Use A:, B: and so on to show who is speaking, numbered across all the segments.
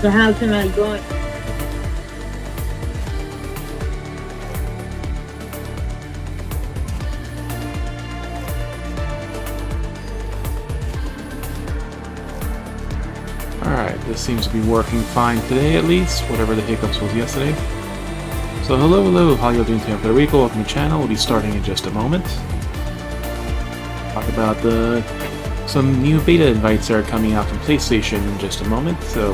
A: So how can I join?
B: Alright, this seems to be working fine today at least, whatever the hiccups was yesterday. So hello, how you doing today? I'm Federico, welcome to the channel. We'll be starting in just a moment. Talk about some new beta invites that are coming out from PlayStation in just a moment, so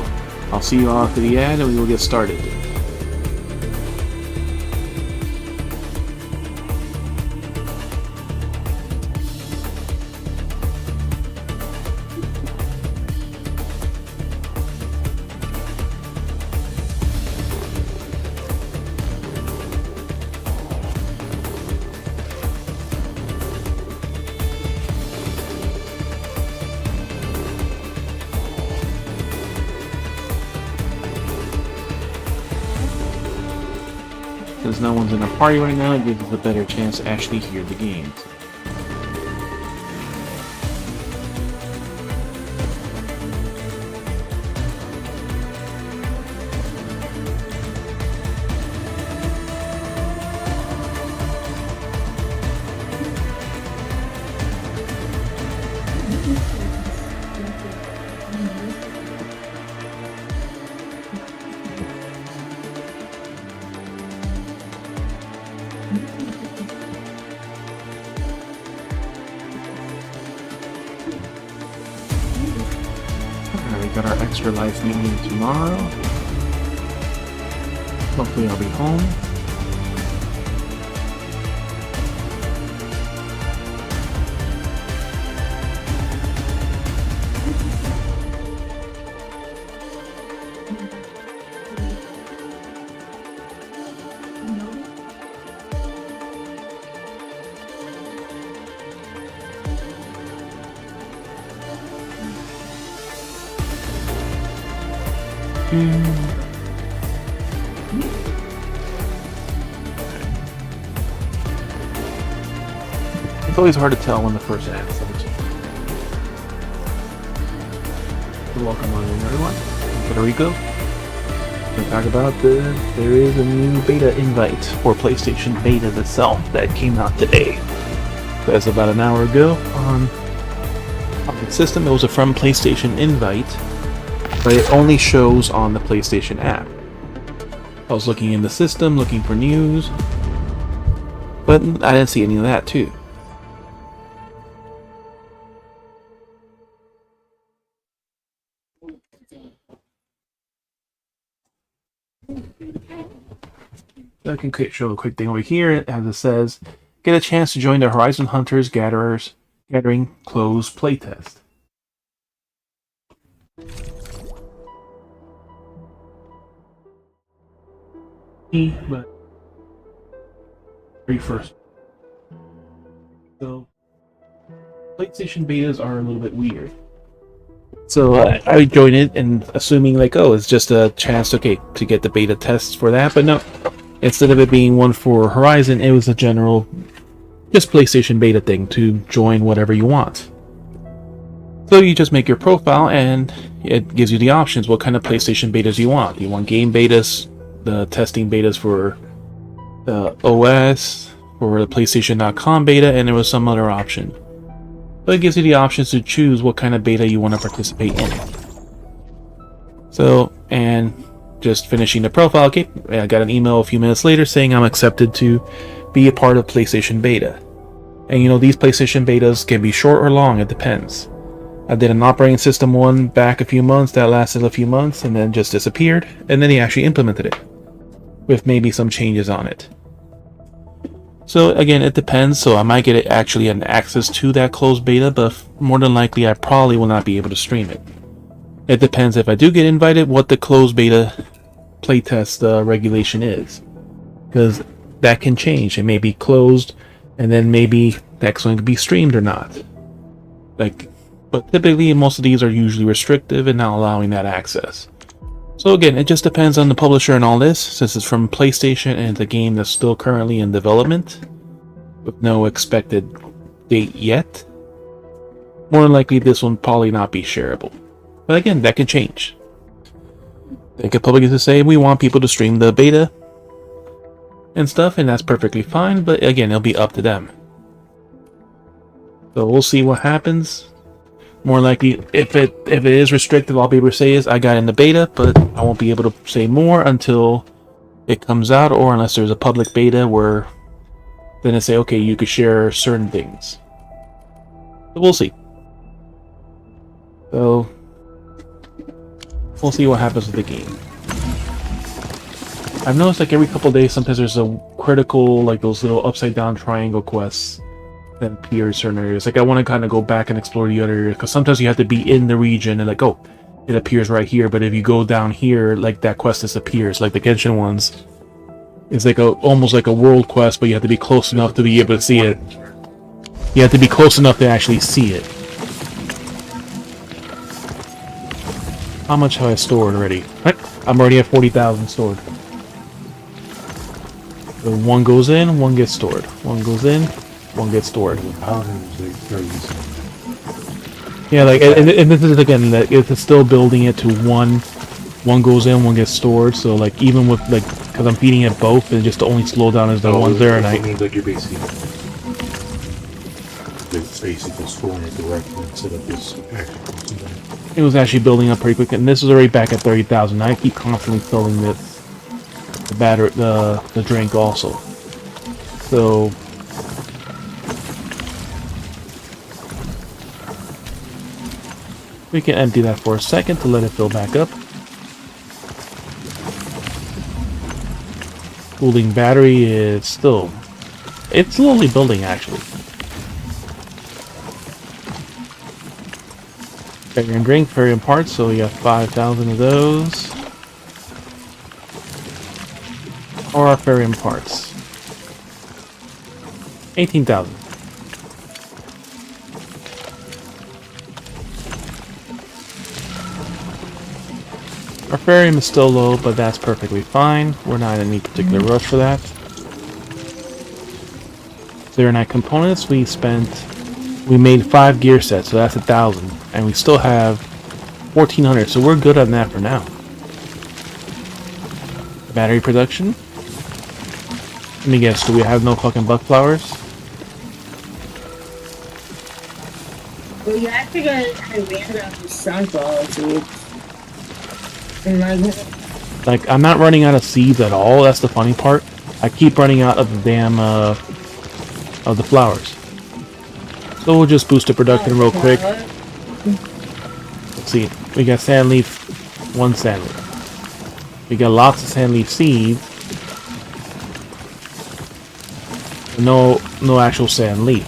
B: I'll see you all after the ad and we will get started. Since no one's in a party right now, it gives us a better chance to actually hear the games. We got our extra life meeting tomorrow. Hopefully I'll be home. It's always hard to tell when the first ad starts. Welcome on in, everyone. I'm Federico. We're talk about there is a new beta invite for PlayStation Beta itself that came out today. That's about an hour ago on the system. It was a from PlayStation invite, but it only shows on the PlayStation app. I was looking in the system, looking for news, but I didn't see any of that too. I can show a quick thing over here, as it says, get a chance to join the Horizon Hunters Gathering closed playtest. But very first, so PlayStation betas are a little bit weird. So I joined it and assuming like, oh, it's just a chance, okay, to get the beta tests for that, but no. Instead of it being one for Horizon, it was a general, just PlayStation beta thing to join whatever you want. So you just make your profile and it gives you the options. What kind of PlayStation betas you want? You want game betas, the testing betas for the OS, for the PlayStation.com beta, and there was some other option. So it gives you the options to choose what kind of beta you want to participate in. So, and just finishing the profile, okay, I got an email a few minutes later saying I'm accepted to be a part of PlayStation Beta. And you know, these PlayStation Betas can be short or long, it depends. I did an operating system one back a few months that lasted a few months and then just disappeared, and then he actually implemented it with maybe some changes on it. So again, it depends, so I might get actually an access to that closed beta, but more than likely I probably will not be able to stream it. It depends if I do get invited what the closed beta playtest regulation is, because that can change. It may be closed and then maybe next one could be streamed or not. But typically most of these are usually restrictive and not allowing that access. So again, it just depends on the publisher and all this, since it's from PlayStation and it's a game that's still currently in development with no expected date yet. More than likely this one probably not be shareable. But again, that can change. They could publicly just say we want people to stream the beta and stuff, and that's perfectly fine, but again, it'll be up to them. So we'll see what happens. More likely, if it is restricted, all I'll be able to say is I got in the beta, but I won't be able to say more until it comes out, or unless there's a public beta where then they say, okay, you could share certain things. So we'll see. So we'll see what happens with the game. I've noticed like every couple of days, sometimes there's a critical, like those little upside down triangle quests that appear in certain areas. Like I want to kind of go back and explore the other areas, because sometimes you have to be in the region and like, oh, it appears right here, but if you go down here, like that quest disappears. Like the Genshin ones, it's like almost like a world quest, but you have to be close enough to be able to see it. You have to be close enough to actually see it. How much have I stored already? I'm already at 40,000 stored. So one goes in, one gets stored. One goes in, one gets stored. Yeah, like, and this is again, that it's still building it to one goes in, one gets stored. So like, even with like, because I'm feeding it both, and just the only slowdown is the one there, and I
A: means like you're basically storing it directly instead of this actually.
B: It was actually building up pretty quick, and this is already back at 30,000. I keep constantly filling the battery, the drink also. So we can empty that for a second to let it fill back up. Cooling battery is still, it's slowly building actually. Fairy drink, fairy parts, so we got 5,000 of those. Or our fairy parts. 18,000. Our Farium is still low, but that's perfectly fine. We're not in any particular rush for that. Zeronite components, we made 5 gear sets, so that's 1,000. And we still have 1,400, so we're good on that for now. Battery production. Let me guess, do we have no fucking buck flowers?
C: Well, you have to get a random sunflower seeds.
B: Like, I'm not running out of seeds at all, that's the funny part. I keep running out of the damn, of the flowers. So we'll just boost the production real quick. Let's see, we got sand leaf, 1 sand leaf. We got lots of sand leaf seeds. No actual sand leaf.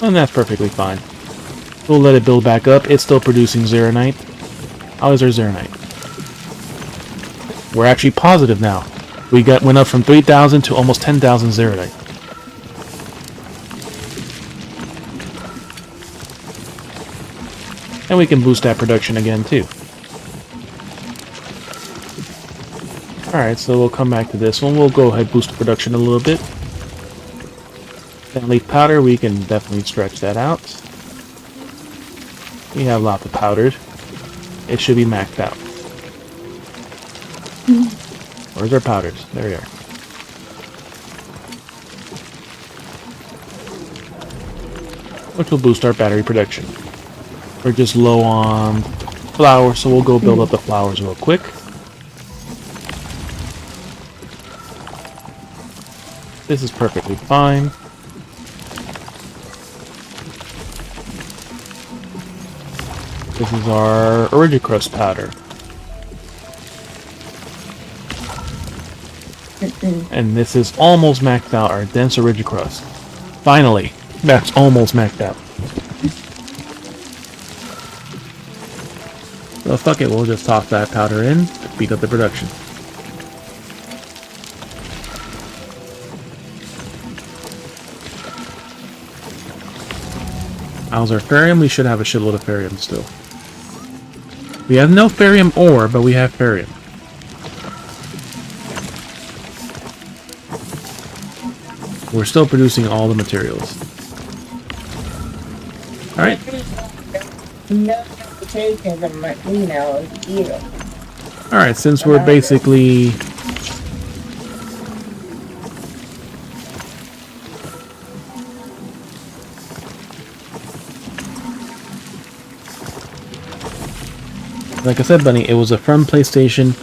B: And that's perfectly fine. We'll let it build back up. It's still producing Zeronite. How is our Zeronite? We're actually positive now. We went up from 3,000 to almost 10,000 Zeronite. And we can boost that production again too. Alright, so we'll come back to this one. We'll go ahead and boost the production a little bit. Sand leaf powder, we can definitely stretch that out. We have lots of powders. It should be maxed out. Where's our powders? There we are. Which will boost our battery production. We're just low on flowers, so we'll go build up the flowers real quick. This is perfectly fine. This is our Origicrust powder. And this is almost maxed out, our dense Origicrust. Finally, that's almost maxed out. So fuck it, we'll just toss that powder in to speed up the production. How's our Farium? We should have a shitload of Farium still. We have no Farium ore, but we have Farium. We're still producing all the materials. Alright.
C: no notifications on my email either.
B: Alright, since we're
C: About it.
B: basically... Like I said, Bunny, it was a from PlayStation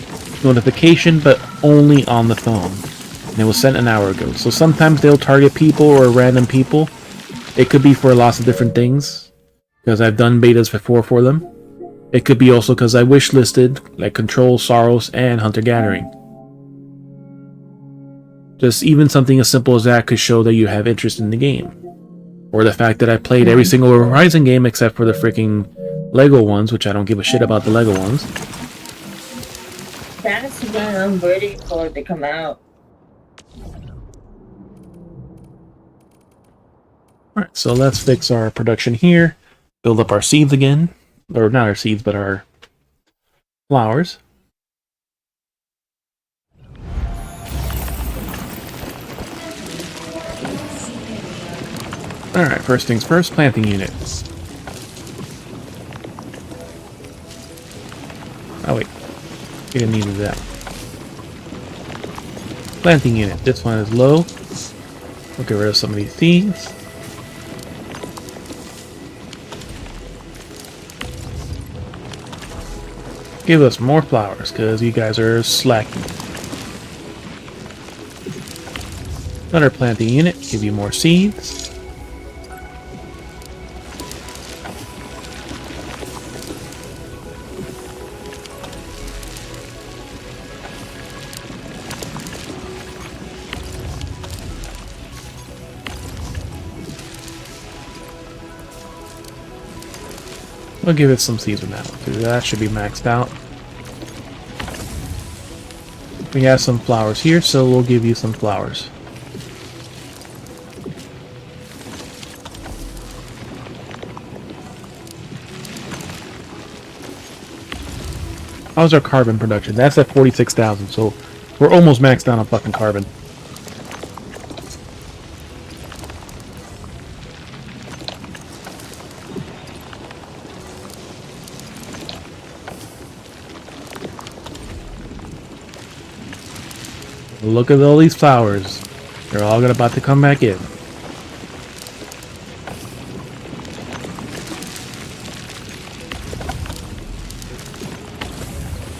B: notification, but only on the phone. And it was sent an hour ago. So sometimes they'll target people or random people. It could be for lots of different things, because I've done betas before for them. It could be also because I wishlisted, like Control, Soros, and Hunter Gathering. Just even something as simple as that could show that you have interest in the game. Or the fact that I played every single Horizon game except for the freaking Lego ones, which I don't give a shit about the Lego ones.
C: That's when I'm ready for it to come out.
B: Alright, so let's fix our production here. Build up our seeds again. Or not our seeds, but our flowers. Alright, first things first, planting unit. Oh wait, we didn't need that. Planting unit, this one is low. We'll get rid of some of these seeds. Give us more flowers, because you guys are slacking. Another planting unit, give you more seeds. We'll give it some seeds with that one too. That should be maxed out. We have some flowers here, so we'll give you some flowers. How's our carbon production? That's at 46,000, so we're almost maxed out on fucking carbon. Look at all these flowers. They're all about to come back in.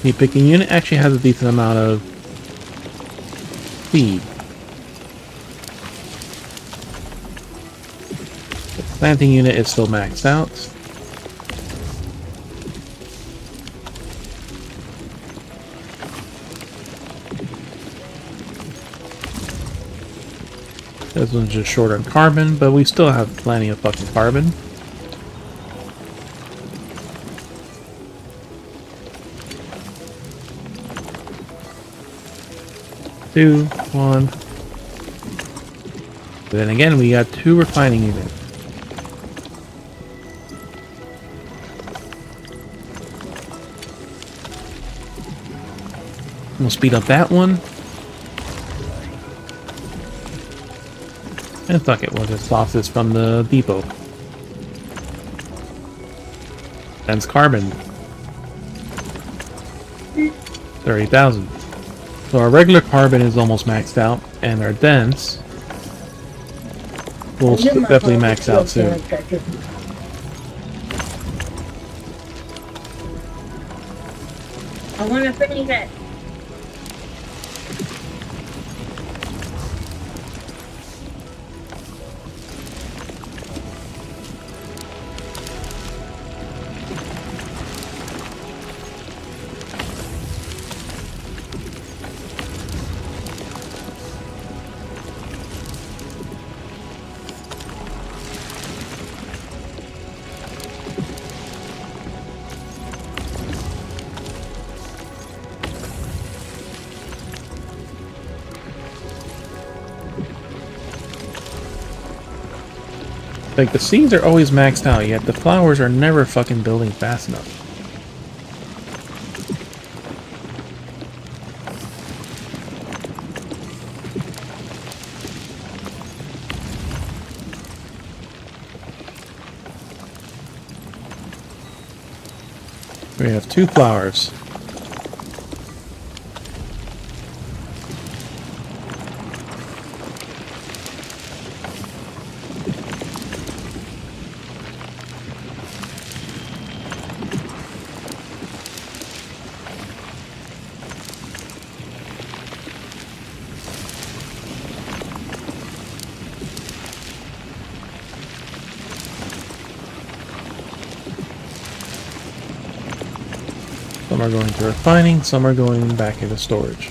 B: The picking unit actually has a decent amount of feed. The planting unit is still maxed out. This one's just short on carbon, but we still have plenty of fucking carbon. Two, one. But then again, we got 2 refining units. We'll speed up that one. And fuck it, we'll just toss this from the depot. Dense carbon. 30,000. So our regular carbon is almost maxed out, and our dense will definitely max out soon.
C: I want to finish it.
B: Like, the seeds are always maxed out, yet the flowers are never fucking building fast enough. We have 2 flowers. Some are going to refining, some are going back into storage.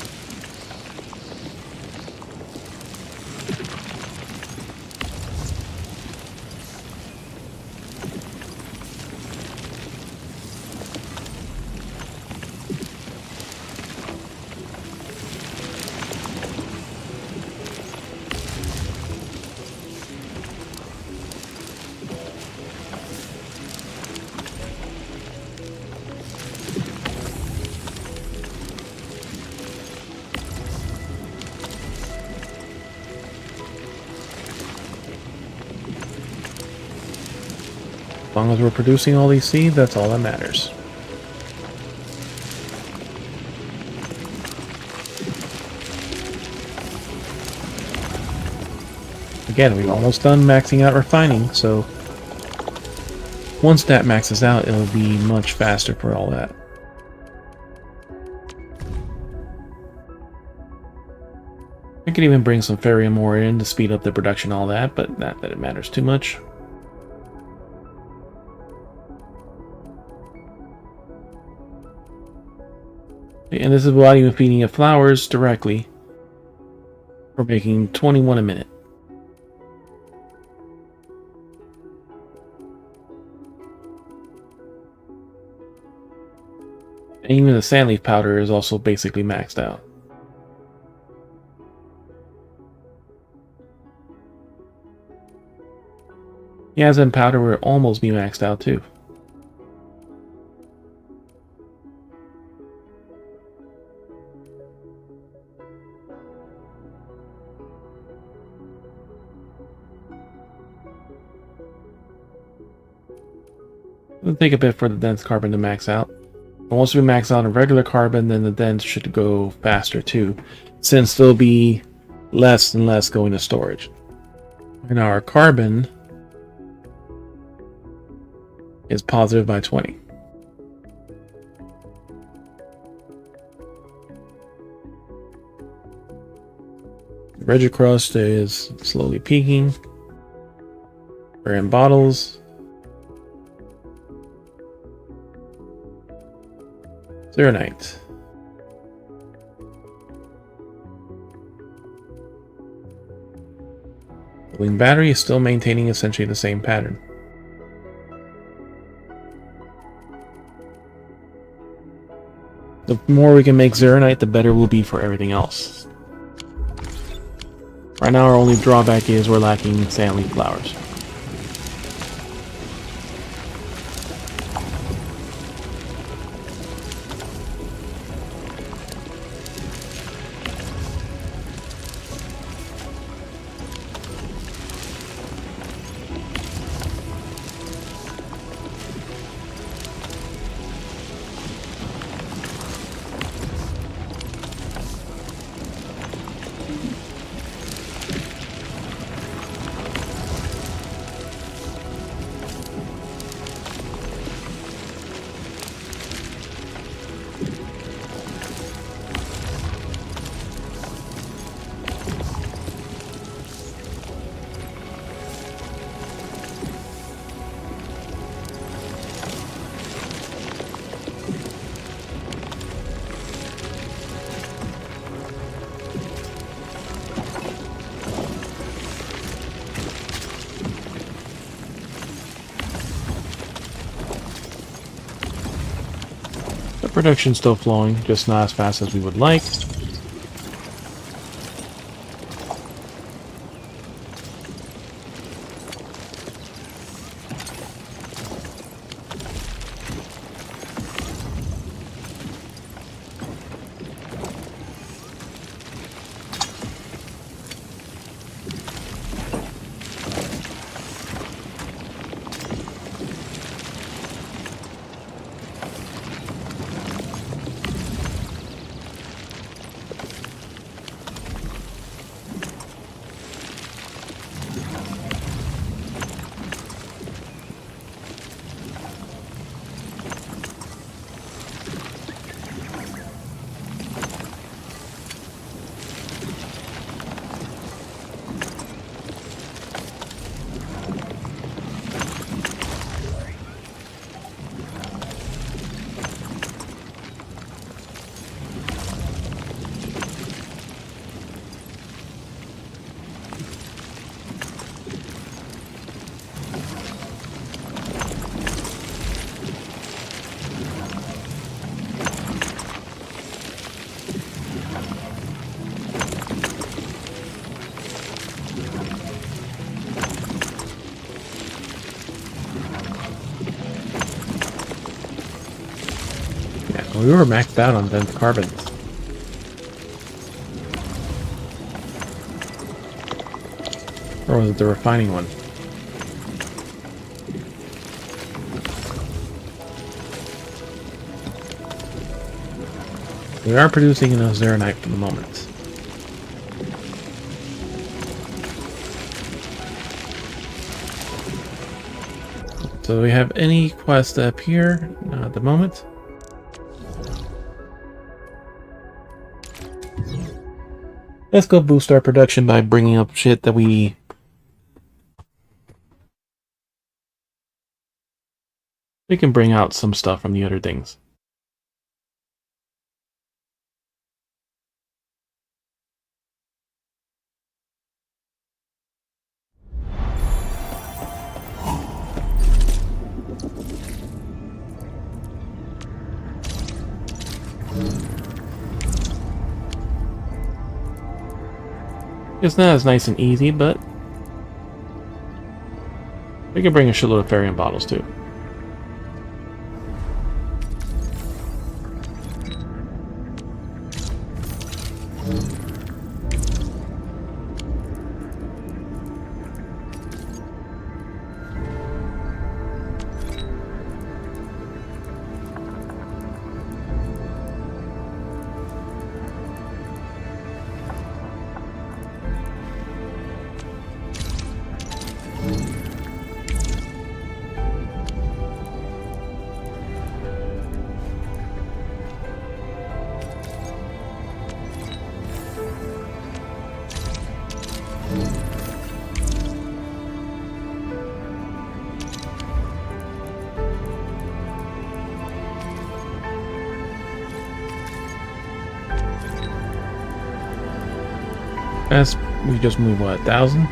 B: As long as we're producing all these seeds, that's all that matters. Again, we've almost done maxing out refining, so once that maxes out, it'll be much faster for all that. I could even bring some ferrium ore in to speed up the production and all that, but not that it matters too much. And this is without even feeding it flowers directly. We're making 21 a minute. And even the sandleaf powder is also basically maxed out. Yazen powder will almost be maxed out too. It'll take a bit for the dense carbon to max out. But once we max out on regular carbon, then the dense should go faster too, since there'll be less and less going to storage. And our carbon is positive by 20. Regicrust is slowly peaking. We're in bottles. Arknights. The wing battery is still maintaining essentially the same pattern. The more we can make Arknight, the better it will be for everything else. Right now our only drawback is we're lacking sandleaf flowers. Production's still flowing, just not as fast as we would like. Oh, we were maxed out on dense carbons. Or was it the refining one? We are producing enough zeronite for the moment. So do we have any quests up here? Not at the moment. Let's go boost our production by bringing up shit that we can bring out some stuff from the other things. It's not as nice and easy, but we can bring a shitload of Farium bottles too. As we just move what, 1,000?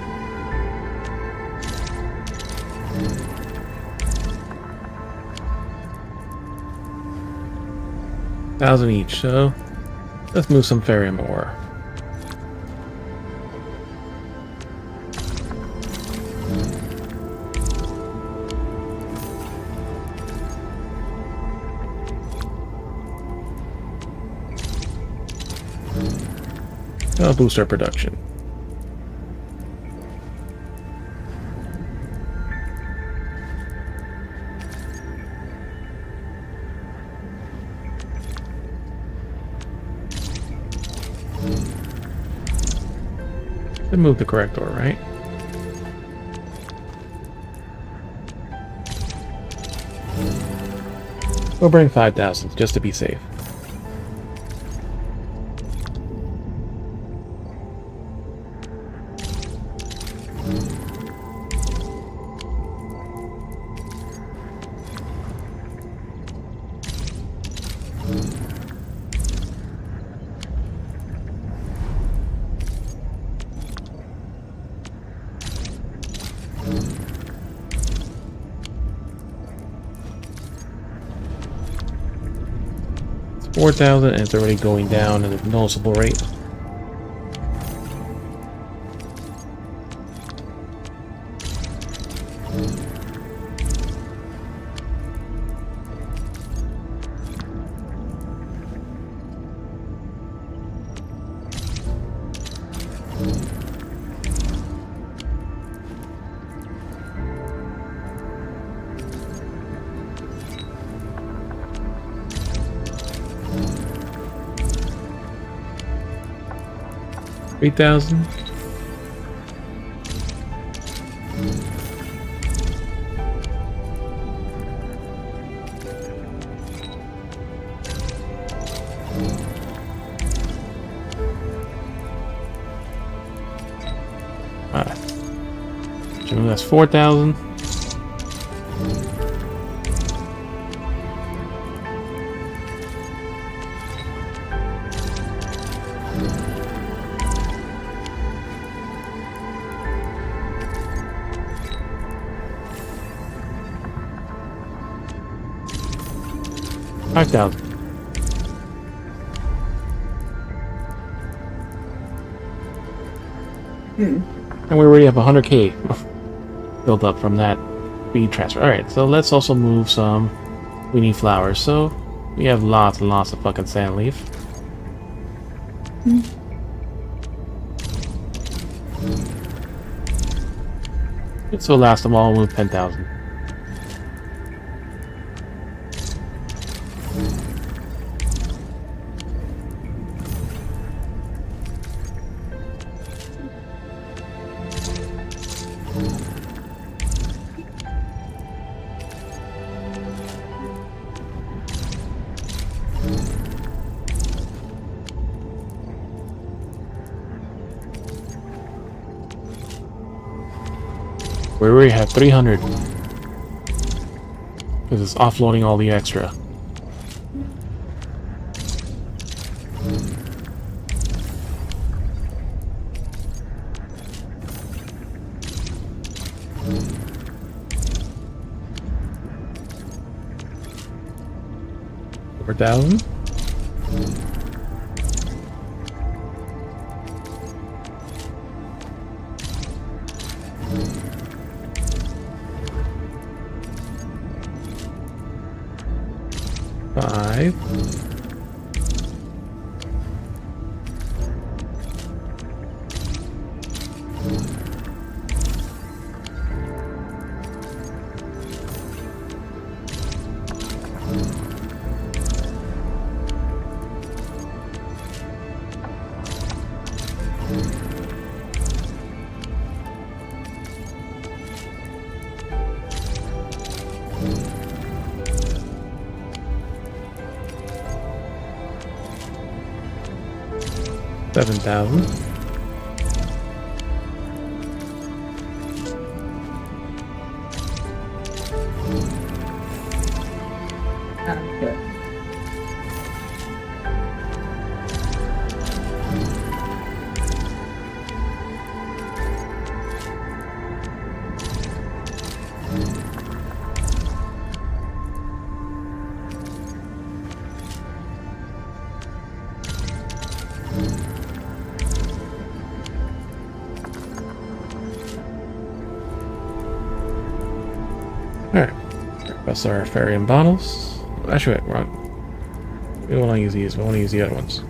B: $1,000 each, so let's move some Farium ore. That'll boost our production. Should move the correct ore, right? We'll bring 5,000 just to be safe. It's 4,000 and it's already going down at a noticeable rate. $3,000. So that's 4,000. $5,000. And we already have 100k built up from that feed transfer. Alright, so let's also move some. We need flowers, so We have lots and lots of fucking sand leaf. This will last them all with 10,000. We already have 300. Because it's offloading all the extra. Over 1,000. Five. $7,000.
C: Good.
B: Alright. That's our Farium bottles. Actually, wait, wrong. We don't want to use these, we want to use the other ones.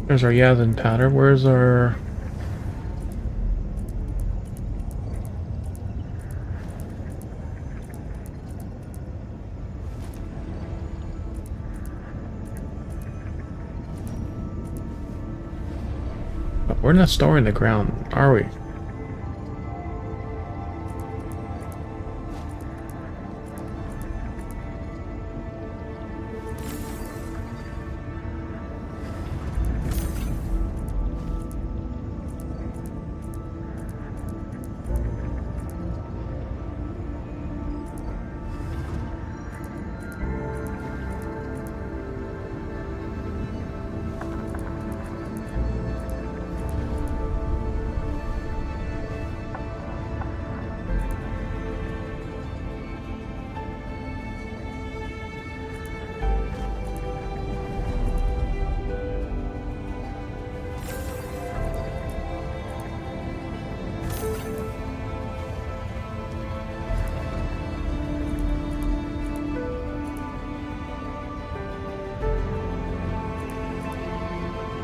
B: There's our Yazin powder. Where's our... We're not storing the ground, are we?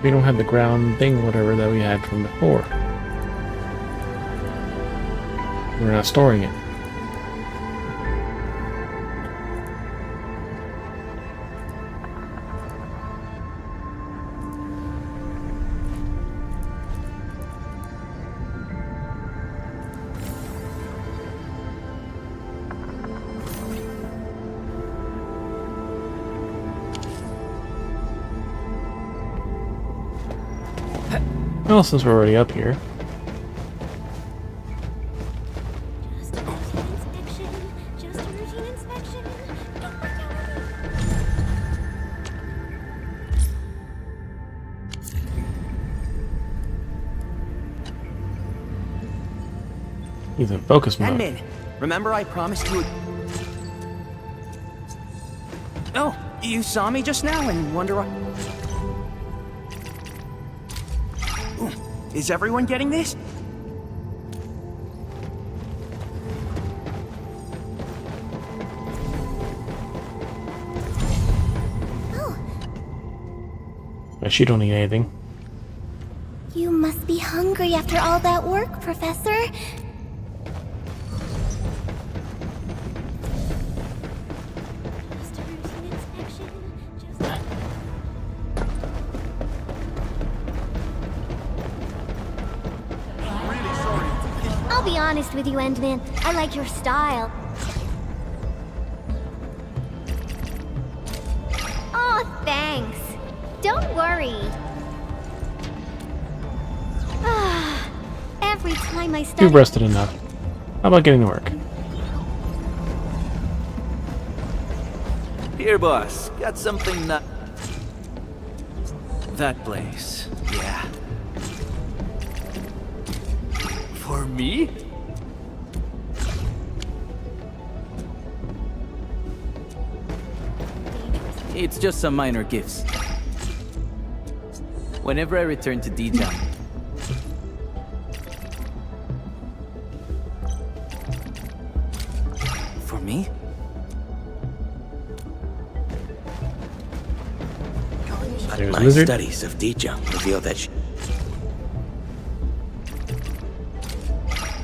B: We don't have the ground thing, whatever, that we had from before. We're not storing it. Well, since we're already up here.
D: Just a routine inspection. Just a routine inspection.
B: He's in focus mode.
E: Admin, remember I promised you... Oh, you saw me just now and wonder... Ooh, is everyone getting this?
B: She don't need anything.
D: You must be hungry after all that work, Professor. Just a routine inspection. I'll be honest with you, Endman. I like your style. Oh, thanks. Don't worry. Every time I study...
B: You've rested enough. How about getting to work?
E: Here, boss. Got something that... That place. Yeah. For me? It's just some minor gifts. Whenever I return to D-Town. For me?
B: There's
F: My
B: Lizard.
F: studies of D-Jump reveal that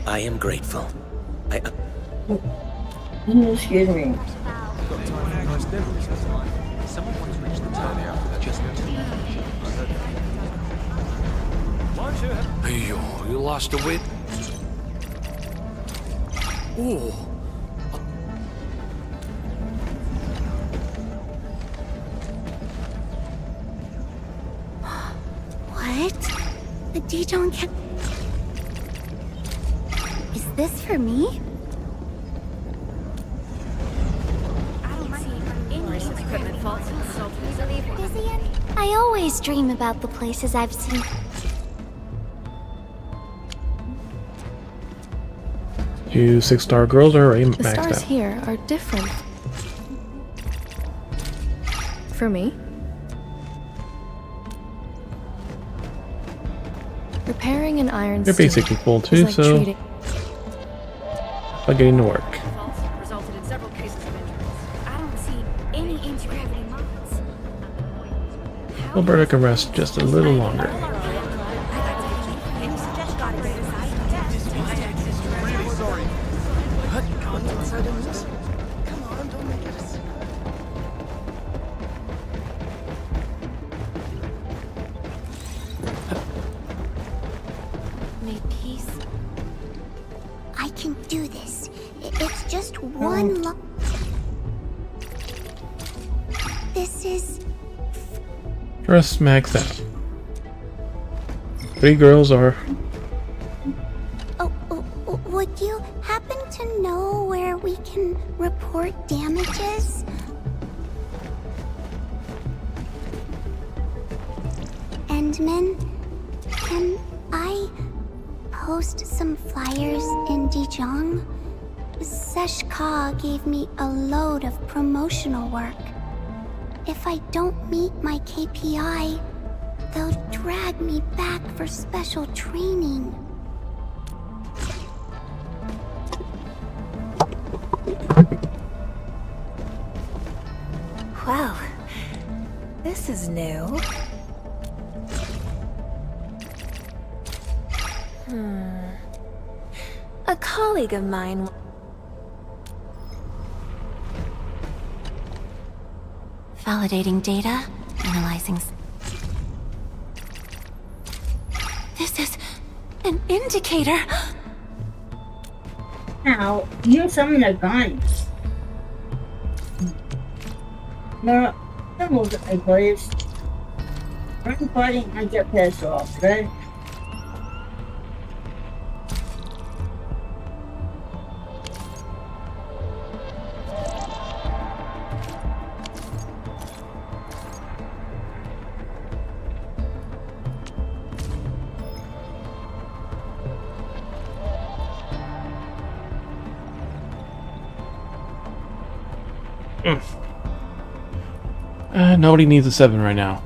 F: I am grateful.
C: Excuse me.
G: Hey, you lost a wit? Oh.
D: What? The D-Don't can... Is this for me? I always dream about the places I've seen.
B: You 6-star girls are already
H: The
B: maxed
H: stars
B: out.
H: here are different. For me? Repairing an iron
B: You're
H: steel
B: basically full
H: is
B: too,
H: like
B: so
H: treating...
B: about getting to work.
I: Resulted in several cases of injuries. I don't see any anti-gravity mines.
B: Alberta can rest just a little longer.
D: May peace. I can do this. It's just one This is...
B: Just maxed out. 3 girls are...
D: Oh, would you happen to know where we can report damages? Endman, can I post some flyers in Dijon? Sesh Ka gave me a load of promotional work. If I don't meet my KPI, they'll drag me back for special training.
I: Wow. This is new. A colleague of mine...
D: Validating data, analyzing... This is an indicator!
C: Now, you summon a gun. No, that was a place. I'm fighting, I get pissed off, right?
B: Nobody needs a 7 right now.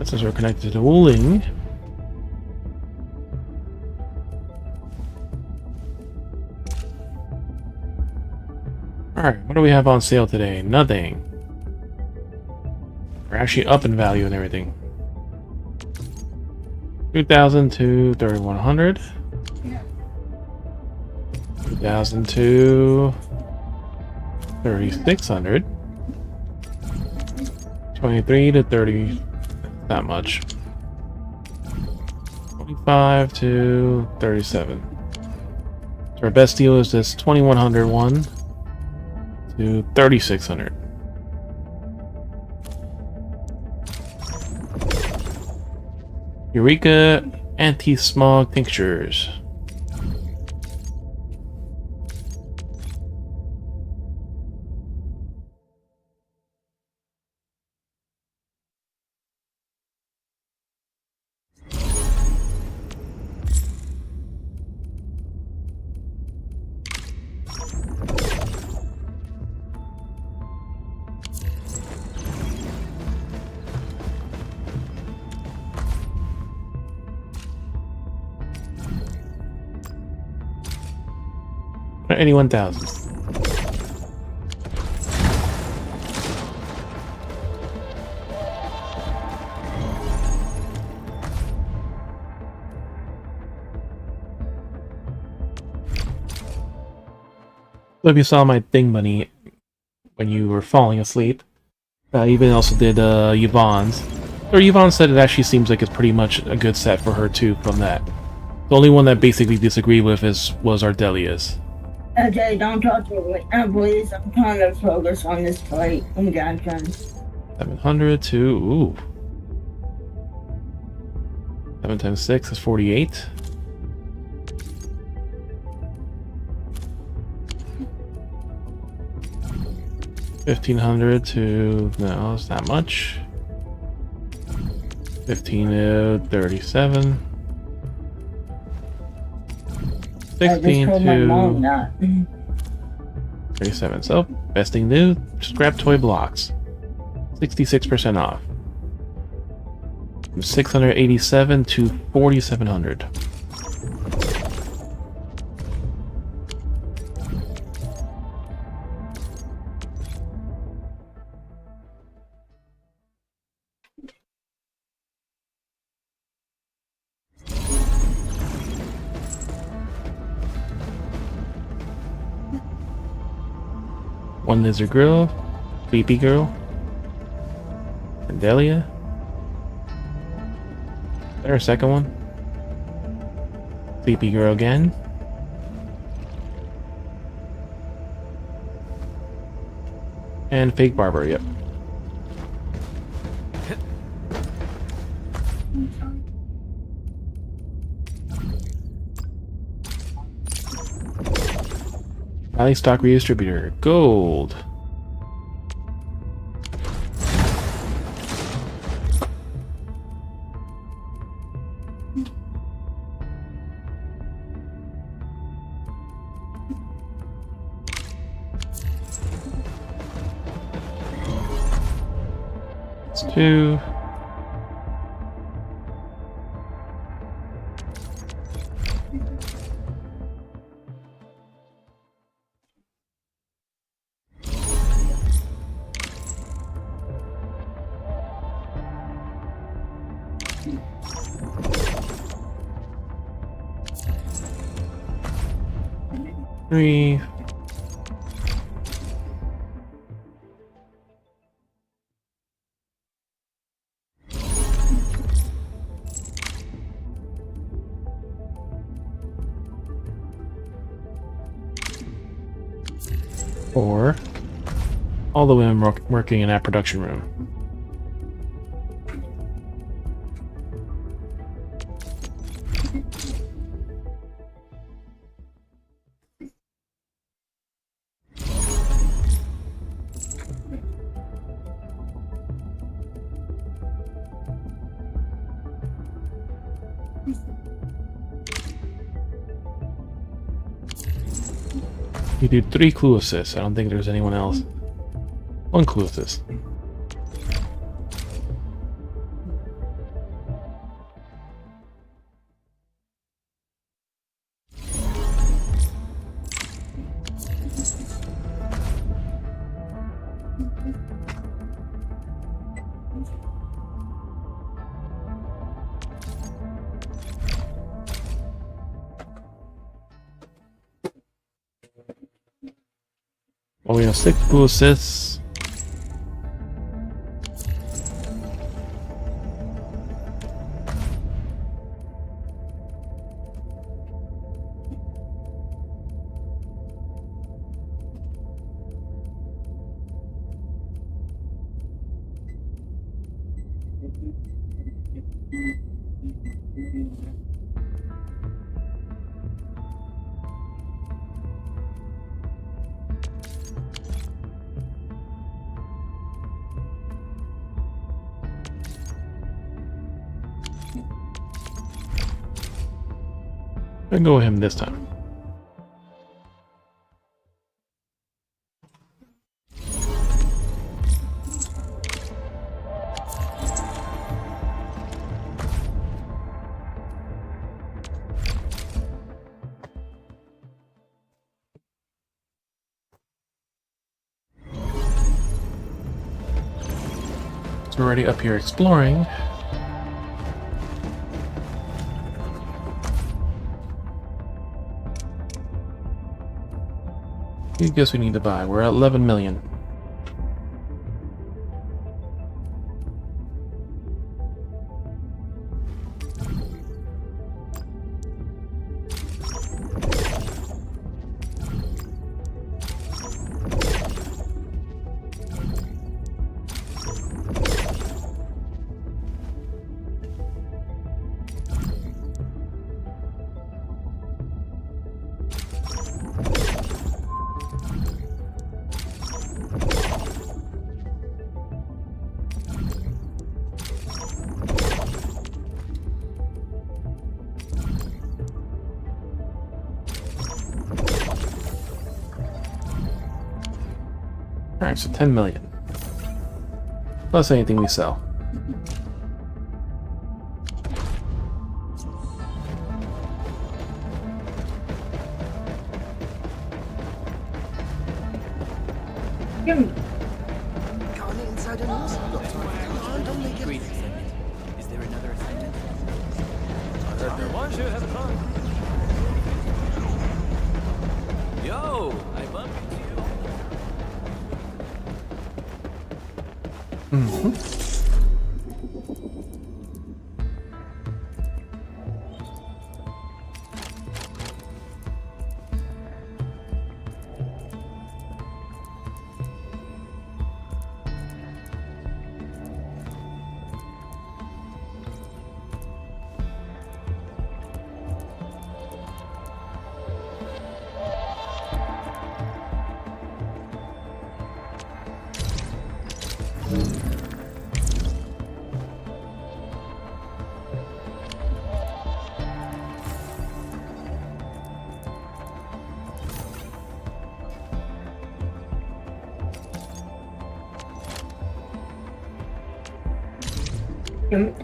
B: Since we're connected to Wuling. Alright, what do we have on sale today? Nothing. We're actually up in value and everything. 2,000 to 3,100. 2,000 to 3,600. 23 to 30. Not much. 25 to 37. So our best deal is this 2,100 one to 3,600. Eureka anti-smog tinctures. Or 81,000. So if you saw my thing bunny when you were falling asleep, even also did Yvonne's. Or Yvonne said it actually seems like it's pretty much a good set for her too from that. The only one that basically disagreed with was Ardelia's.
C: Okay, don't talk to me. Please, I'm trying to focus on this fight. I'm gotcha.
B: 700 to... ooh. 7 times 6 is 48. $1,500 to... no, it's not much. 15 to 37. 16 to 37. So, best thing to do, just grab toy blocks. 66% off. From 687 to 4,700. One lizard girl, creepy girl, and Delia. Is there a second one? Sleepy girl again. And fake barber, yep. Valley stock redistributor, gold. It's 2. Three. Or all the women working in that production room. We did 3 clue assists. I don't think there's anyone else. 1 clue assist. Oh, we have 6 clue assists. I can go with him this time. So we're already up here exploring. I guess we need to buy. We're at 11 million. Alright, so 10 million. Plus anything we sell.
C: Give me.
E: Can't eat inside an horse. Come on, don't make it. Is there another assignment?
G: Yo, I bumped into you.
C: Give me.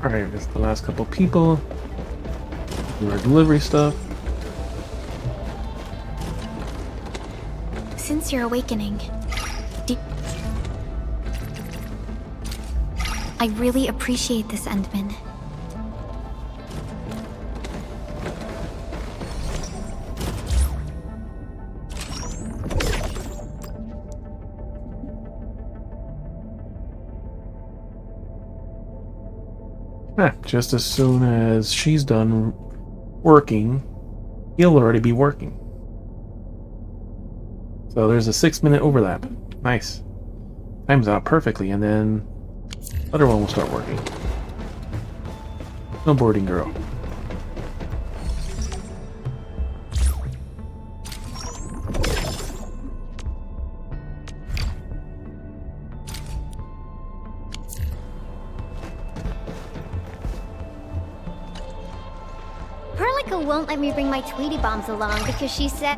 B: Alright, this is the last couple people. Do our delivery stuff.
D: Since your awakening, I really appreciate this, Endman.
B: Just as soon as she's done working, he'll already be working. So there's a 6-minute overlap. Nice. Times out perfectly, and then the other one will start working. Snowboarding girl.
J: Perlica won't let me bring my Tweety bombs along because she said...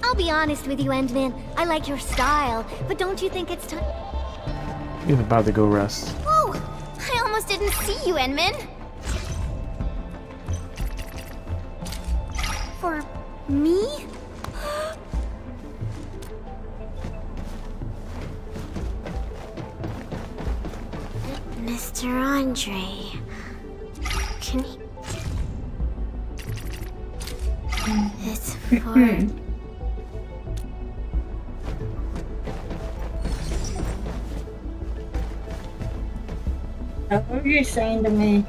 J: I'll be honest with you, Endman. I like your style, but don't you think it's time...
B: He's about to go rest.
J: Whoa! I almost didn't see you, Endman. For me? Mr. Andre, can he... It's for...
C: What were you saying to me?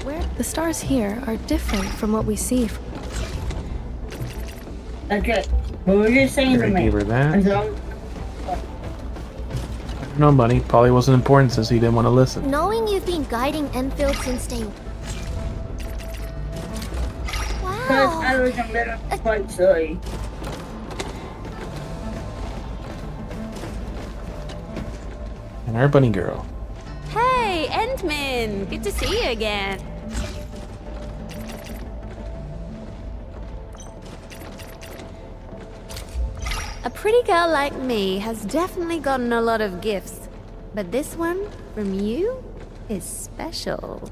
H: Where the stars here are different from what we see.
C: Okay. What were you saying
B: Here,
C: to
B: I
C: me?
B: gave her that.
C: I don't-
B: No, buddy. Probably wasn't important since he didn't want to listen.
J: Knowing you've been guiding Enfield since day...
C: Because I
J: Wow!
C: was a little quite silly.
B: And our bunny girl.
I: Hey, Endman! Good to see you again. A pretty girl like me has definitely gotten a lot of gifts, but this one from you is special.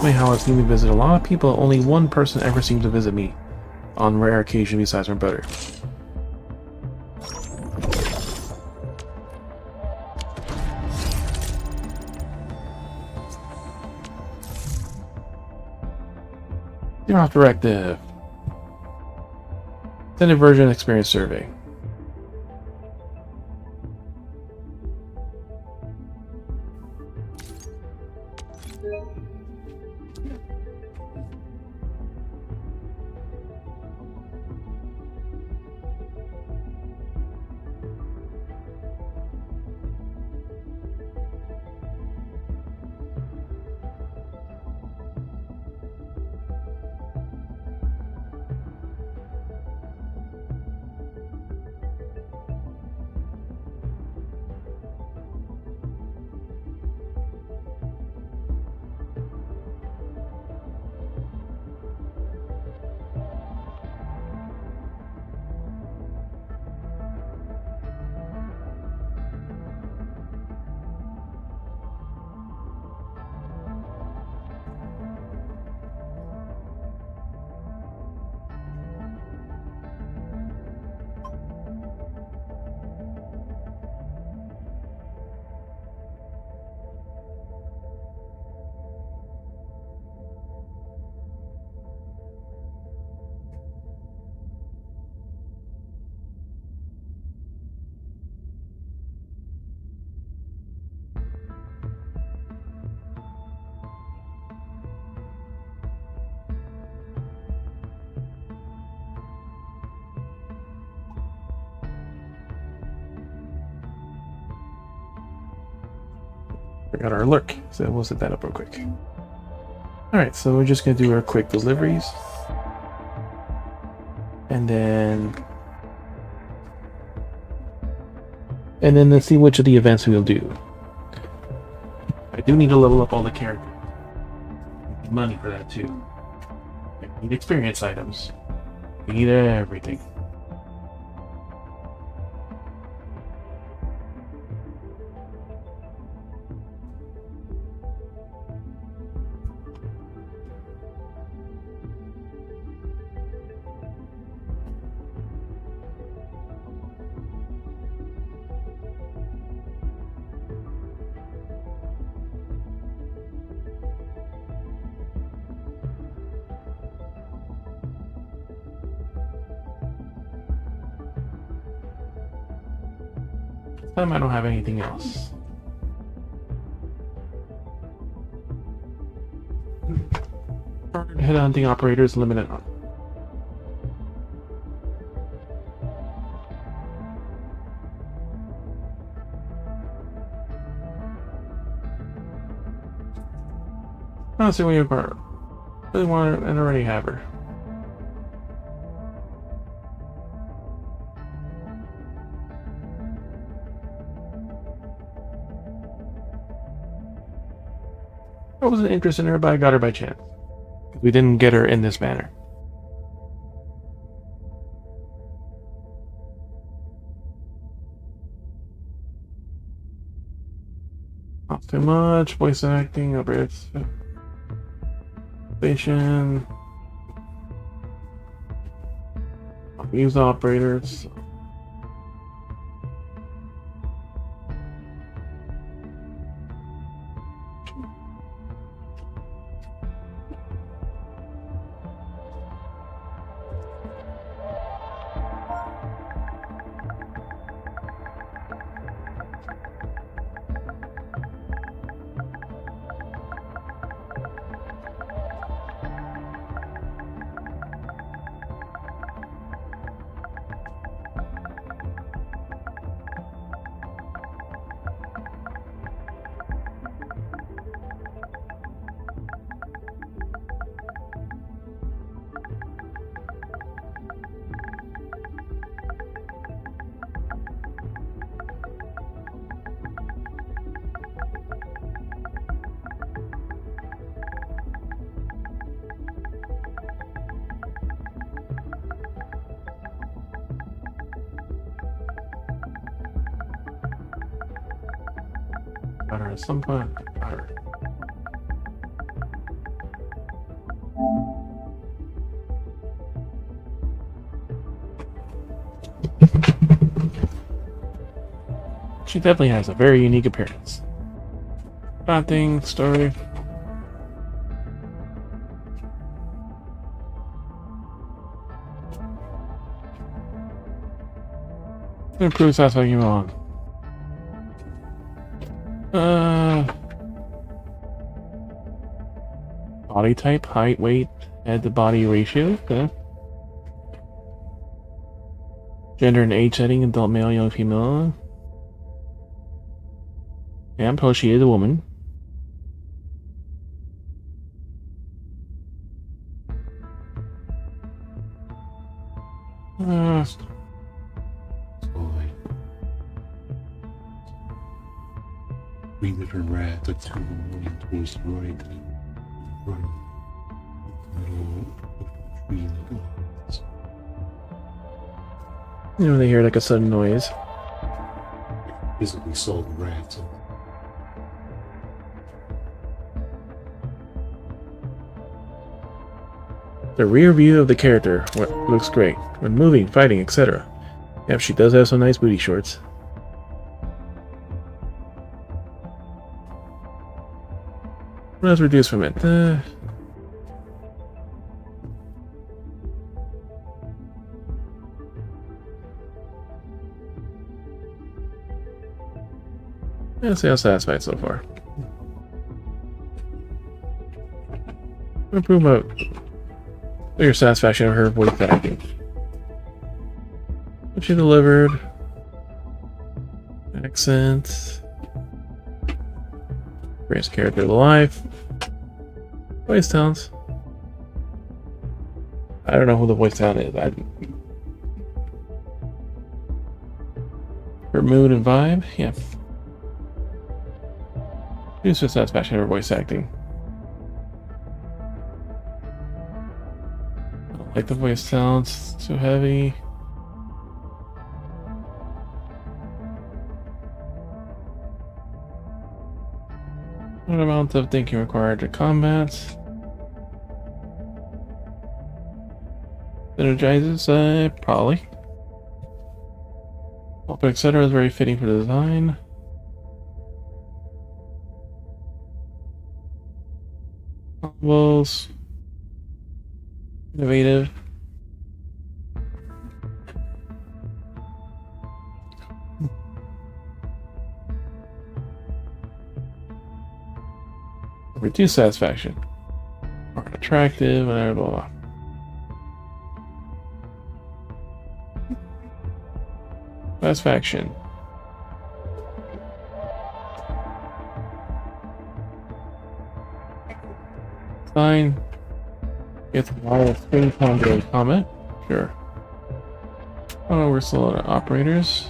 B: My house seemed to visit a lot of people. Only one person ever seemed to visit me. On rare occasion besides my brother. Draft directive. Extended version experience survey. Forgot our lurk, so we'll set that up real quick. Alright, so we're just gonna do our quick deliveries. And then let's see which of the events we'll do. I do need to level up all the characters. I need money for that too. I need experience items. I need everything. time I don't have anything else. Headhunting operators limited on. Honestly, we really want her and already have her. I wasn't interested in her, but I got her by chance. We didn't get her in this manner. Not too much. Voice acting, operators. Station. Use operators. Got her at some point. Got her. She definitely has a very unique appearance. Crafting, story. Improves as I go on. Body type, height, weight, head to body ratio. Okay. Gender and age setting, adult male, young female. Yeah, I'm told she is a woman.
A: Slowly. 3 different rats are 2 moving towards the right. Right. Middle of the tree like
B: You know, they hear like a sudden noise.
A: physically saw the rats.
B: The rear view of the character looks great. When moving, fighting, etc. Yep, she does have some nice booty shorts. Let's reduce from it. Let's see how satisfied so far. Improve your satisfaction of her voice acting. What she delivered. Accent. Brings character to life. Voice talents. I don't know who the voice talent is. Her mood and vibe. Yeah. Use her satisfaction of her voice acting. I don't like the voice talents. It's too heavy. What amount of thinking required to combat? Energizes, probably. Open etc. is very fitting for the design. Combos. Innovative. Reduce satisfaction. Aren't attractive, whatever, blah, blah. Satisfaction. Fine. Get a lot of screen time during combat. Sure. Oh, we're still out of operators.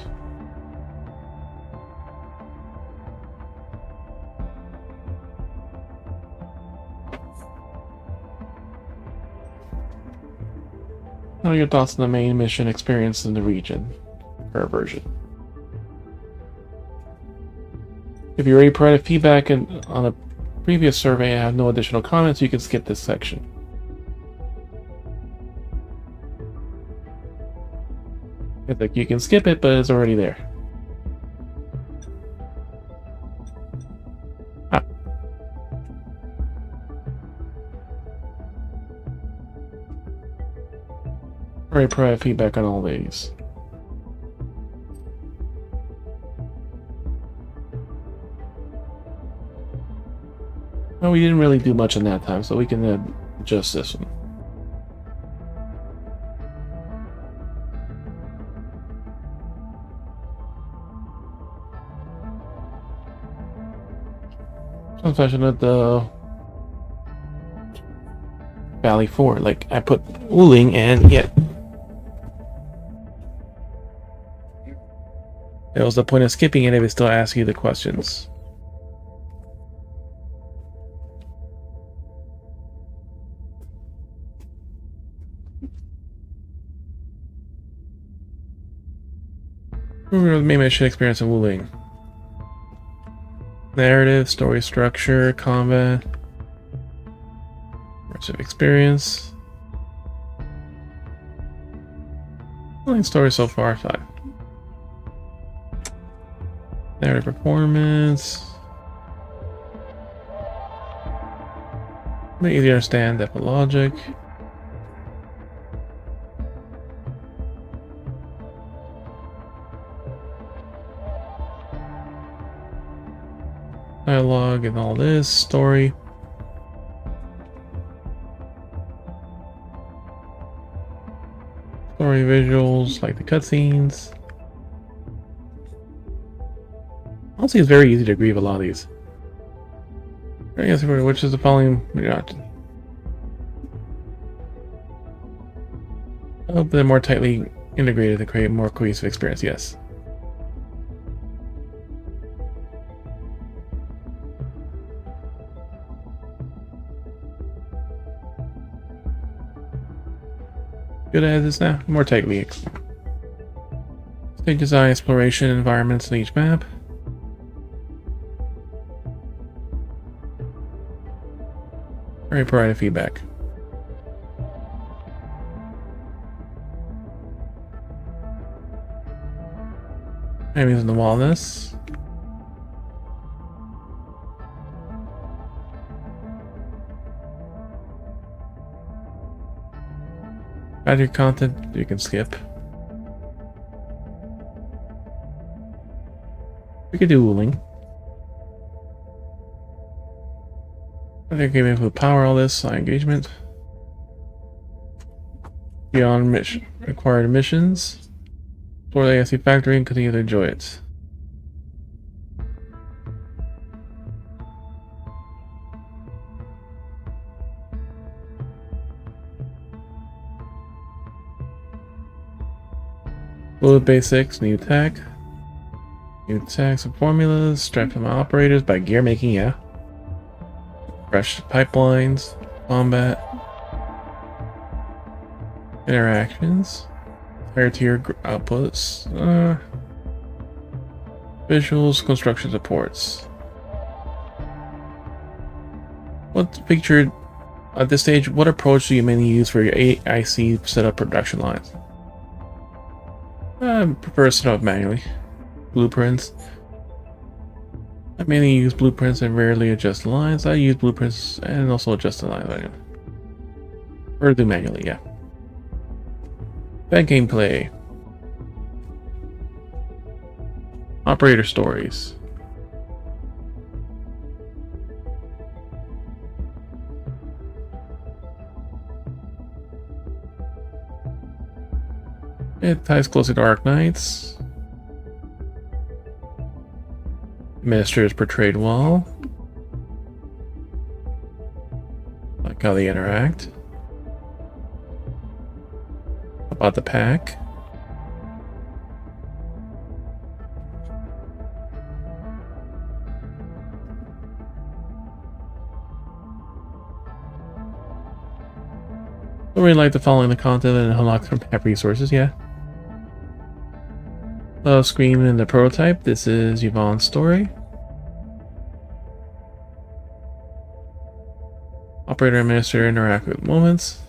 B: What are your thoughts on the main mission experience in the region? Current version. If you already provided feedback on a previous survey and have no additional comments, you can skip this section. It's like you can skip it, but it's already there. Ah. Already provided feedback on all these. Well, we didn't really do much in that time, so we can adjust this one. Unfortunate the Valley 4, like I put Wuling and yet there was the point of skipping it if it still asks you the questions. Maybe I should experience a Wuling. Narrative, story structure, combat, immersive experience. Only story so far, 5. Narrative performance. Make it easy to understand, depth of logic. Dialogue and all this, story. Story visuals, like the cutscenes. Honestly, it's very easy to agree with a lot of these. I guess which is the following. I hope they're more tightly integrated to create a more cohesive experience, yes. Good as this now, more tightly. Stage design, exploration, environments in each map. Already provided feedback. Enemies in the wilderness. Add your content, you can skip. We could do Wuling. I think we can power all this, engagement. Beyond mission required missions. Explore the ASC factory and continue to enjoy it. Fluid basics, new tech. New techs and formulas, strap from operators by gear making, yeah. Fresh pipelines, combat, interactions, higher tier outputs, visuals, construction supports. What's pictured at this stage? What approach do you mainly use for your AIC setup production lines? I prefer to set up manually. Blueprints. I mainly use blueprints and rarely adjust lines. I use blueprints and also adjust the lines manually. Or do manually, yeah. Bad gameplay. Operator stories. It ties closely to Arknights. Master is portrayed well. Like how they interact. About the pack. I really like the following the content and unlock from map resources, yeah. Screen in the prototype. This is Yvonne's story. Operator and Minister interact with moments.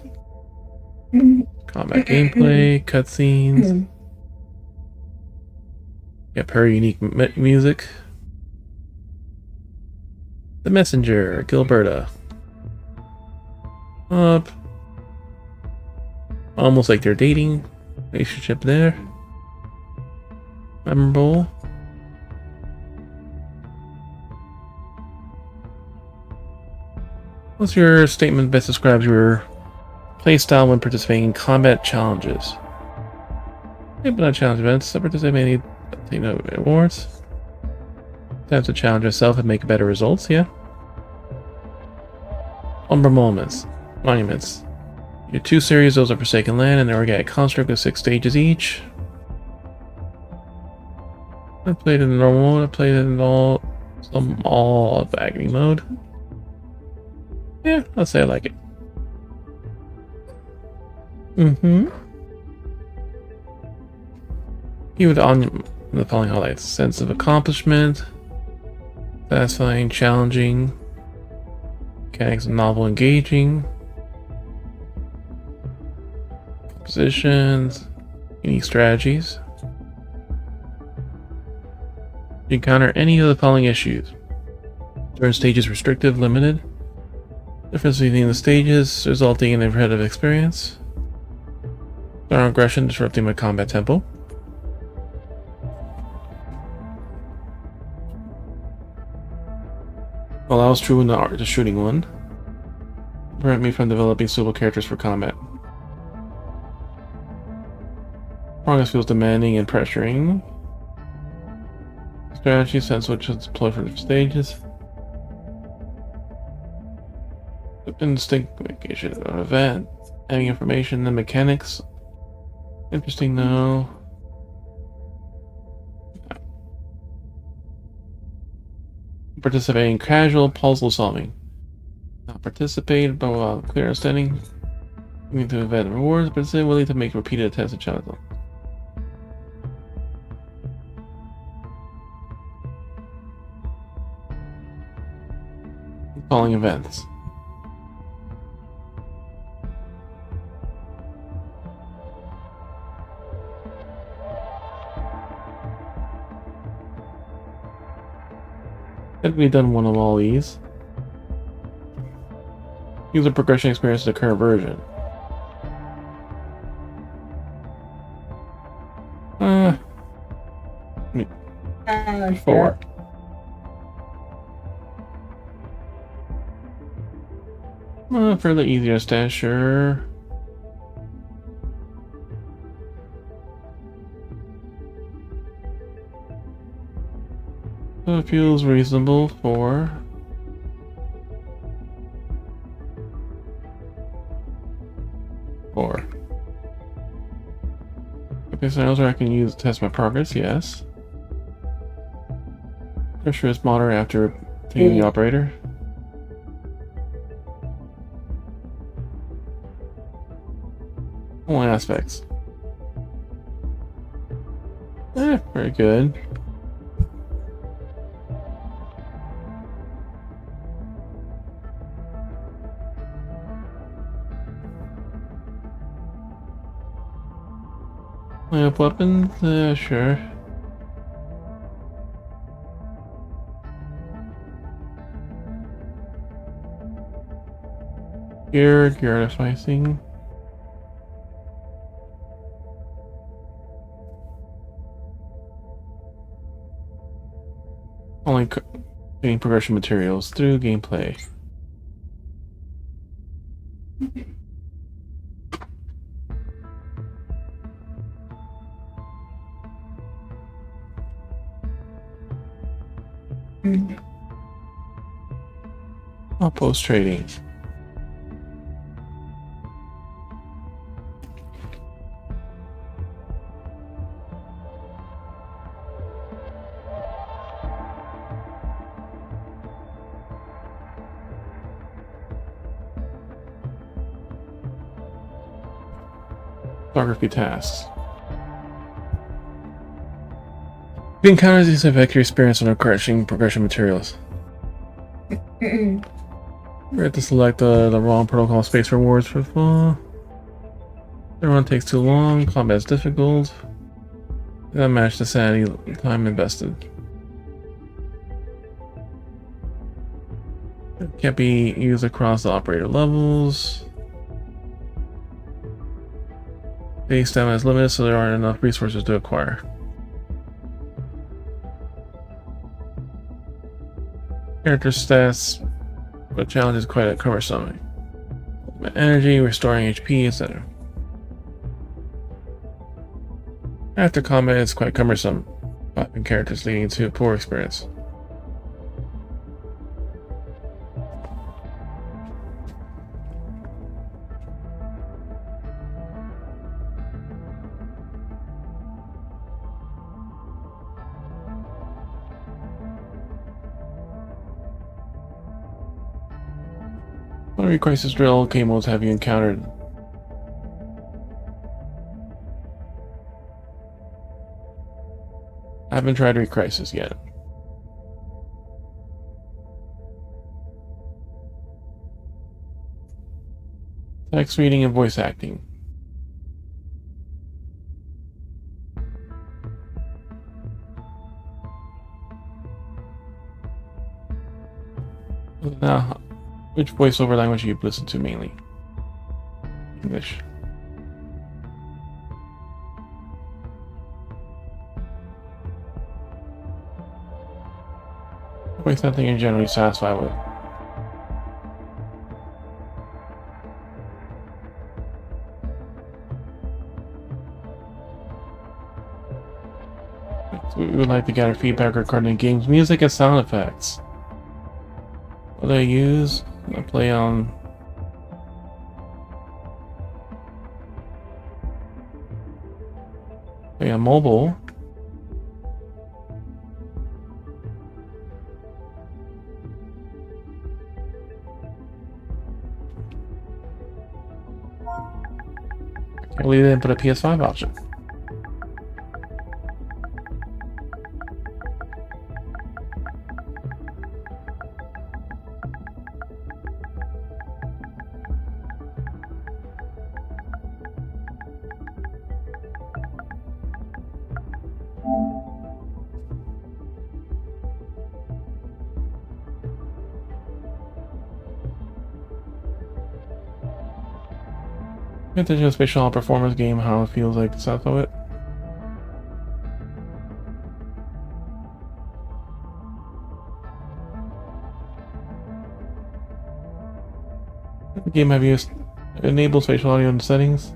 B: Combat gameplay, cutscenes. Yep, her unique music. The Messenger, Gilberta. Up. Almost like they're dating. Relationship there. Memorable. What's your statement best describes your playstyle when participating in combat challenges? Maybe not challenge events. I participate in any awards. Time to challenge yourself and make better results, yeah. Umber moments. Monuments. Your 2 series, those are Forsaken Land and the Organic Construct with 6 stages each. I played in the normal mode, I played in all of agony mode. Yeah, I'll say I like it. Even on the following highlights: sense of accomplishment, satisfying, challenging, mechanics of novel, engaging, positions, unique strategies. You encounter any of the following issues. Certain stages restrictive, limited. Difference between the stages resulting in a repetitive experience. Strong aggression disrupting my combat tempo. Well, that was true in the shooting one. Prevent me from developing suitable characters for combat. Progress feels demanding and pressuring. Strategy sense which is deployed for different stages. Instinct communication of an event. Having information, the mechanics. Interesting though. Participating casual puzzle solving. Not participate, but clear understanding. Need to event rewards, but still willing to make repeated attempts at challenge. Calling events. Had we done one of all these? User progression experience the current version. Four. Fairly easier stat, sure. So it feels reasonable for four. Okay, so now I can use to test my progress, yes. Pressure is moderate after taking the operator. All aspects. Very good. Layup weapons? Sure. Gear artificing. Only getting progression materials through gameplay. Outpost trading. Photography tasks. If you encounter these, affect your experience on crushing progression materials. We have to select the wrong protocol space rewards for fun. Everyone takes too long. Combat is difficult. That match the sanity time invested. It can't be used across the operator levels. Base stamina is limited, so there aren't enough resources to acquire. Character stats, but challenge is quite cumbersome. Energy, restoring HP, etc. After combat, it's quite cumbersome, popping characters leading to a poor experience. What Crisis drill game modes have you encountered? I haven't tried Crisis yet. Text reading and voice acting. Now, which voiceover language do you listen to mainly? English. Voice acting you're generally satisfied with. So we would like to gather feedback regarding game's music and sound effects. What do I use? I play on mobile. I can't believe they didn't put a PS5 option. Attention to spatial performance game, how it feels like south of it. The game have used enable spatial audio in settings.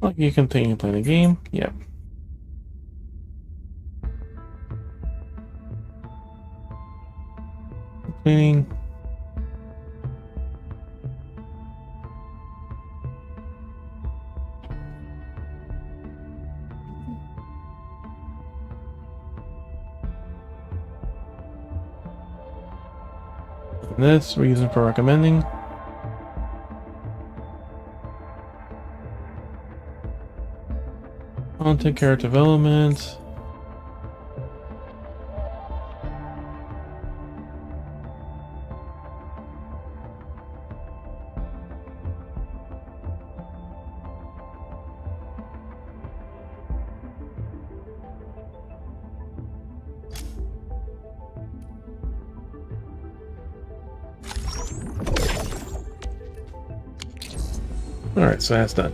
B: Like you continue playing the game, yep. Cleaning. And this we're using for recommending. Content, character development. All right, so that's done.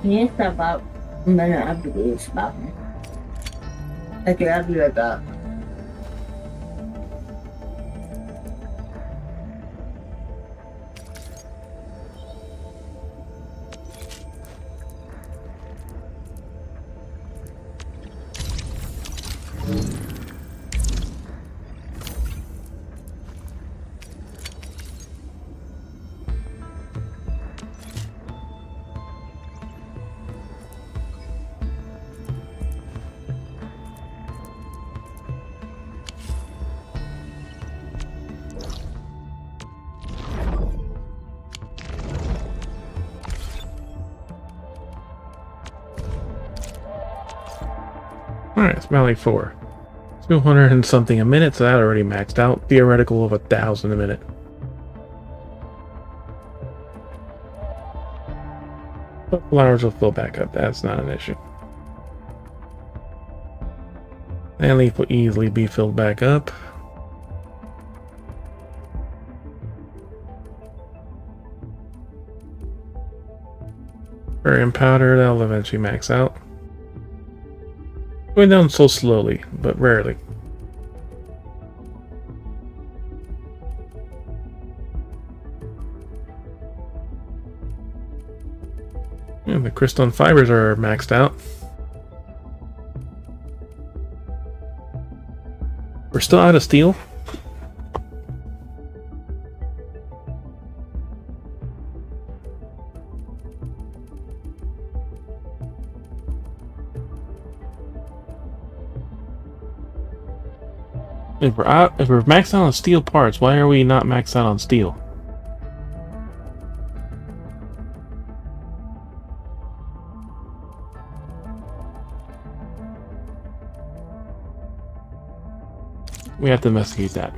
C: Can you step up? I'm gonna have to do stop me. I can have you up.
B: Alright, it's Valley 4. 200 and something a minute, so that already maxed out. Theoretical of 1,000 a minute. But flowers will fill back up, that's not an issue. And leaf will easily be filled back up. Barium powder, that'll eventually max out. Going down so slowly, but rarely. And the crystalline fibers are maxed out. We're still out of steel. If we're maxed out on steel parts, why are we not maxed out on steel? We have to investigate that.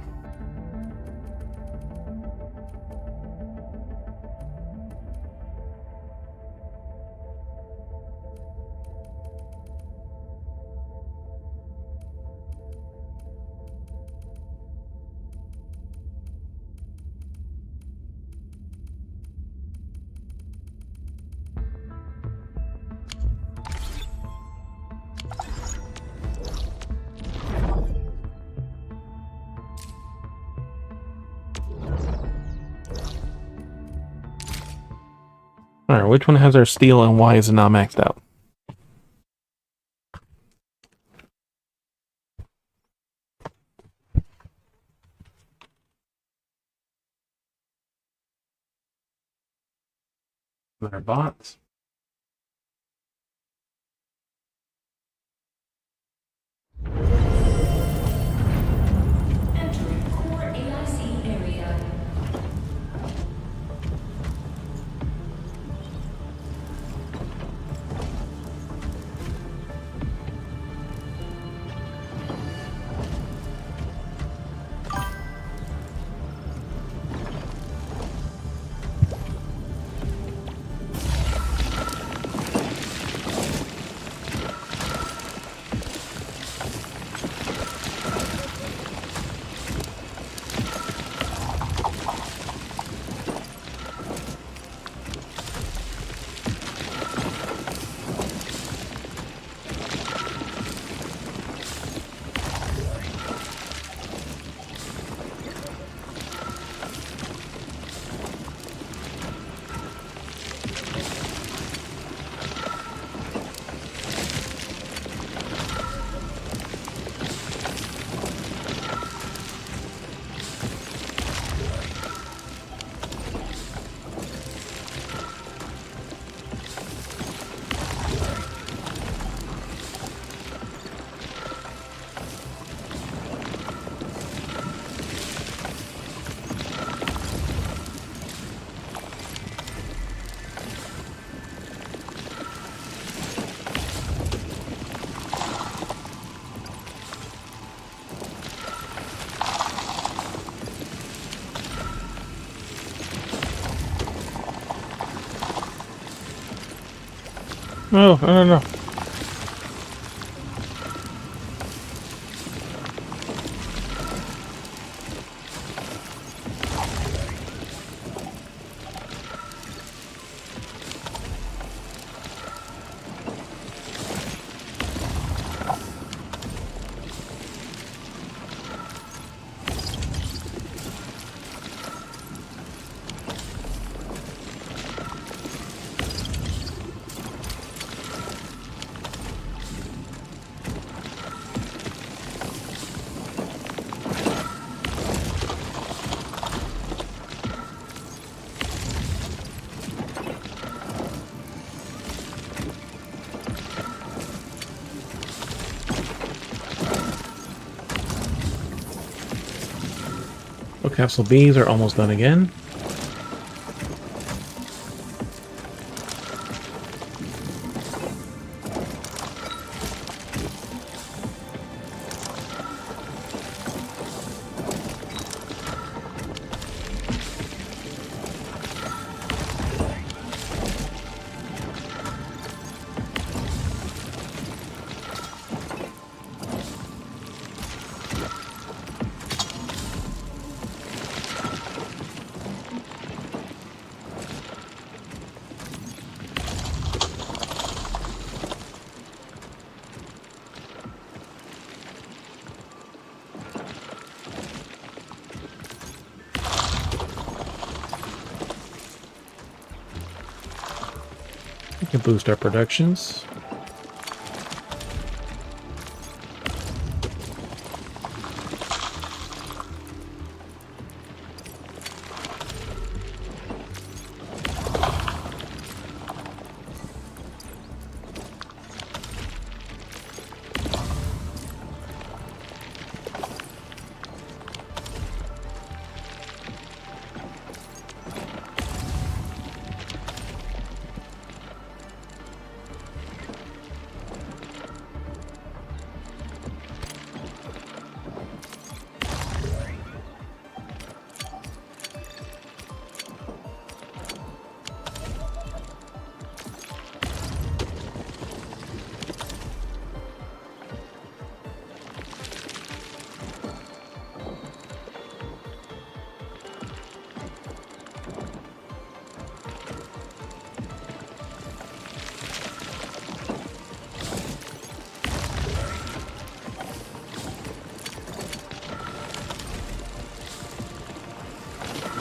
B: Alright, which one has our steel and why is it not maxed out? Our bots. Oh, I don't know. Capsule Bs are almost done again. We can boost our productions.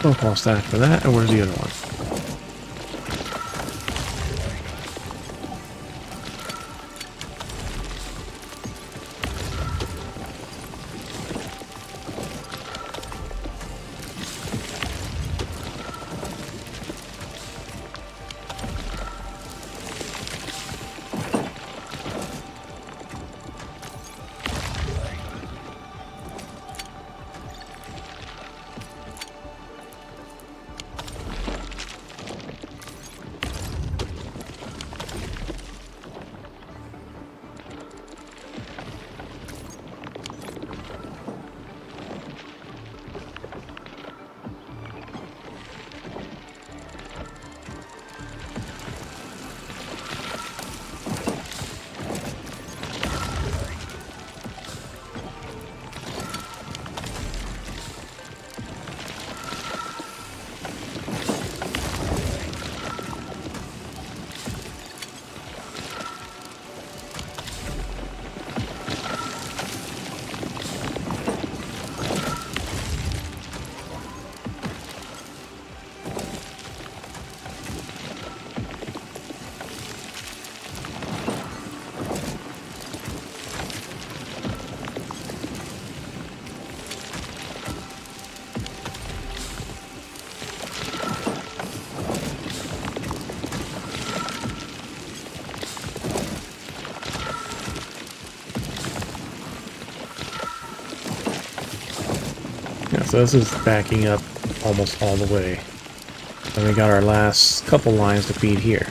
B: Don't call stack for that. And where's the other one? Yeah, so this is backing up almost all the way. And we got our last couple lines to feed here.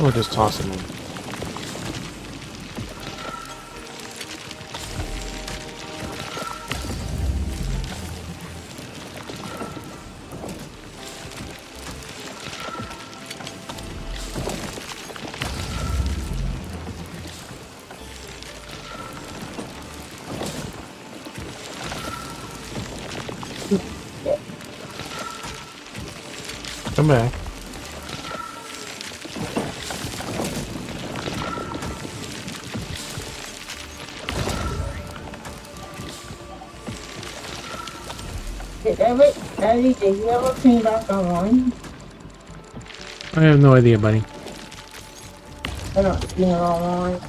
B: Or just toss them in. Come back.
C: Eddie, did you ever came back online?
B: I have no idea, buddy.
C: I don't see it online.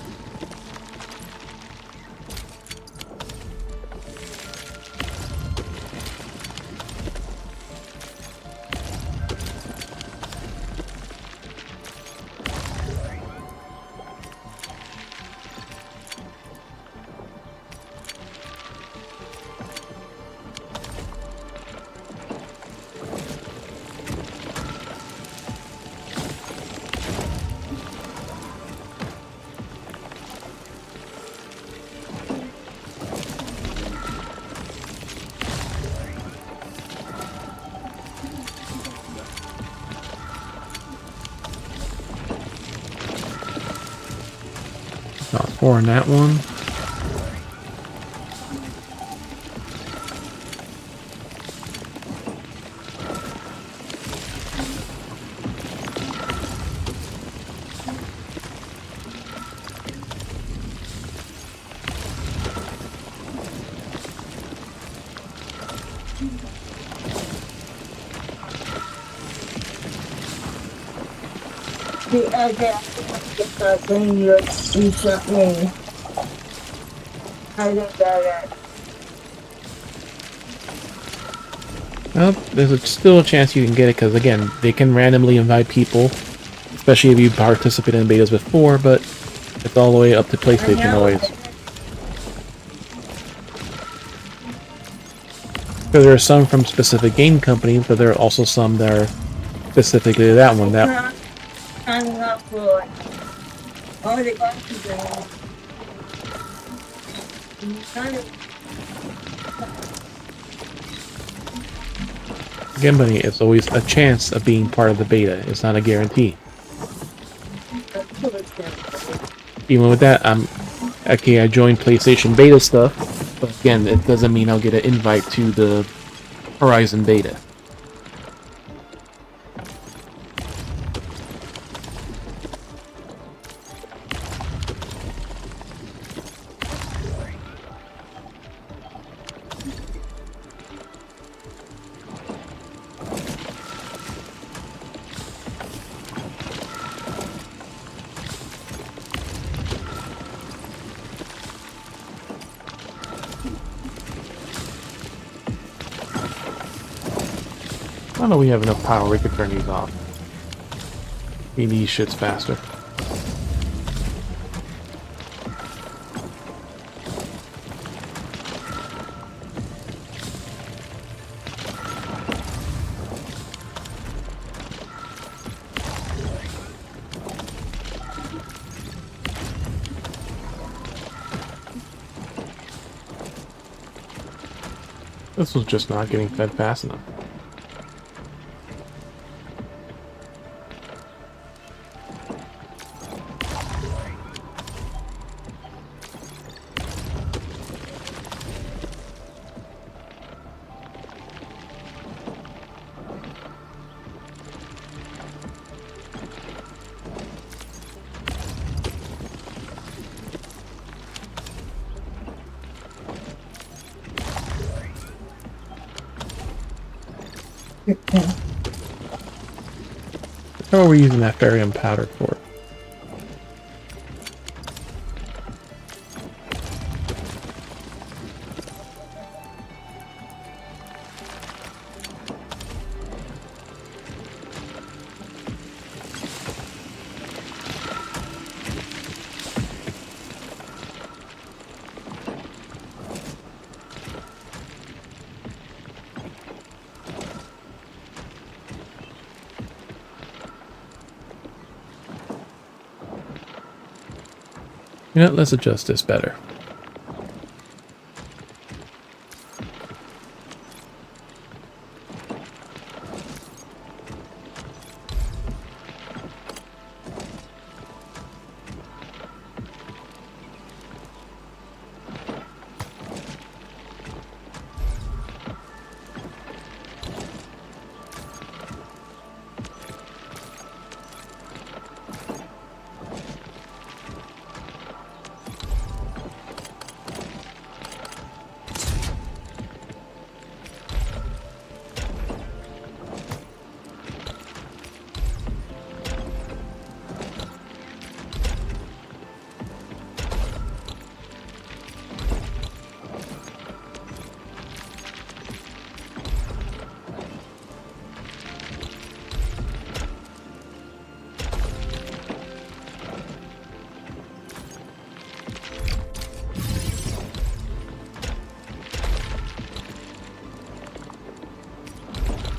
B: Not 4 in that one.
C: The other thing you shot me. I think that
B: Well, there's still a chance you can get it because, again, they can randomly invite people, especially if you participated in betas before, but it's all the way up to PlayStation always. So there are some from specific game companies, but there are also some that are specifically that one. That
C: I'm not for all the guns
B: again, buddy, it's always a chance of being part of the beta. It's not a guarantee. Even with that, I joined PlayStation beta stuff, but again, it doesn't mean I'll get an invite to the Horizon beta. I know we have enough power, we could turn these off. We need these shits faster. This was just not getting fed fast enough. What are we using that barium powder for? You know, let's adjust this better.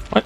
B: What?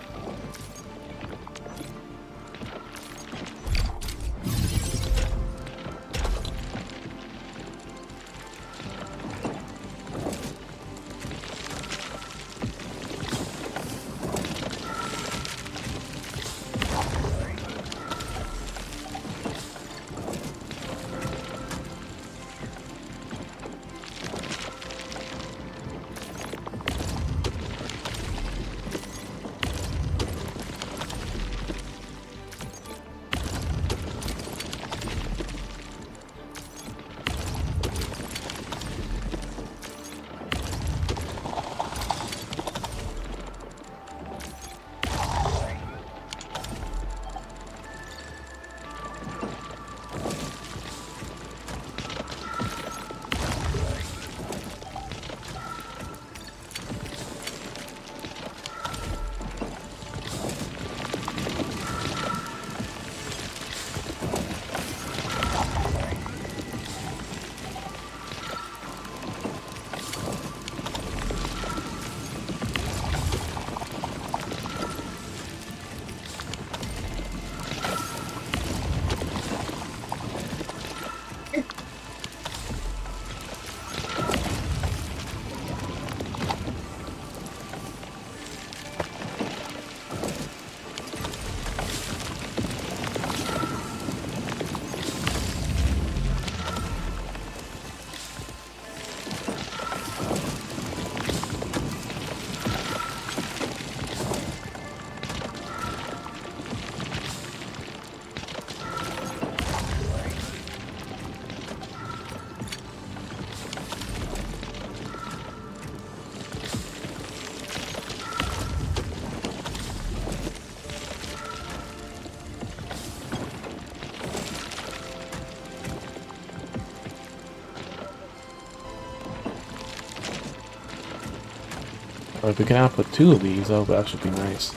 B: Or if we can output 2 of these, oh, that should be nice.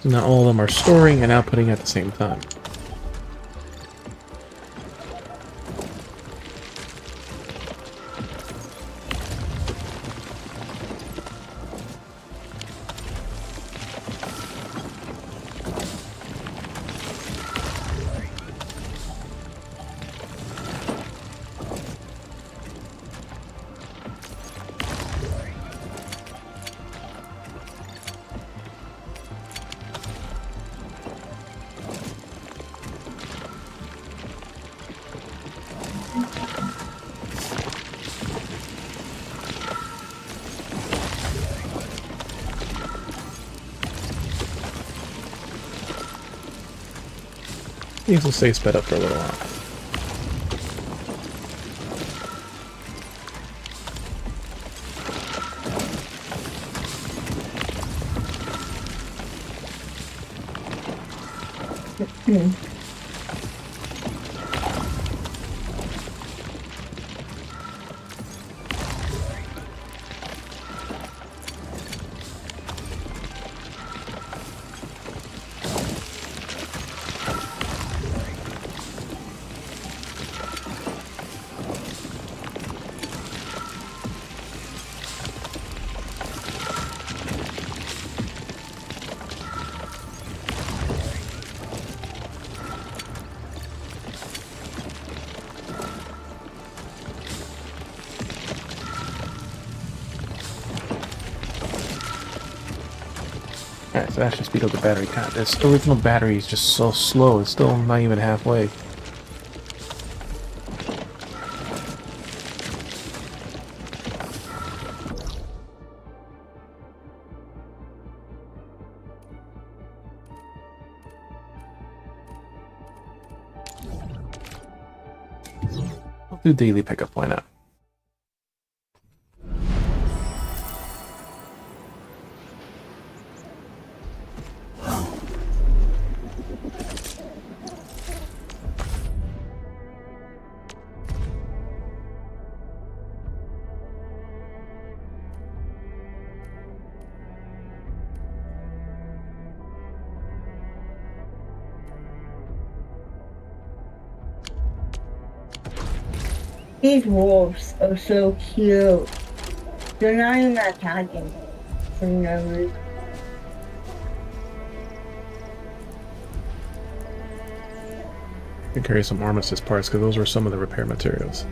B: So now all of them are storing and outputting at the same time. These will stay sped up for a little while. Alright, so that should speed up the battery count. This original battery is just so slow, it's still not even halfway. I'll do daily pickup, why not?
C: These wolves are so cute. They're not even attacking for no reason.
B: I can carry some armistice parts because those were some of the repair materials.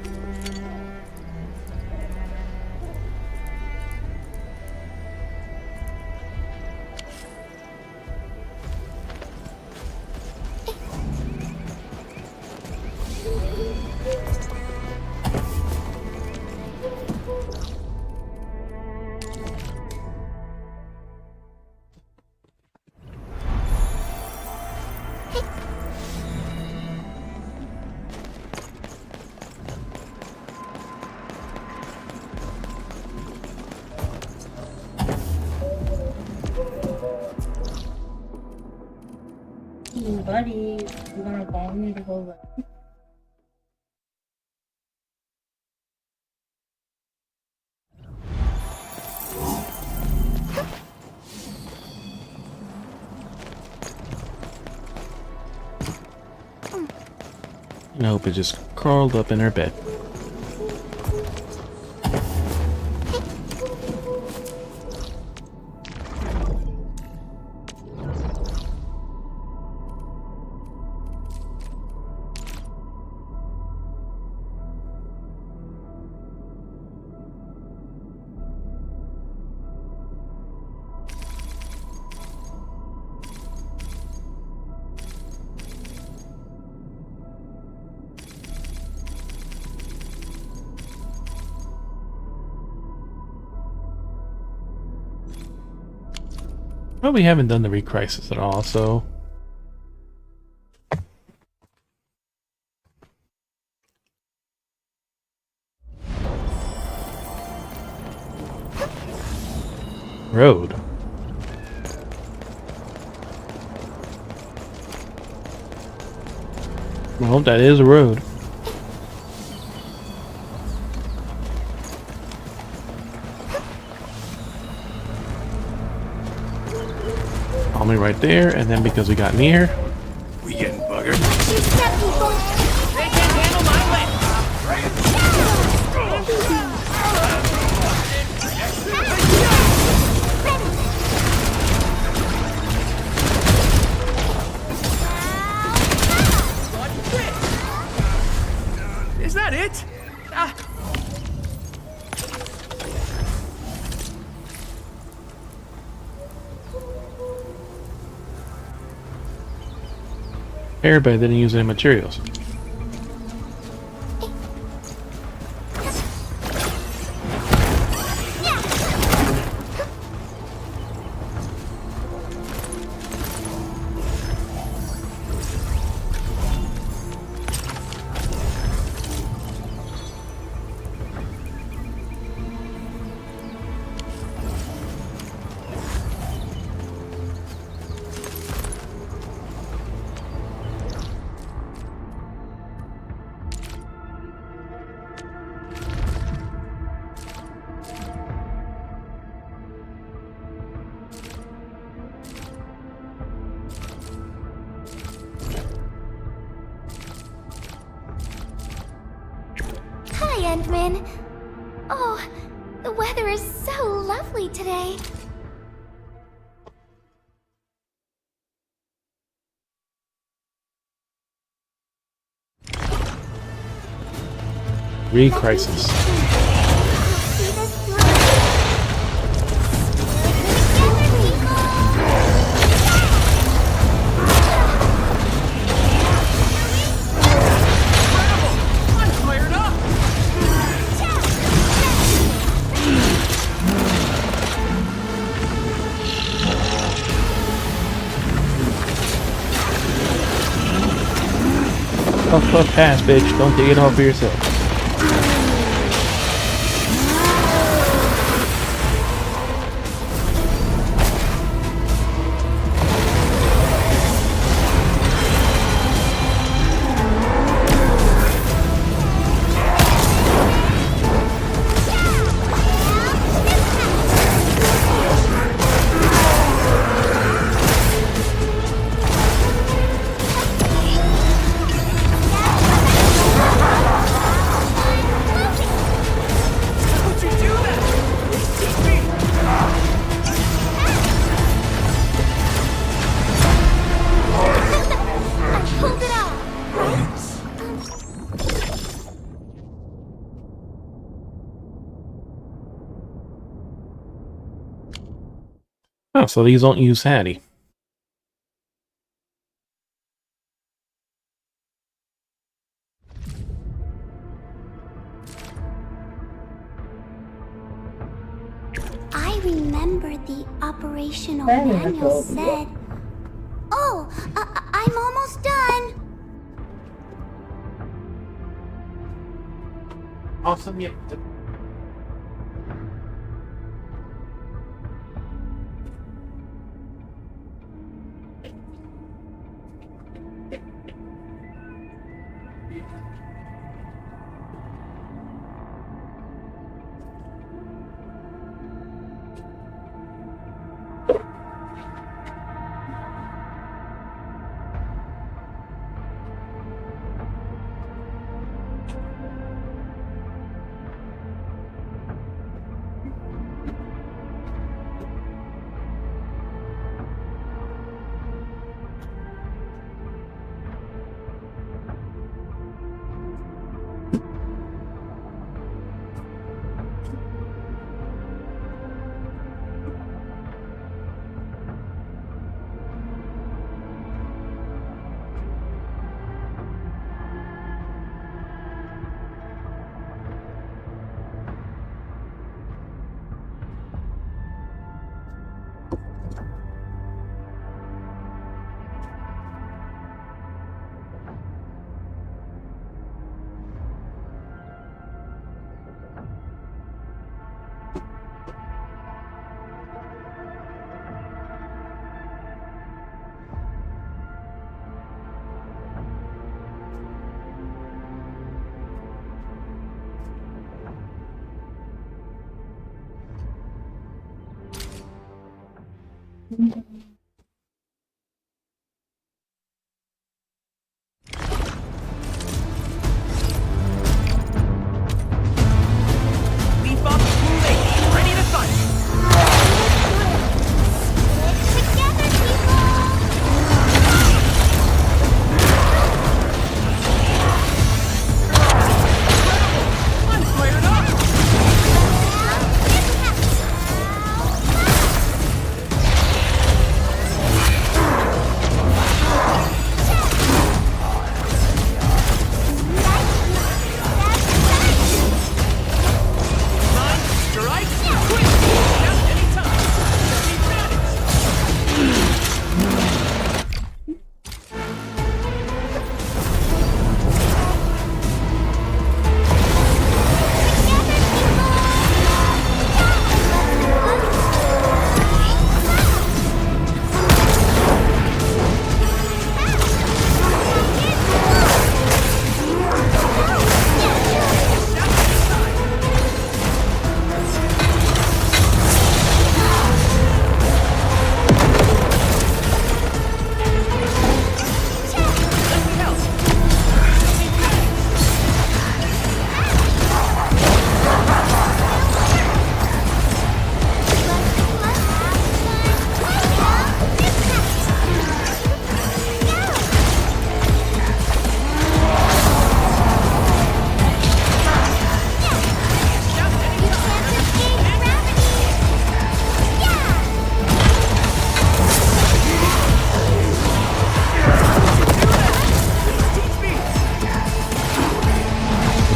C: Buddy, you gonna follow me to go away?
B: And I hope it just crawled up in her bed. Well, we haven't done the recrisis at all, so... Road. Well, that is a road. Me right there, and then because we got near,
G: We getting buggered.
E: They can't handle my weight. Is that it? Ah.
B: everybody didn't use any materials.
J: Endman. Oh, the weather is so lovely today.
B: Re-crisis.
J: See this through. Together,
E: I'm fired up!
B: Puff pass, bitch. Don't take it all for yourself.
E: How'd you do that? Teach me!
J: I pulled it out.
B: Oh, so these don't use Hattie.
D: I remember the operational
C: That is
D: manual
C: so
D: said. Oh, I'm almost done.
B: Awesome, yep.
E: Leaf up, moving, ready to fight!
J: Together, people.
E: I'm fired up!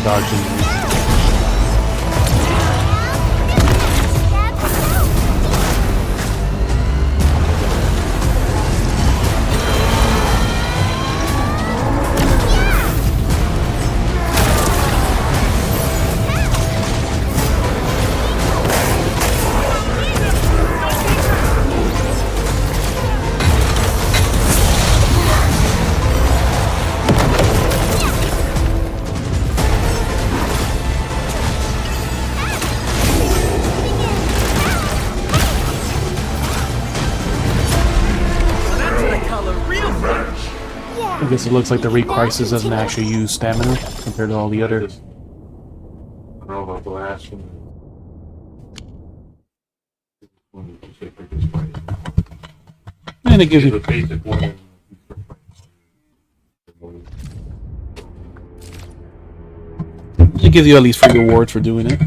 B: dodging these. I guess it looks like the Re-Crisis doesn't actually use stamina compared to all the others.
A: I don't know about the last one.
B: And it gives
A: The
B: you
A: basic one.
B: at least free rewards for doing it.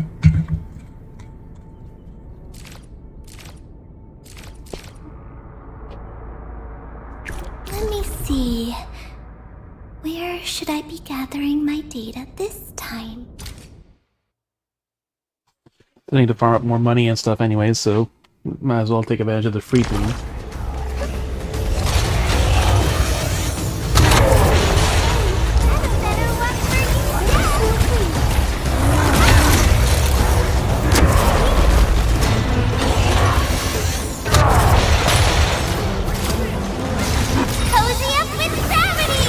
D: Let me see. Where should I be gathering my data this time?
B: I need to farm up more money and stuff anyways, so might as well take advantage of the free thing.
J: Cozy up with gravity!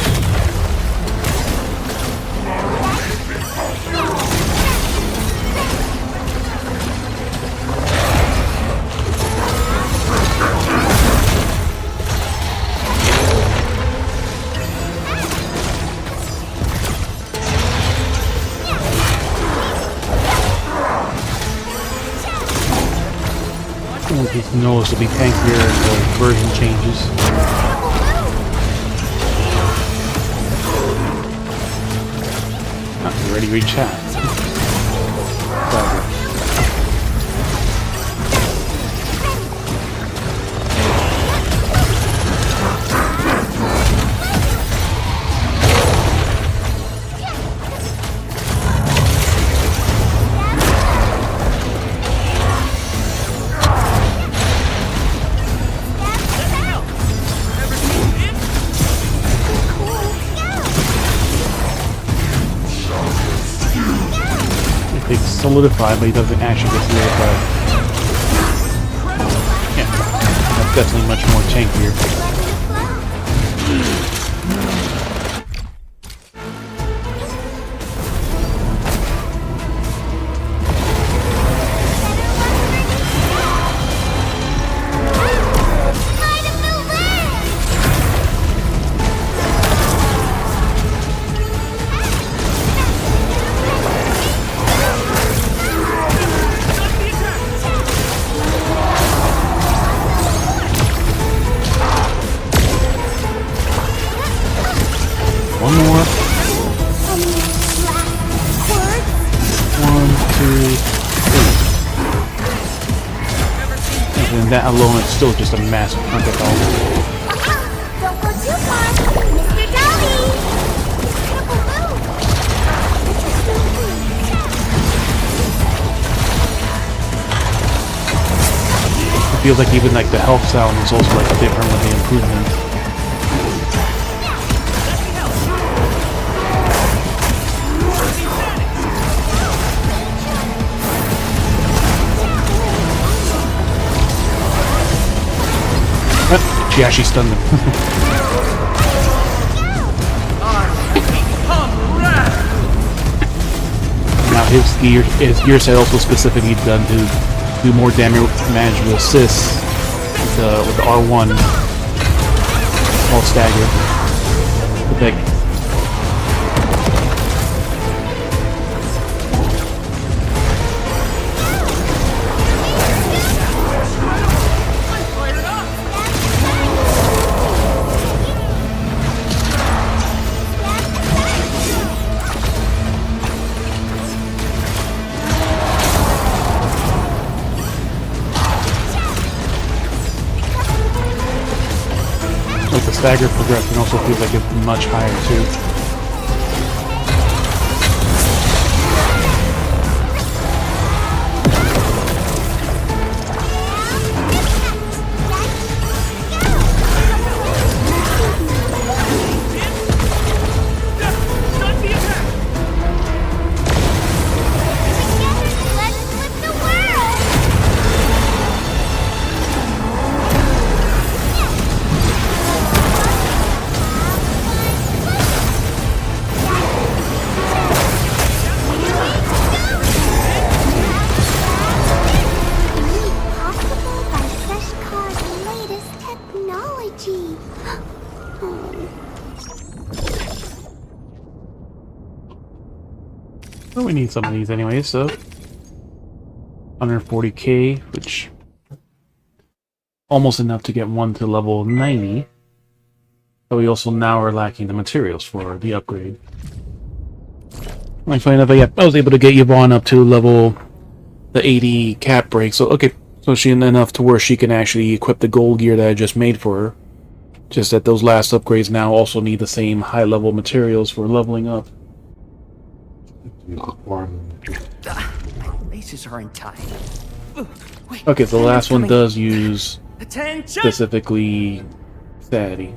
B: It's noticeably tankier as the version changes. Ready to reach chat. It's solidified, but he doesn't actually get solidified. Yeah, that's definitely much more tankier. One more. One, two, three. And that alone is still just a massive chunk of health.
J: Don't go too far, Mr. Dolly!
B: It feels like even like the health sound is also like different with the improvements. She actually stunned him. Now his gear set also specifically done to do more damage with assists with the R1 all staggered. Like, the stagger progression also feels like it's much higher too.
D: energy. Oh.
B: Well, we need some of these anyway, so 140k, which almost enough to get one to level 90. But we also now are lacking the materials for the upgrade. Like, funny enough, yeah, I was able to get Yvonne up to level the 80 cap break. So okay, so she enough to where she can actually equip the gold gear that I just made for her. Just that those last upgrades now also need the same high level materials for leveling up.
E: My laces aren't tied. Wait,
B: Okay, so the last one
E: coming.
B: does use
E: Attention!
B: specifically Sanity.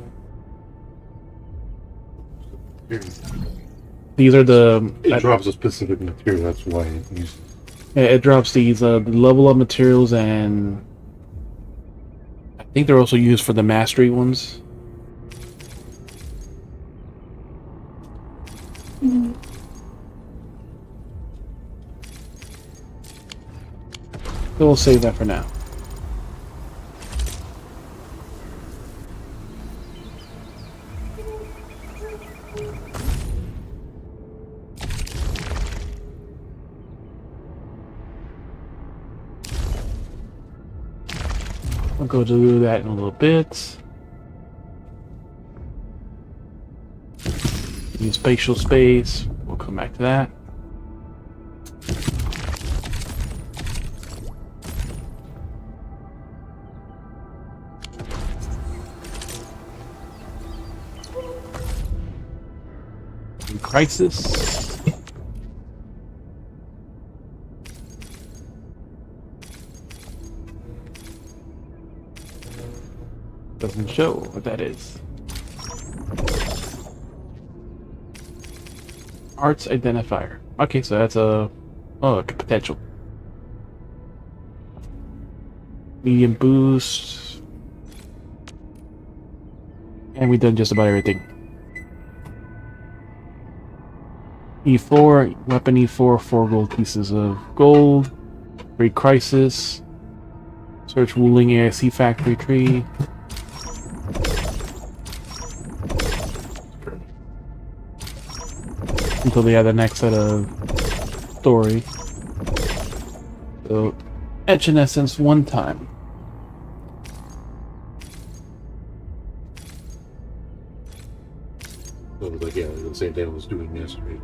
B: These are the...
A: It drops a specific material, that's why it uses.
B: Yeah, it drops these the level up materials, and I think they're also used for the mastery ones. So we'll save that for now. I'll go do that in a little bit. Use spatial space. We'll come back to that. Crisis. Doesn't show what that is. Arts identifier. Okay, so that's a potential. Medium boost. And we've done just about everything. E4, weapon E4, 4 gold pieces of gold. Great Crisis. Search Wuling AIC factory tree. Until they have the next set of story. So, etch in essence one time.
A: So like, yeah, the same thing I was doing yesterday.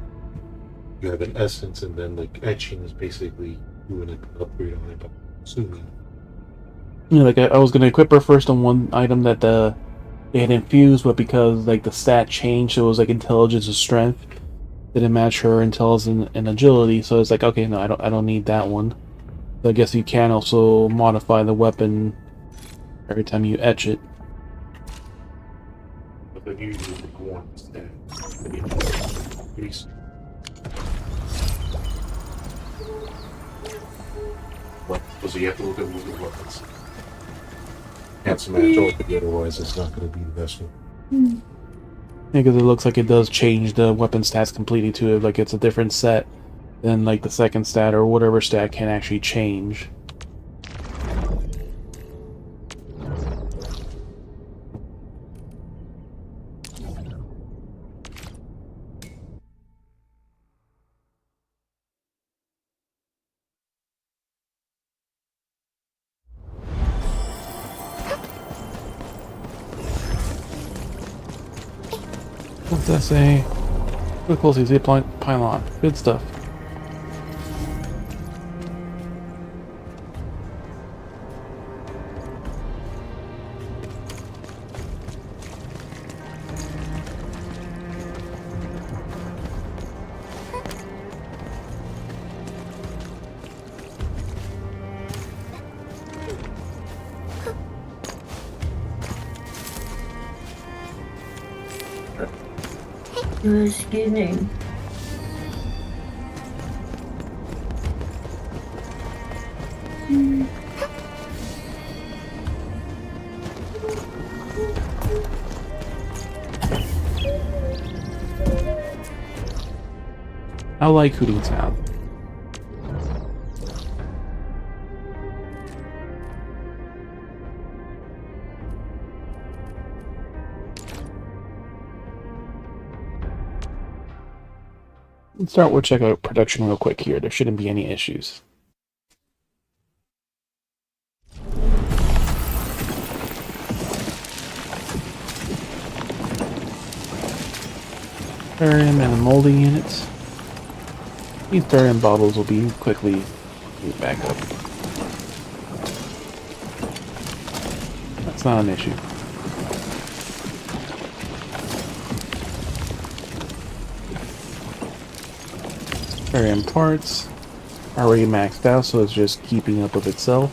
A: You have an essence, and then like etching is basically doing an upgrade on it, but assuming.
B: Yeah, like I was gonna equip her first on one item that they had infused, but because like the stat changed, so it was like intelligence and strength, didn't match her intelligence and agility. So it's like, okay, no, I don't need that one. So I guess you can also modify the weapon every time you etch it.
A: But then you usually go on instead. Peace. What? So you have to look at moving weapons. Can't smash all together, otherwise it's not going to be the best one.
B: Because it looks like it does change the weapon stats completely to it, like it's a different set than like the second stat or whatever stat can actually change. What's that say? Look closely, zip line pylon. Good stuff.
C: Excuse me.
B: I like hooting sound. Let's start with check out production real quick here. There shouldn't be any issues. Barium and the molding units. These barium bottles will be quickly moved back up. That's not an issue. Barium parts already maxed out, so it's just keeping up with itself.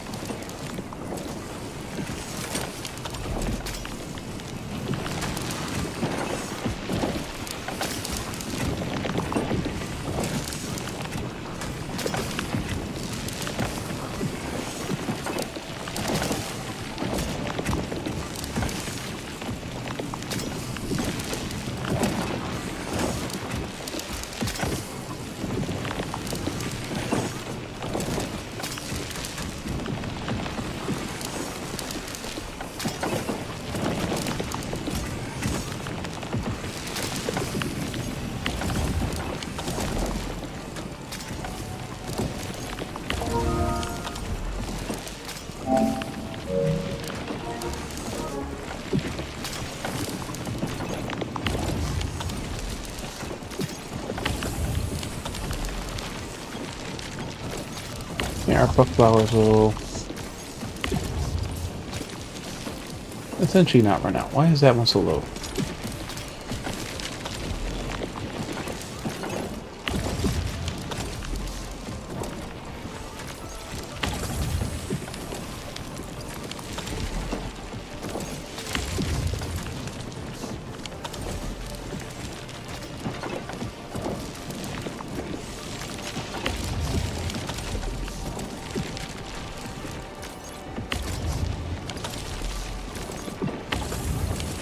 B: Yeah, our buck flowers will essentially not run out. Why is that one so low?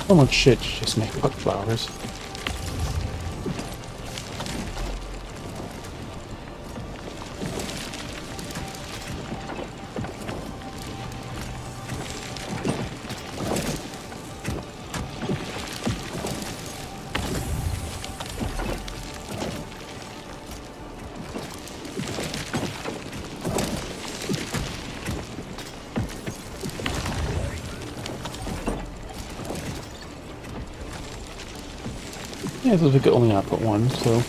B: So much shit to just make buck flowers. Yeah, so we could only output one, so...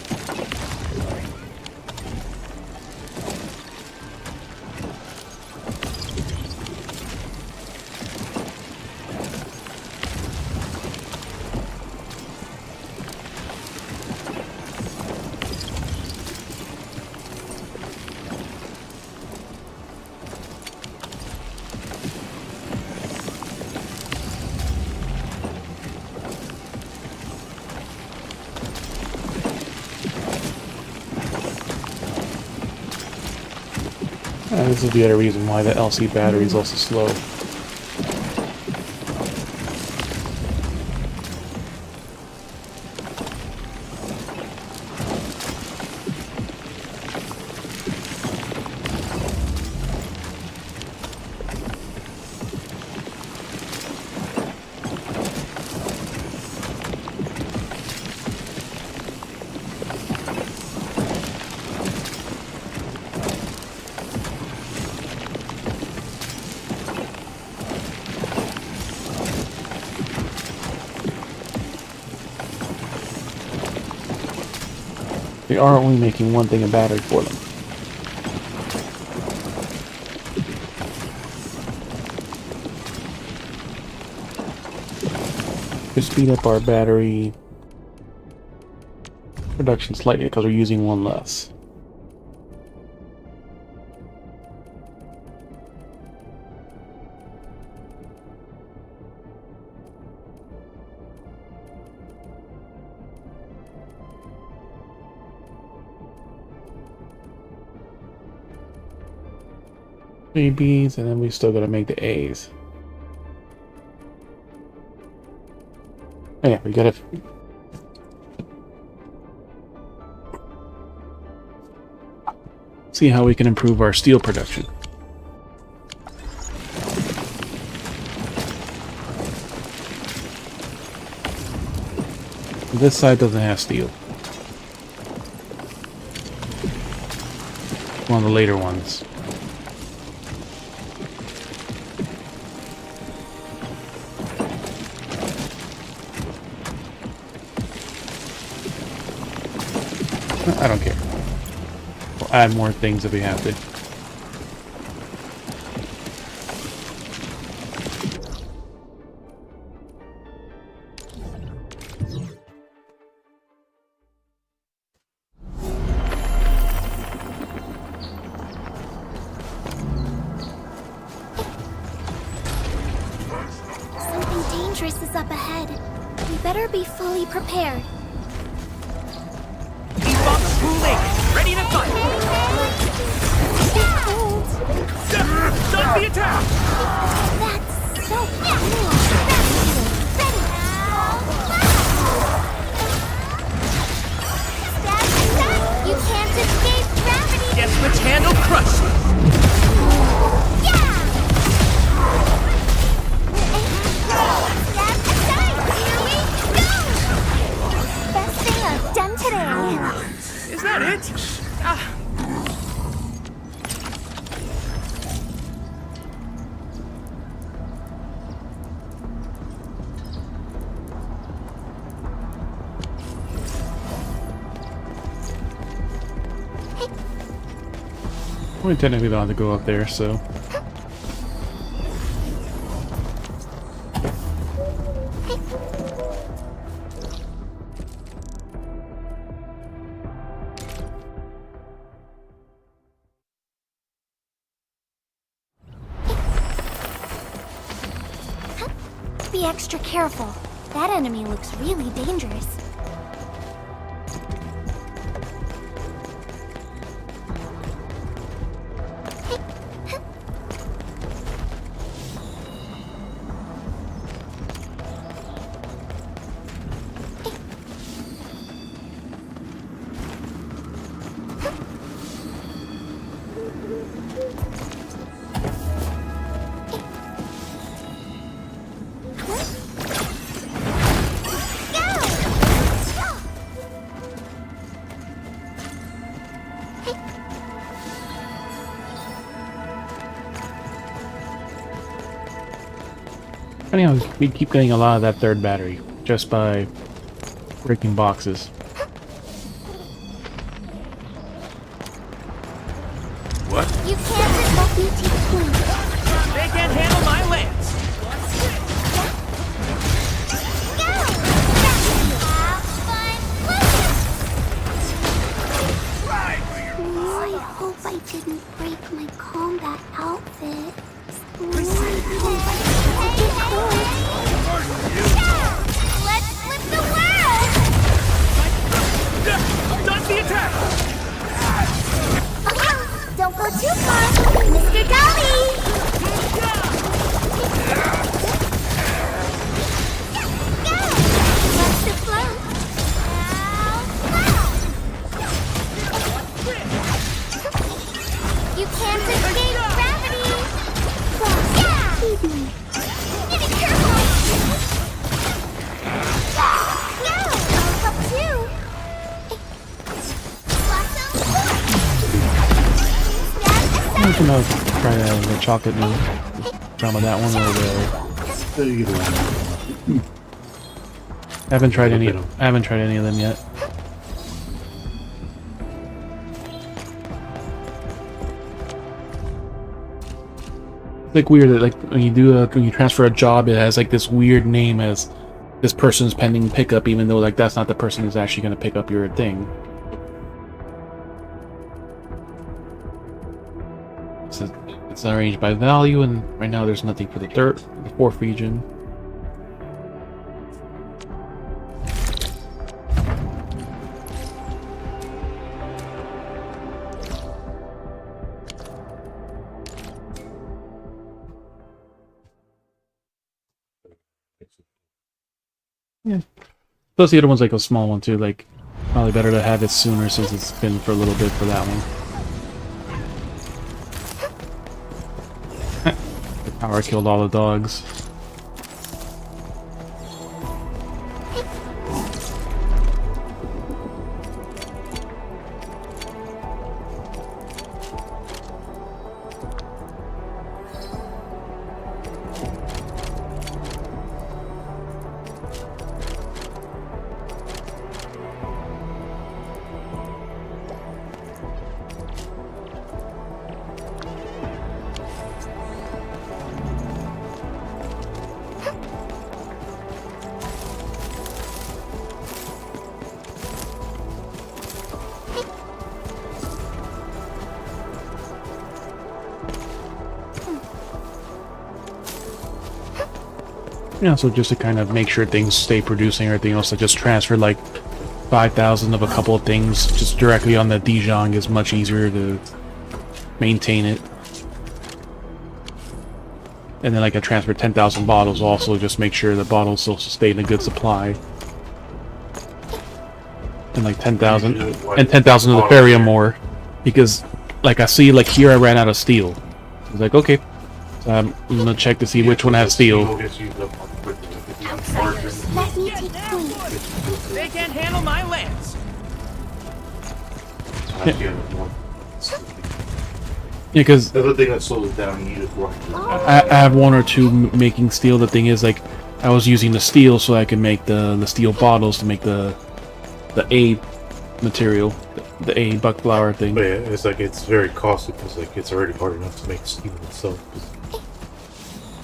B: this is the other reason why the LC battery is also slow. They are only making one thing of battery for them. To speed up our battery production slightly because we're using one less. Three B's, and then we still gotta make the A's. Oh yeah, we gotta see how we can improve our steel production. This side doesn't have steel. one of the later ones. I don't care. We'll add more things if we have to.
D: Something dangerous is up ahead. We better be fully prepared.
E: Ready to fight! Stop the attack!
D: That's so cool. You can't escape gravity.
E: Guess which hand will crush you?
D: Yeah! Step aside. Here we go. Best thing I've done today.
E: Is that it? Ah.
B: We're technically allowed to go up there, so.
D: Be extra careful. That enemy looks really dangerous.
B: Anyhow, we keep getting a lot of that third battery just by breaking boxes.
G: What?
D: You can't let me take point.
E: They can't handle my lance!
D: Go! Have fun. I hope I didn't break my combat outfit. Let's flip the world!
E: Dodge the attack!
D: Don't go too far, Mr. Dolly! Go! Let's the float! You can't escape gravity! Yeah! Feed me. Be careful! No! I'll help too!
B: I don't know if try the chocolate move. Drama that one or the.
A: Either one.
B: I haven't tried any. I haven't tried any of them yet. It's like weird that like when you do when you transfer a job, it has like this weird name as this person's pending pickup, even though like that's not the person who's actually going to pick up your thing. It's arranged by value, and right now there's nothing for the fourth region. Yeah. Plus the other one's like a small one too, like probably better to have it sooner since it's been for a little bit for that one. The power killed all the dogs. Yeah, so just to kind of make sure things stay producing, everything else, I just transferred like 5,000 of a couple of things just directly on the Dijon. Is much easier to maintain it. And then like I transferred 10,000 bottles also, just make sure the bottles still stay in a good supply. And like 10,000 and 10,000 of the Ferium more, because like I see like here I ran out of steel. I was like, okay, so I'm gonna check to see which one has steel.
D: Let me take point.
E: They can't handle my lance.
B: Yeah, because
A: The other thing that slows it down, you need to
B: I have one or two making steel. The thing is, like, I was using the steel so I could make the steel bottles to make the A material, the A buck flower thing.
A: But yeah, it's like it's very costly because like it's already hard enough to make steel itself.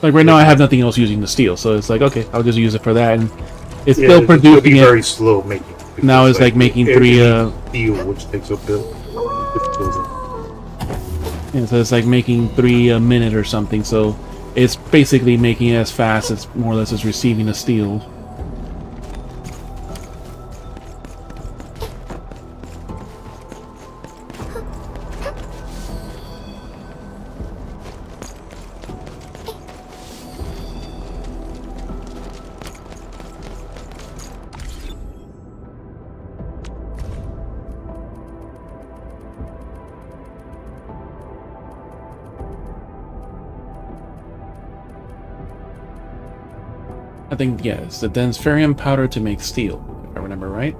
B: Like right now, I have nothing else using the steel, so it's like okay, I'll just use it for that, and it's
A: Yeah,
B: still producing
A: it'll be
B: it.
A: very slow making.
B: Now it's like making three.
A: Steel, which takes a bit.
B: Yeah, so it's like making 3 a minute or something. So it's basically making it as fast as more or less as receiving the steel. I think, yes, the dense Ferium powder to make steel, if I remember right.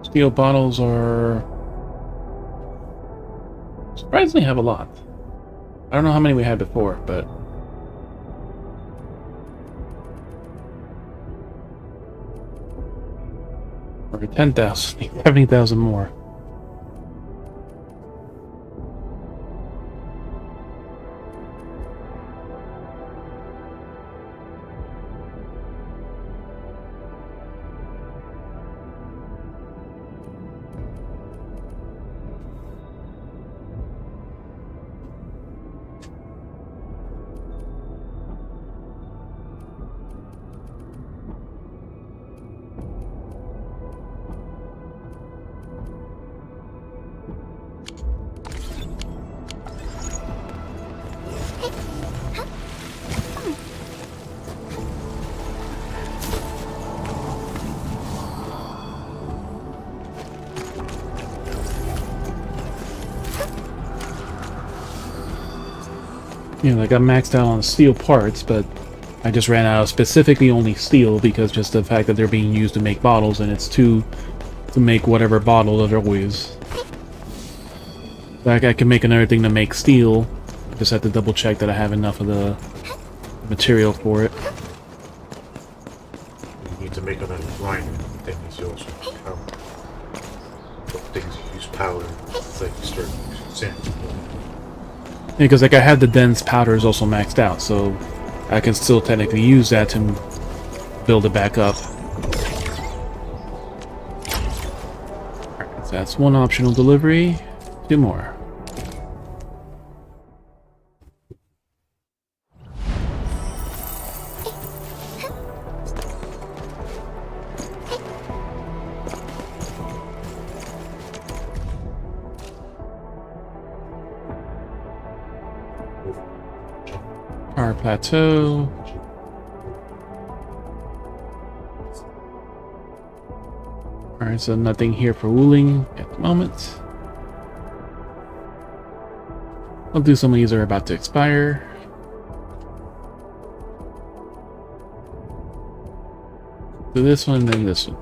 B: Steel bottles are surprisingly have a lot. I don't know how many we had before, but or 10,000, 70,000 more. You know, I got maxed out on steel parts, but I just ran out of specifically only steel because just the fact that they're being used to make bottles, and it's two to make whatever bottle that they're always. Like I can make another thing to make steel. Just have to double check that I have enough of the material for it.
A: You need to make another grinder. That means you also use power. But things you use power, it's like you start using sand.
B: Because like I had the dense powders also maxed out, so I can still technically use that to build it back up. Alright, so that's one optional delivery. 2 more. Power plateau. Alright, so nothing here for wooling at the moment. I'll do some of these are about to expire. Do this one, then this one.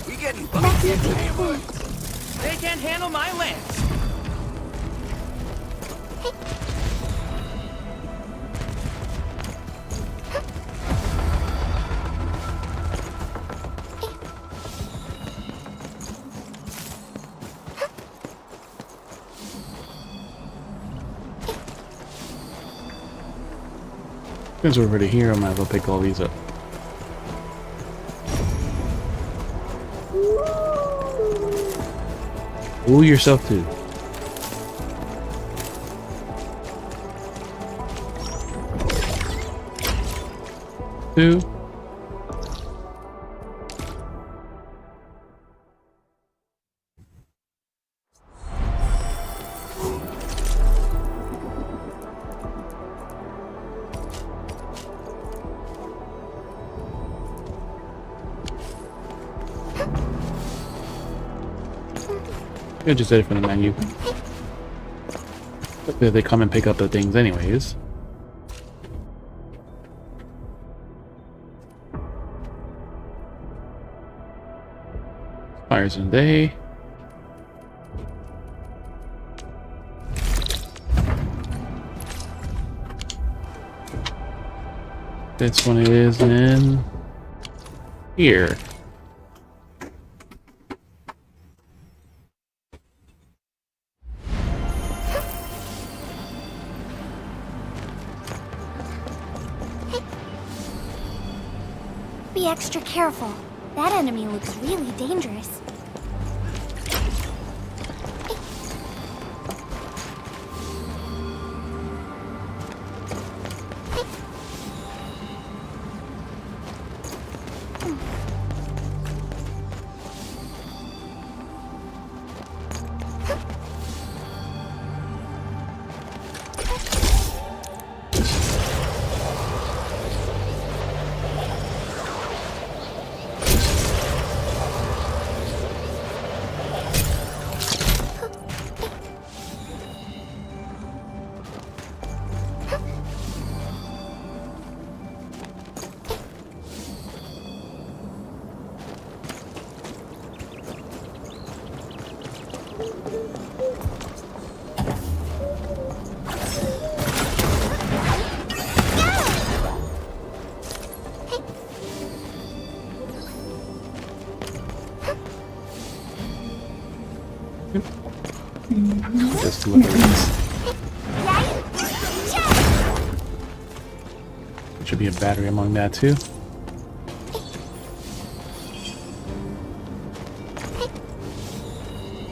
E: We getting bugged. They can't handle my lance.
B: Since we're already here, I might as well pick all these up. Ooh, yourself too. Two. You just edit from the menu. But they come and pick up the things anyways. Fires in the day. This one is in here.
J: Be extra careful. That enemy looks really dangerous.
B: Just deliveries. Should be a battery among that too.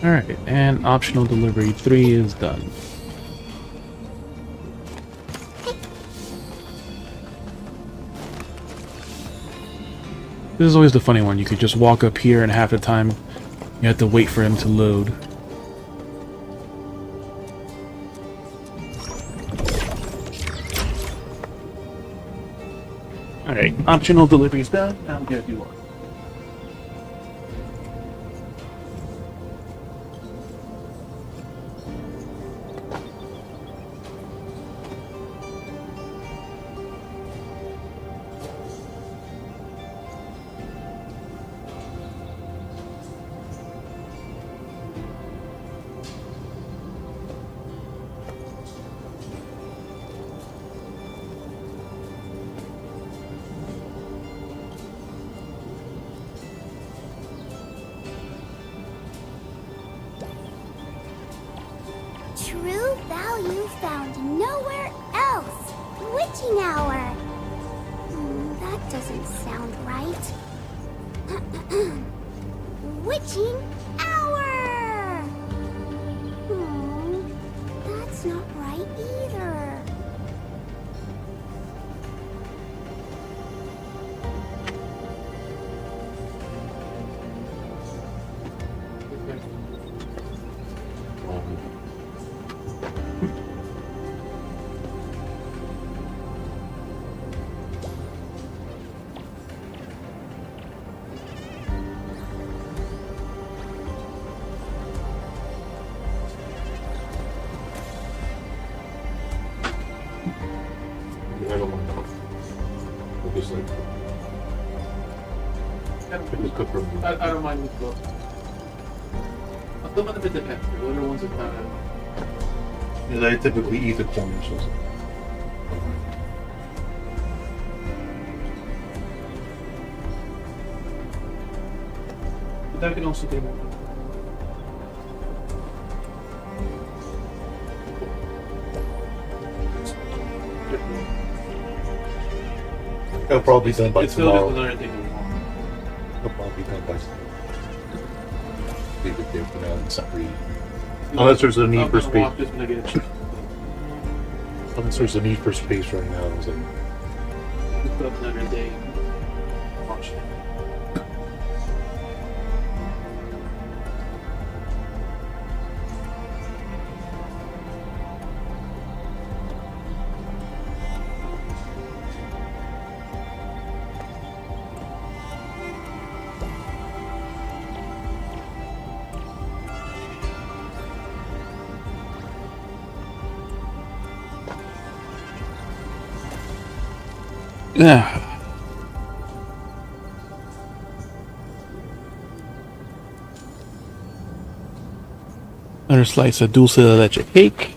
B: Alright, and optional delivery 3 is done. This is always the funny one. You could just walk up here and half the time you have to wait for him to load. Alright, optional delivery is done. Now I'm gonna do one.
D: True value found nowhere else. Witching hour. That doesn't sound right. Witching hour. That's not right either.
A: I don't mind that. Obviously. It's good for me.
B: I don't mind with both. Some of it depends. The other ones are kind of...
A: Yeah, I typically eat the corners. So.
B: But that can also be more.
A: It'll probably be done by
B: It's still just
A: tomorrow.
B: another thing to walk.
A: It'll probably be done by tomorrow. Leave it there for now. It's not really. Unless there's a need
B: I'm
A: for
B: gonna
A: space.
B: walk just when I get a chance.
A: Unless there's a need for space right now. It's like,
B: Just put up another day. Watch it. Yeah. Another slice of dulce de leche cake.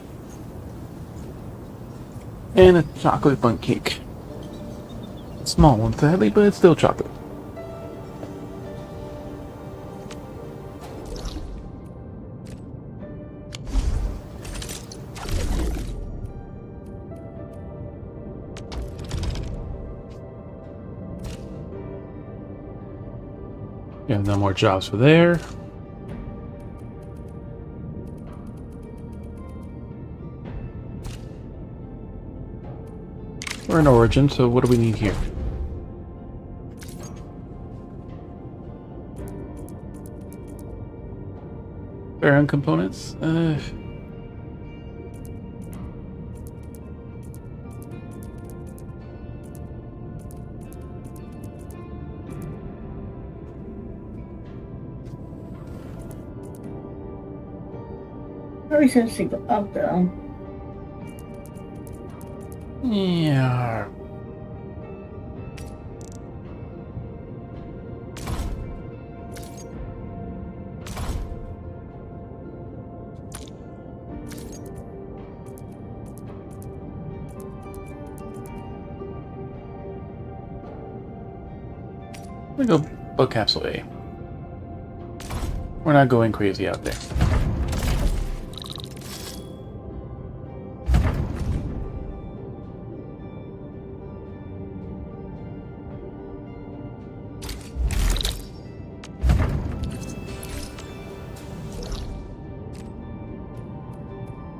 B: And a chocolate bundt cake. Small one, sadly, but it's still chocolate. Yeah, no more jobs for there. We're in Origin, so what do we need here? Baron components?
C: Probably supposed to go up though.
B: Yeah. I'm gonna go bug capsule A. We're not going crazy out there.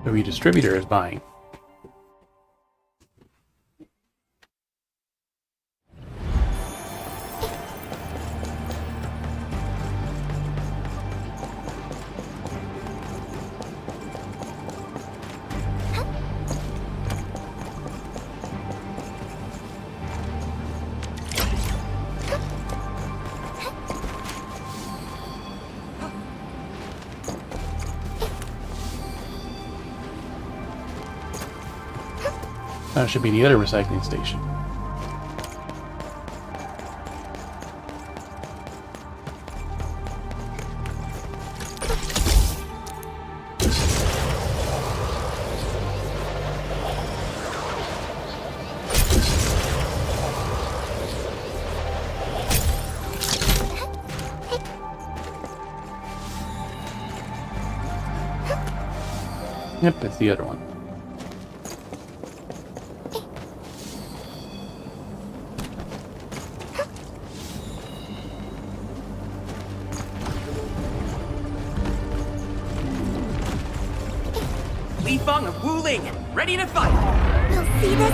B: The redistributor is buying. That should be the other recycling station. Yep, that's the other one.
E: Li Feng of Wu Ling, ready to fight!
J: We'll see this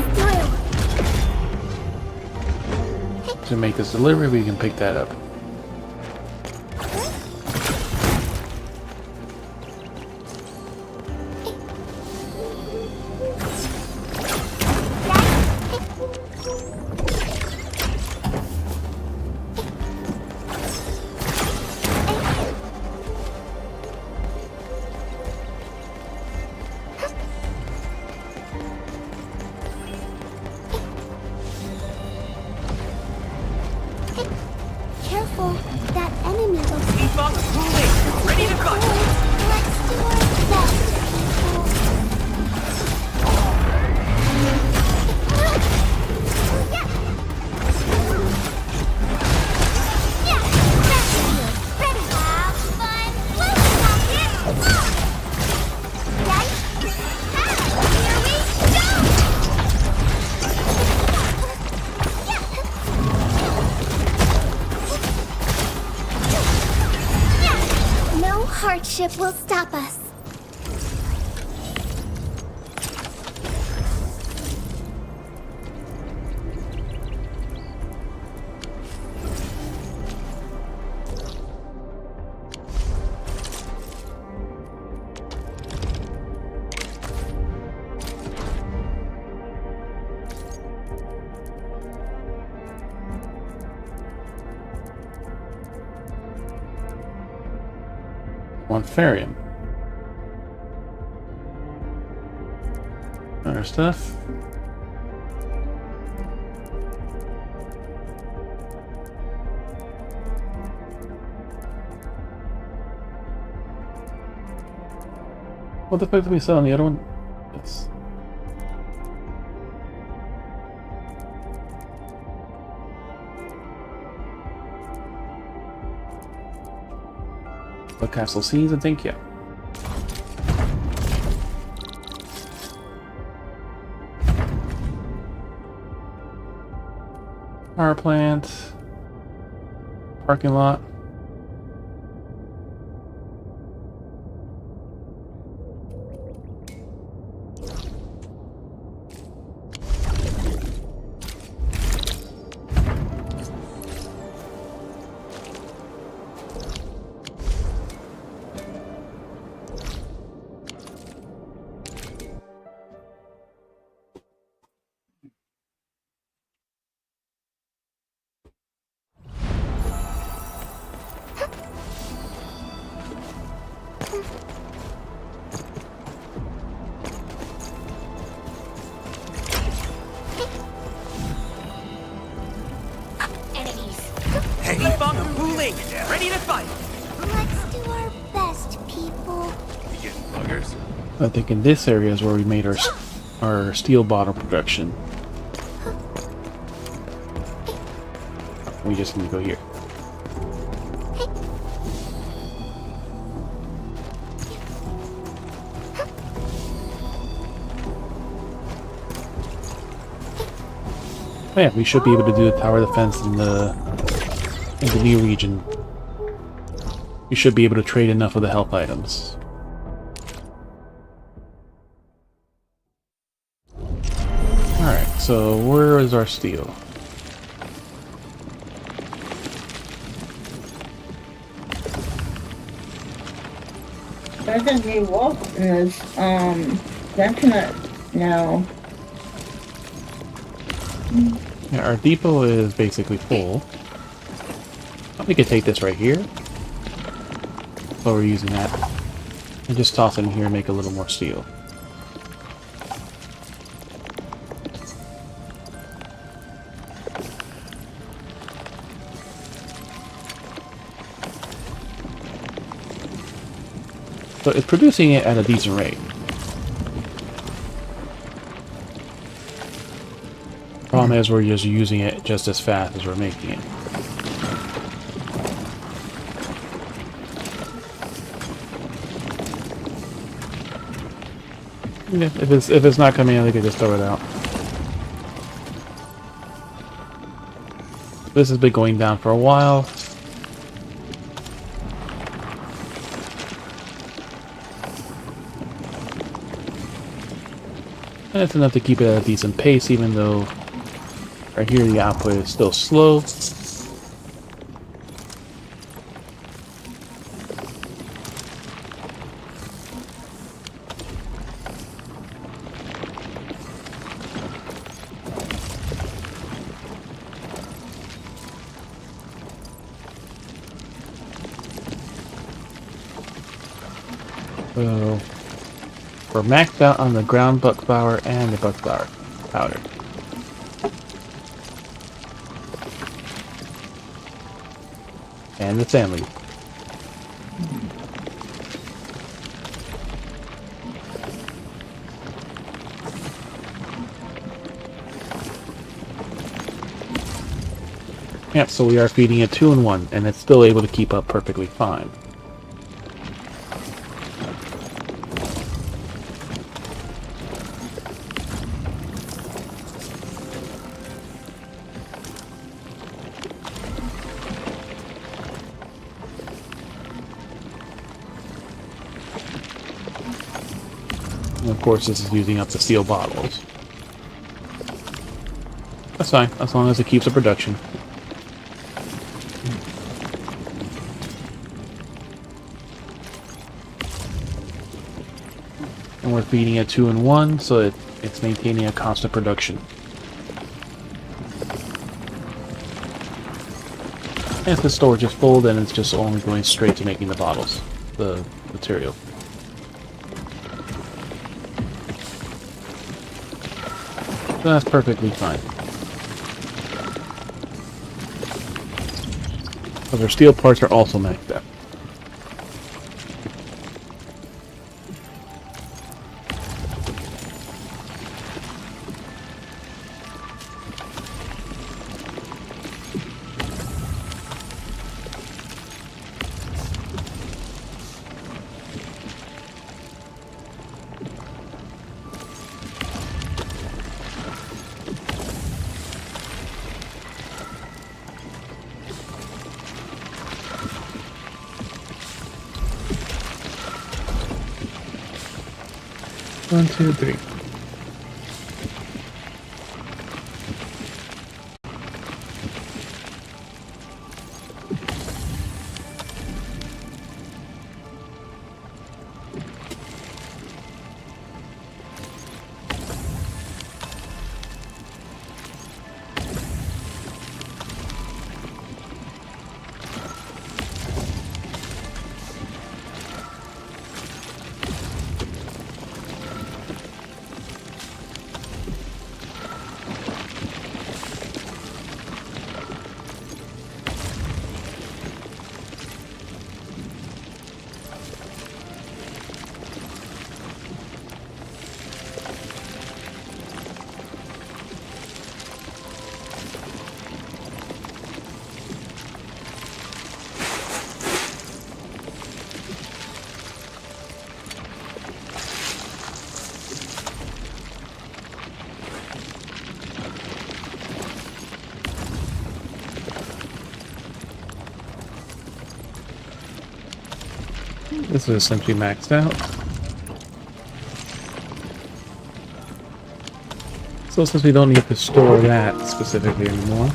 J: through.
B: To make this delivery, we can pick that up.
J: ship will stop us.
B: Farium. Other stuff. What the fuck did we sell on the other one? It's... The castle seeds, I think, yeah. Power plant. Parking lot.
E: Ready to fight!
J: Let's do our best, people.
G: You getting buggers?
B: I think in this area is where we made our steel bottle production. We just need to go here. Oh yeah, we should be able to do the tower defense in the new region. We should be able to trade enough of the health items. Alright, so where is our steel?
C: There's a new wolf in this, definite now.
B: Yeah, our depot is basically full. We could take this right here. While we're using that. And just toss it in here and make a little more steel. So it's producing it at a decent rate. Problem is we're just using it just as fast as we're making it. Yeah, if it's not coming in, we could just throw it out. This has been going down for a while. And it's enough to keep it at a decent pace, even though right here the output is still slow. So we're maxed out on the ground buck flower and the buck flower powder. And the family. Yep, so we are feeding it 2-in-1, and it's still able to keep up perfectly fine. of course, this is using up the steel bottles. That's fine, as long as it keeps the production. And we're feeding it 2 and 1, so it's maintaining a constant production. And if the storage is full, then it's just only going straight to making the bottles, the material. So that's perfectly fine. But their steel parts are also maxed out. One, two, three. This is essentially maxed out. So since we don't need to store that specifically anymore,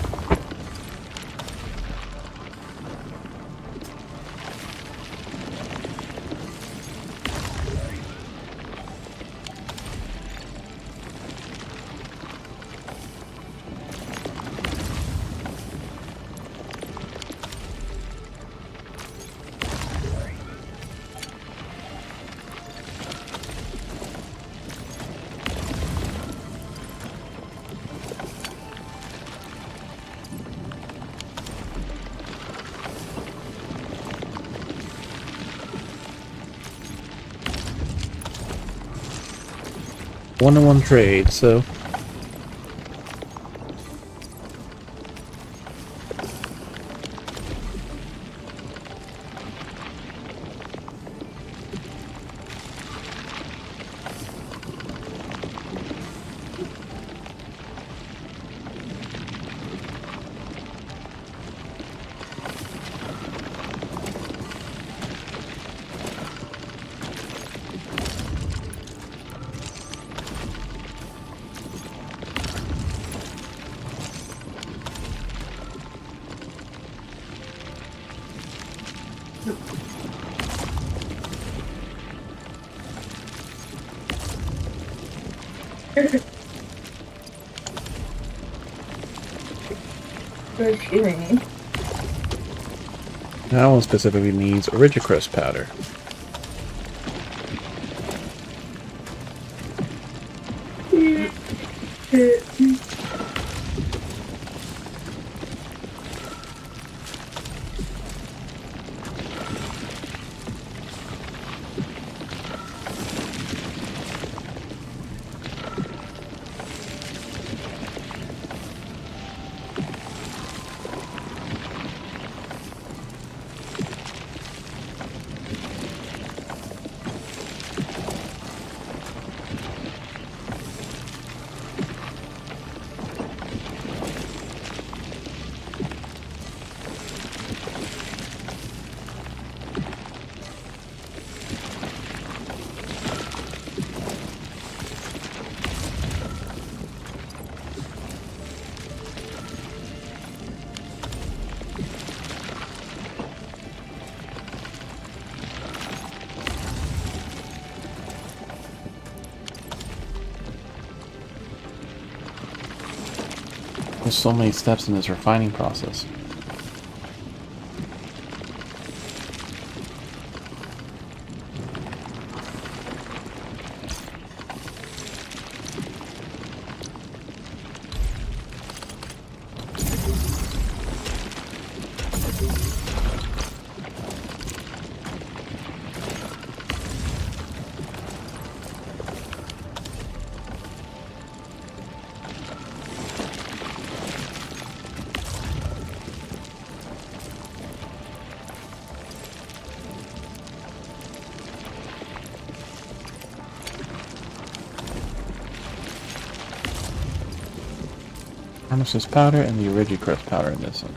B: one-to-one trade, so
C: Excuse me.
B: that one specifically needs Origicrest powder. There's so many steps in this refining process. Armistice powder and the Origicrest powder in this one.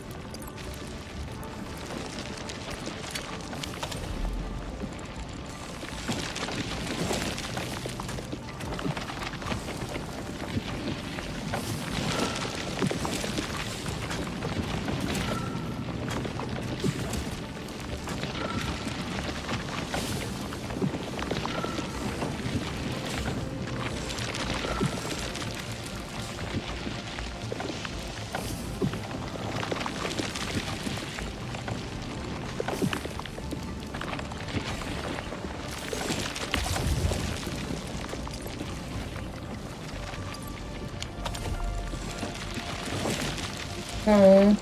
C: Oh.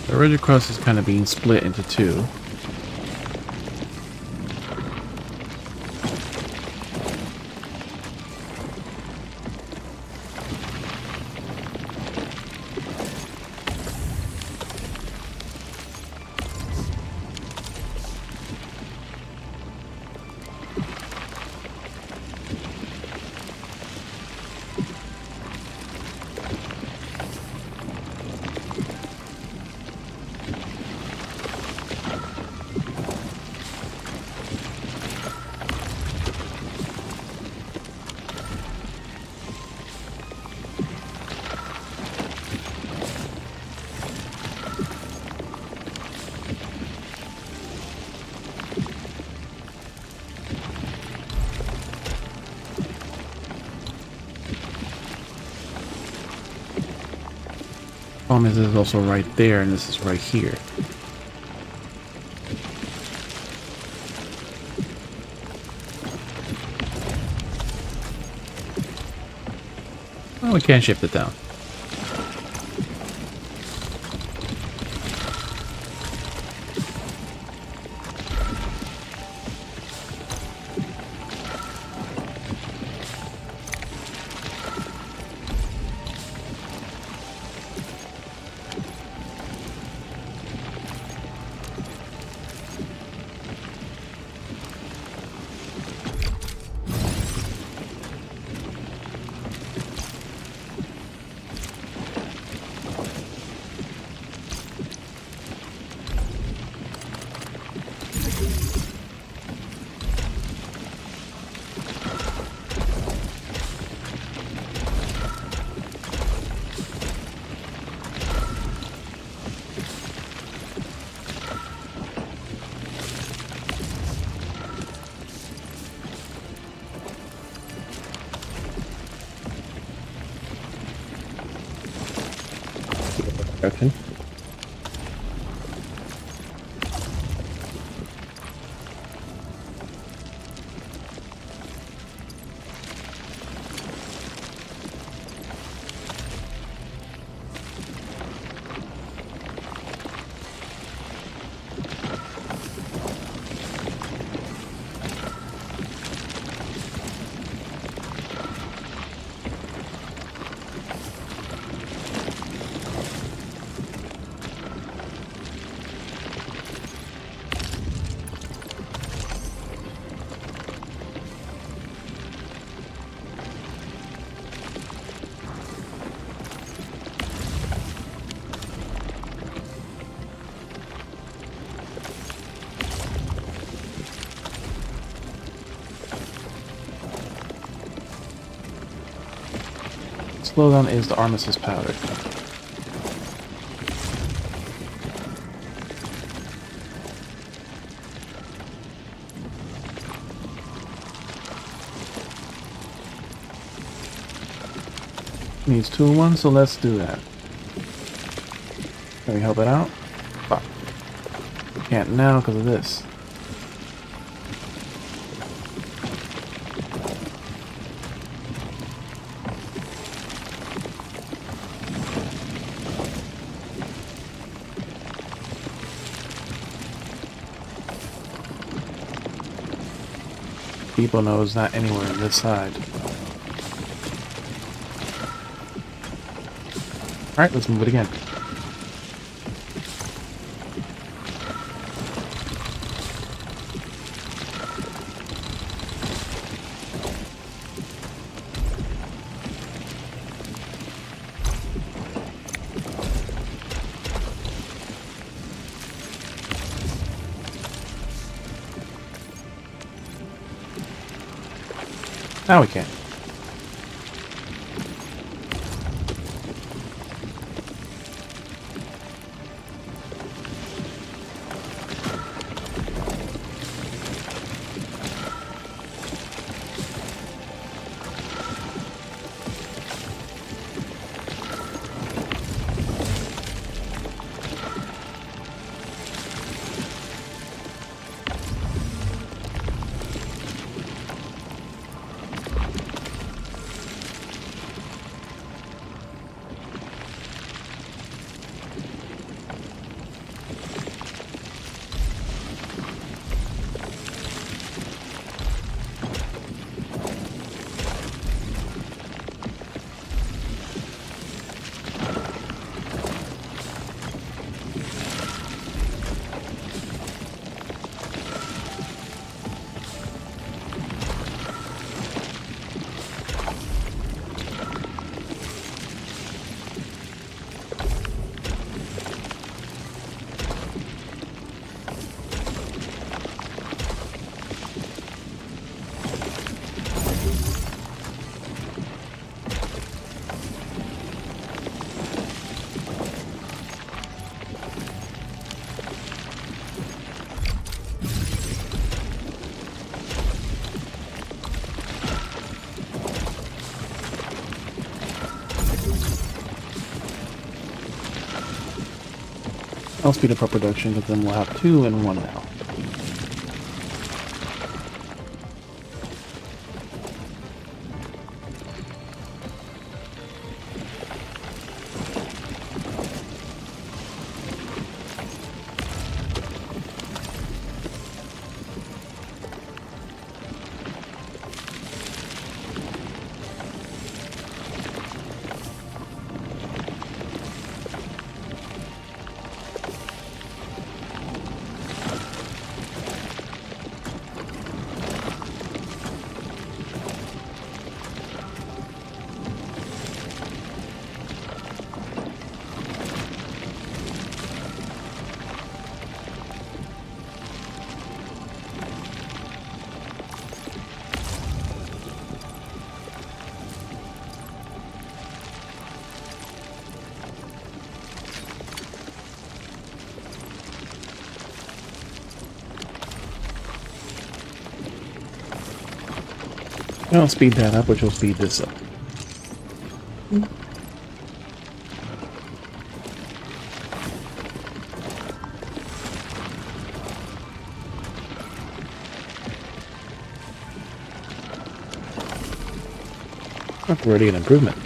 B: The Origicrest is kind of being split into two. Problem is, this is also right there, and this is right here. Well, we can't shift it down. Okay. Slowdown is the Armistice powder. needs 2 in 1, so let's do that. Can we help it out? Fuck. Can't now because of this. People know it's not anywhere on this side. Alright, let's move it again. Now we can. I'll speed up our production, because then we'll have 2 in 1 now. I'll speed that up, which will speed this up. That's already an improvement.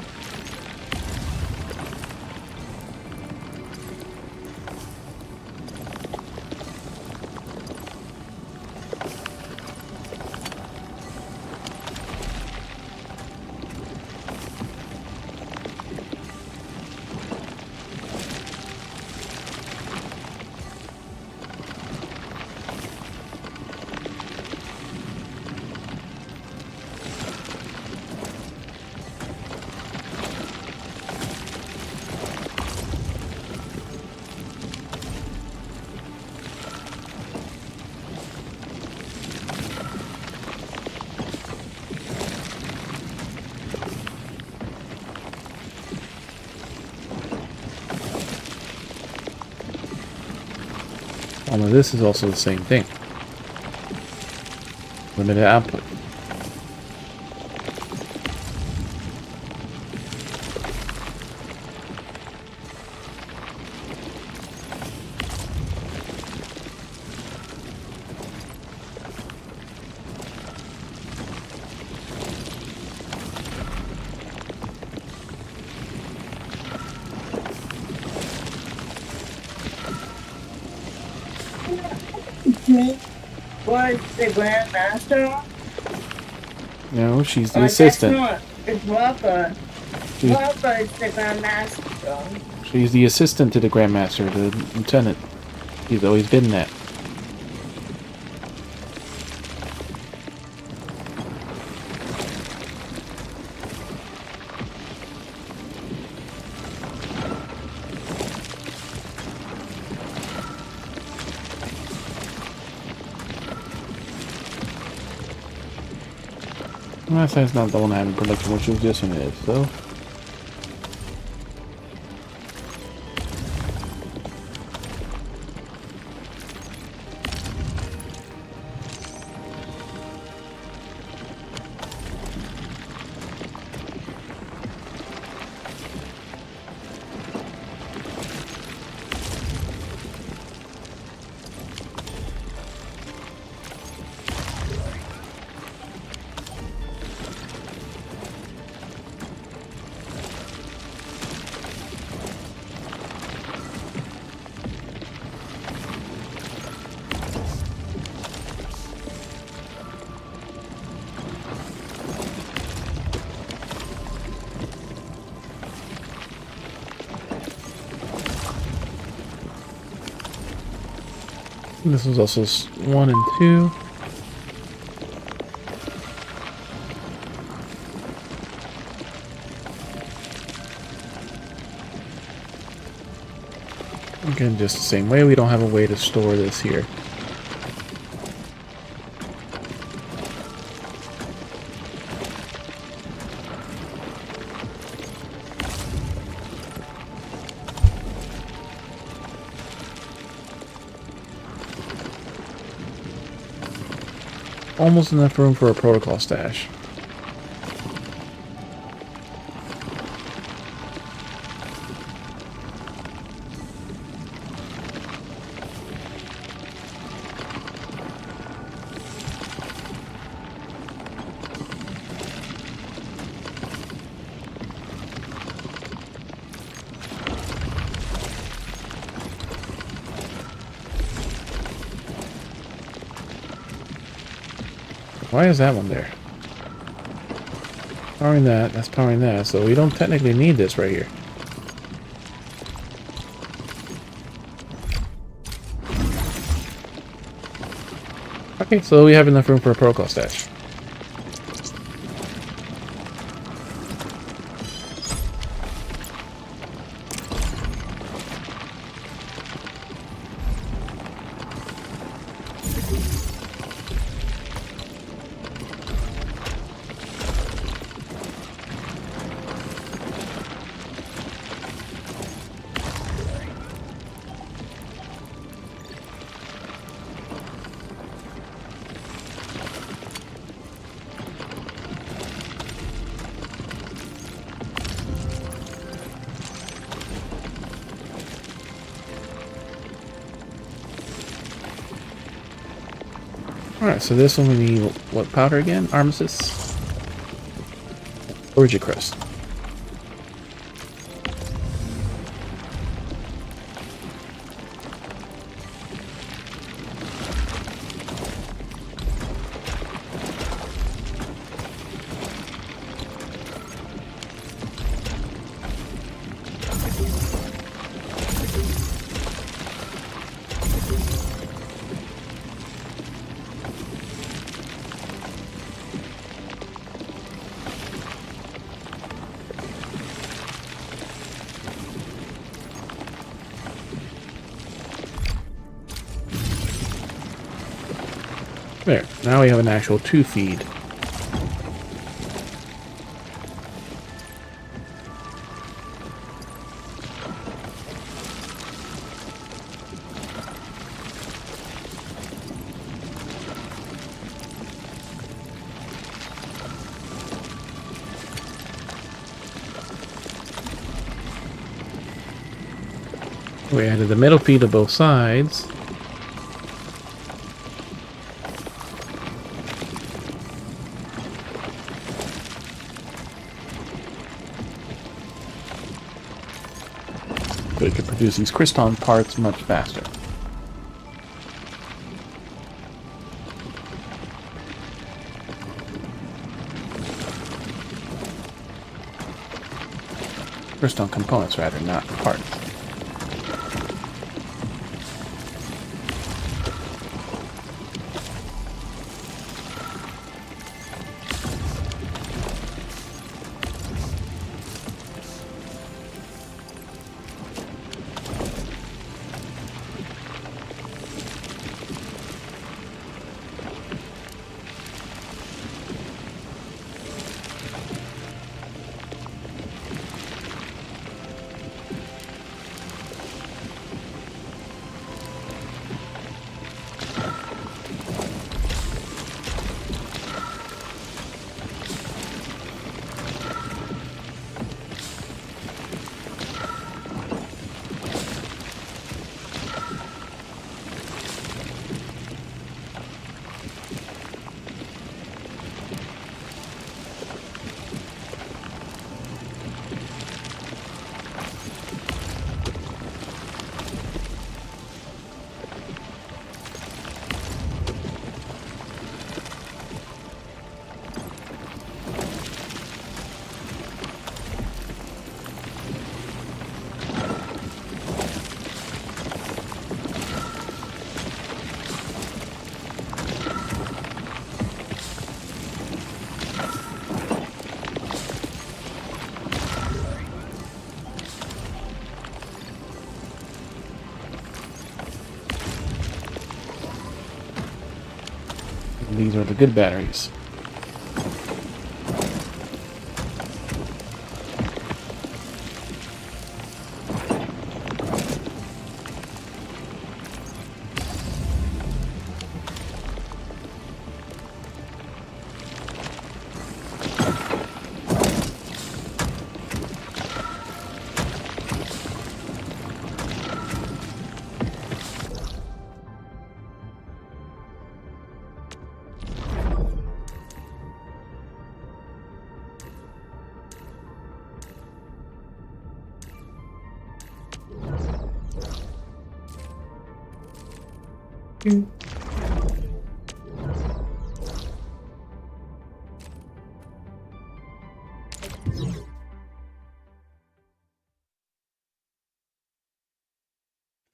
B: Although this is also the same thing. Limited output.
C: me was the Grandmaster?
B: No, she's the
C: That's
B: assistant.
C: not. It's Waka.
B: She-
C: Waka is the Grandmaster.
B: She's the assistant to the Grandmaster, the lieutenant. She's always been that. Last night's not the one I haven't production, which was this one is, so. This was also 1 and 2. Again, just the same way. We don't have a way to store this here. Almost enough room for a protocol stash. Why is that one there? Powering that, that's powering that, so we don't technically need this right here. Okay, so we have enough room for a protocol stash. Alright, so this one we need what powder again? Armistice? Orgy crust. There, now we have an actual 2 feed. We added the middle feed to both sides. So we can produce these crystalline parts much faster. Crystal components, rather, not parts. These are the good batteries.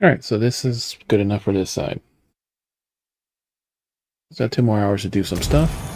B: Alright, so this is good enough for this side. Got 2 more hours to do some stuff.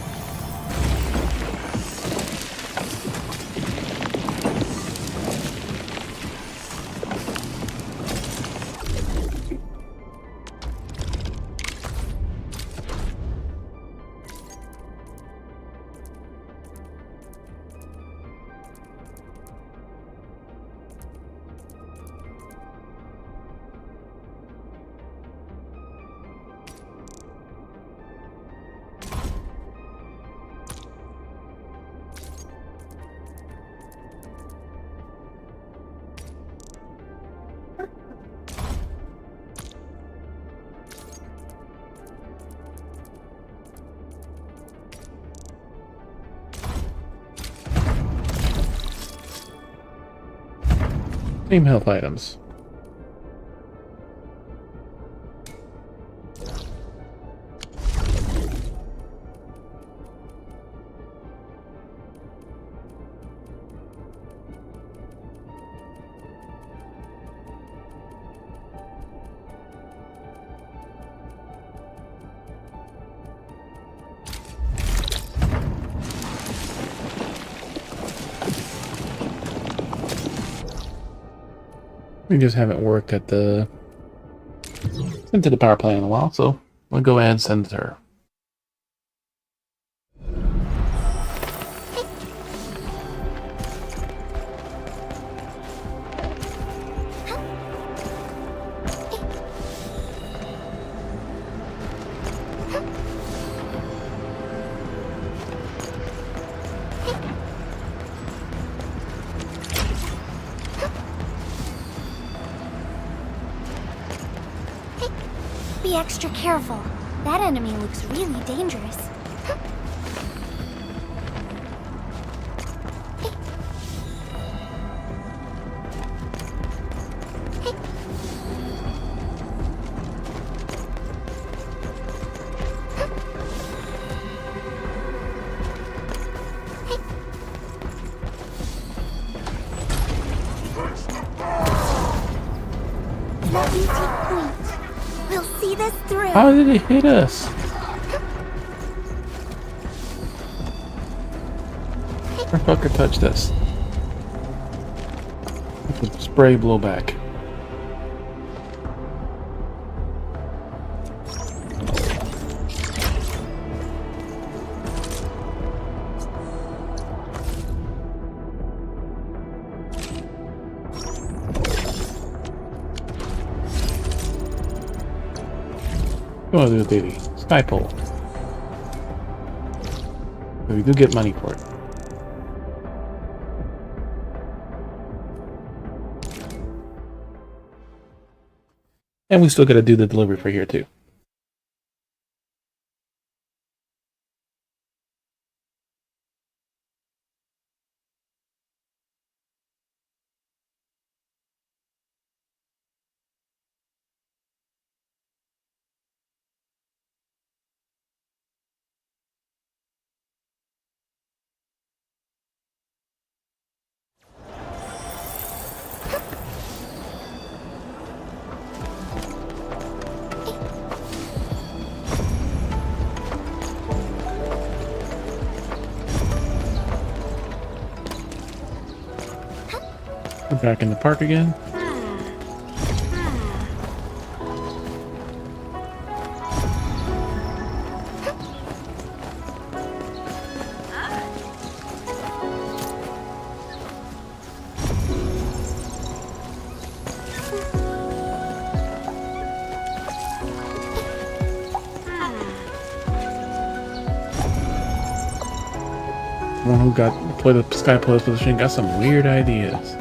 B: Same health items. We just haven't worked at the into the power plant in a while, so we'll go ahead and send it to her.
J: Be extra careful. That enemy looks really dangerous. Let me take point. We'll see this through.
B: How did it hit us? Our fucker touched us. Spray blowback. Come on, little baby. Sky pole. But we do get money for it. And we still gotta do the delivery for here too. We're back in the park again. One who got deployed the sky pole position got some weird ideas.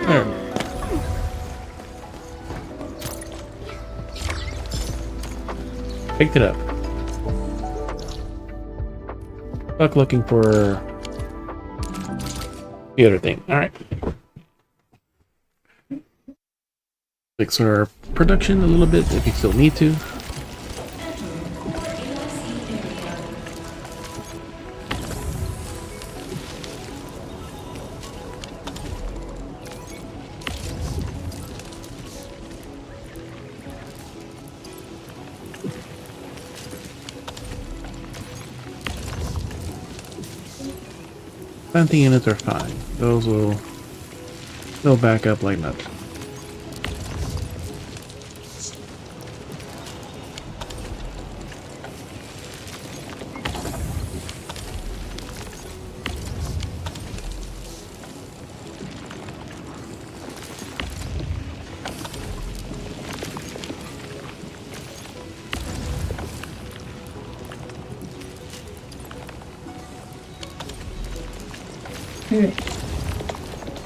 B: There. Picked it up. Fuck looking for the other thing. Alright. Fix our production a little bit if you still need to. Planting units are fine. Those will back up like nothing.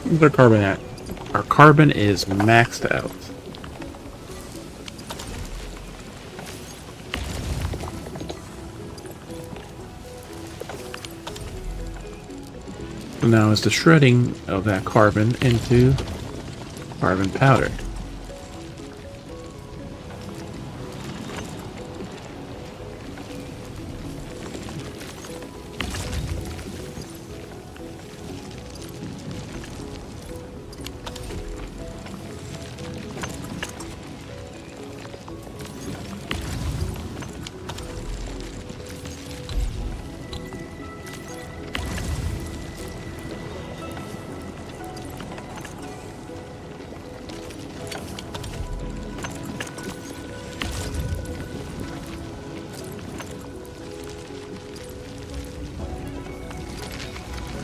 B: Where's our carbon at? Our carbon is maxed out. So now it's the shredding of that carbon into carbon powder.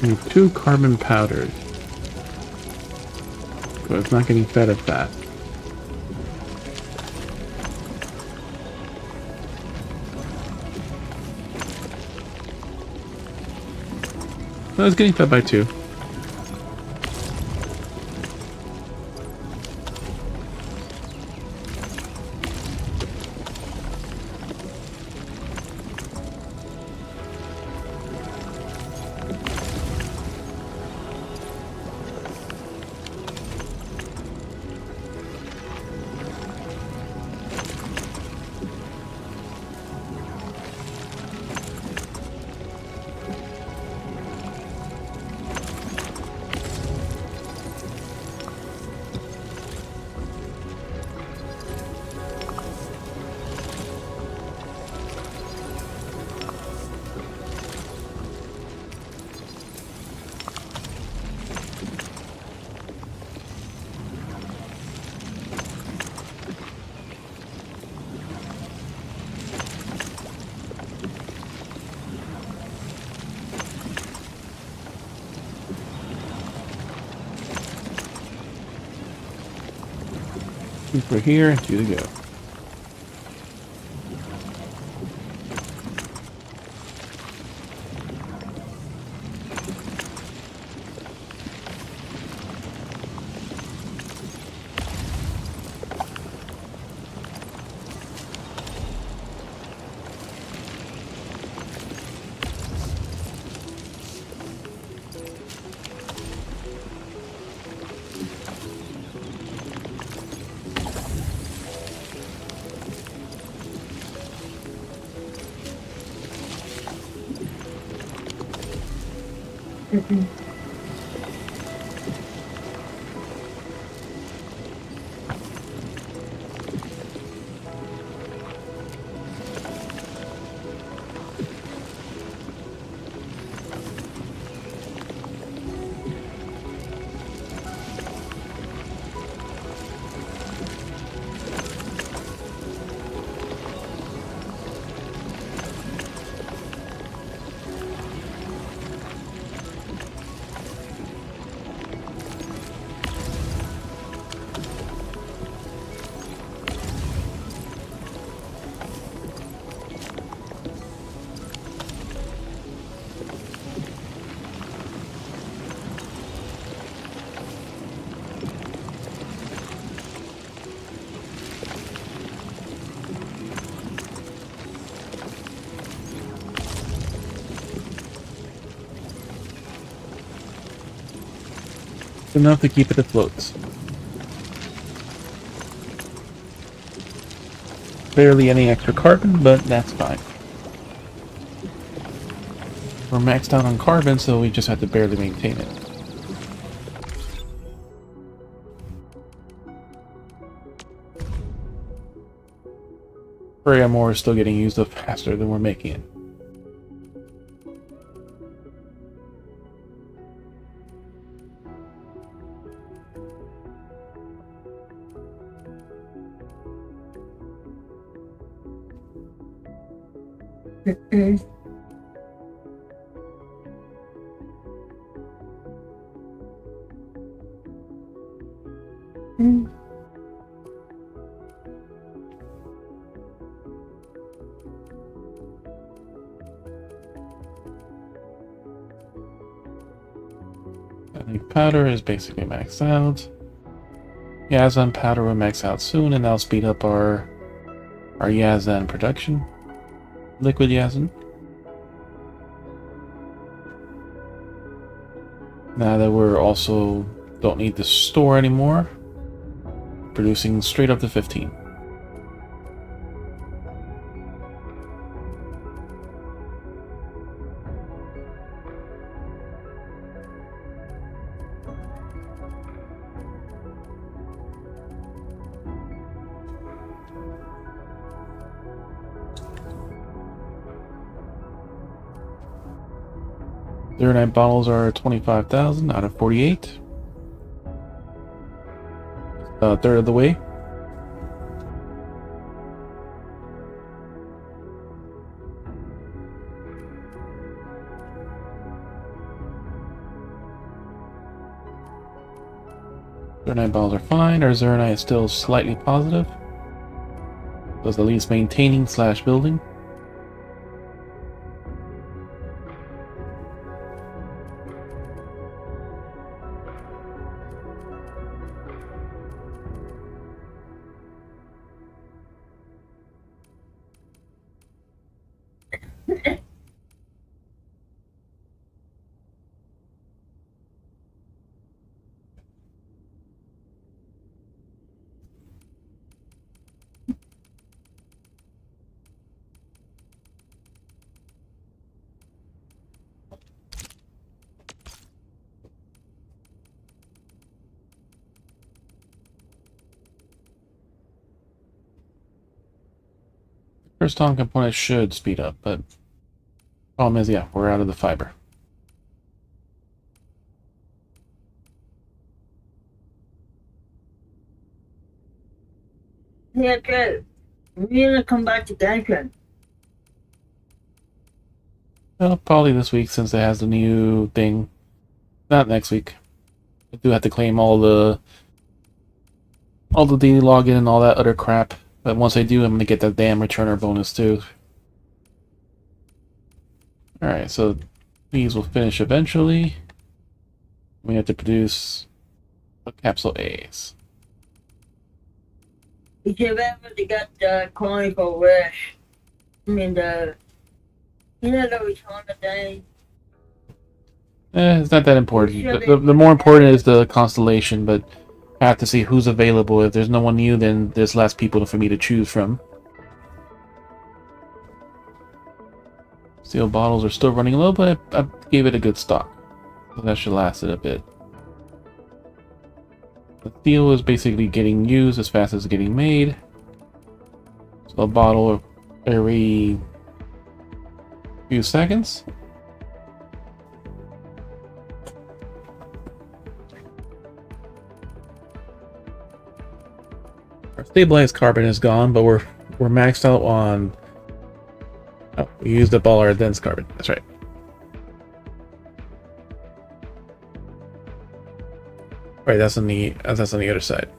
B: And 2 carbon powders. So it's not getting fed at that. No, it's getting fed by 2. Super here and two to go. Enough to keep it afloat. Barely any extra carbon, but that's fine. We're maxed out on carbon, so we just have to barely maintain it. Freya Moore is still getting used up faster than we're making it. I think powder is basically maxed out. Yazan powder will max out soon, and that'll speed up our Yazan production. Liquid Yazan. Now that we're also don't need to store anymore, producing straight up to 15. Zero-Night bottles are 25,000 out of 48. A third of the way. Zero-Night bottles are fine. Our Zero-Night is still slightly positive. So it's at least maintaining / building. First on component should speed up, but problem is, yeah, we're out of the fiber.
C: Yeah, good. We're gonna come back to Duncan.
B: Well, probably this week since it has the new thing. Not next week. I do have to claim all the all the daily login and all that other crap. But once I do, I'm gonna get that damn returner bonus too. Alright, so these will finish eventually. We have to produce capsule A's.
C: If you've ever got the conical wish, I mean the return thing.
B: It's not that important. The more important is the constellation, but I have to see who's available. If there's no one new, then there's less people for me to choose from. Steel bottles are still running low, but I gave it a good stock. So that should last it a bit. The steel is basically getting used as fast as it's getting made. So a bottle every few seconds. Our stabilized carbon is gone, but we're maxed out on. Oh, we used up all our dense carbon. That's right. Right, that's on the other side.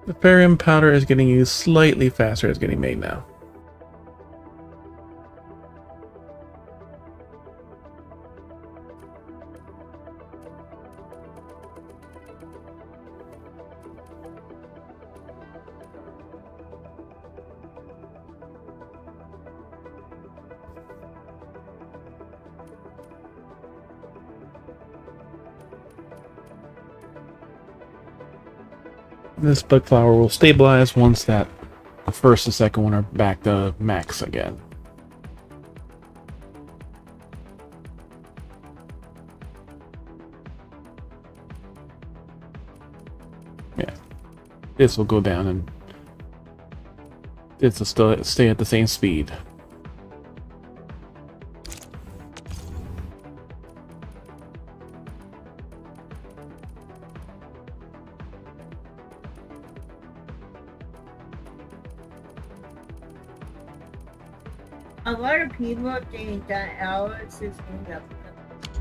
B: The barium powder is getting used slightly faster. It's getting made now. This bug flower will stabilize once that the first and second one are back to max again. Yeah, this will go down and this will still stay at the same speed.
C: A lot of people think that Alex is in the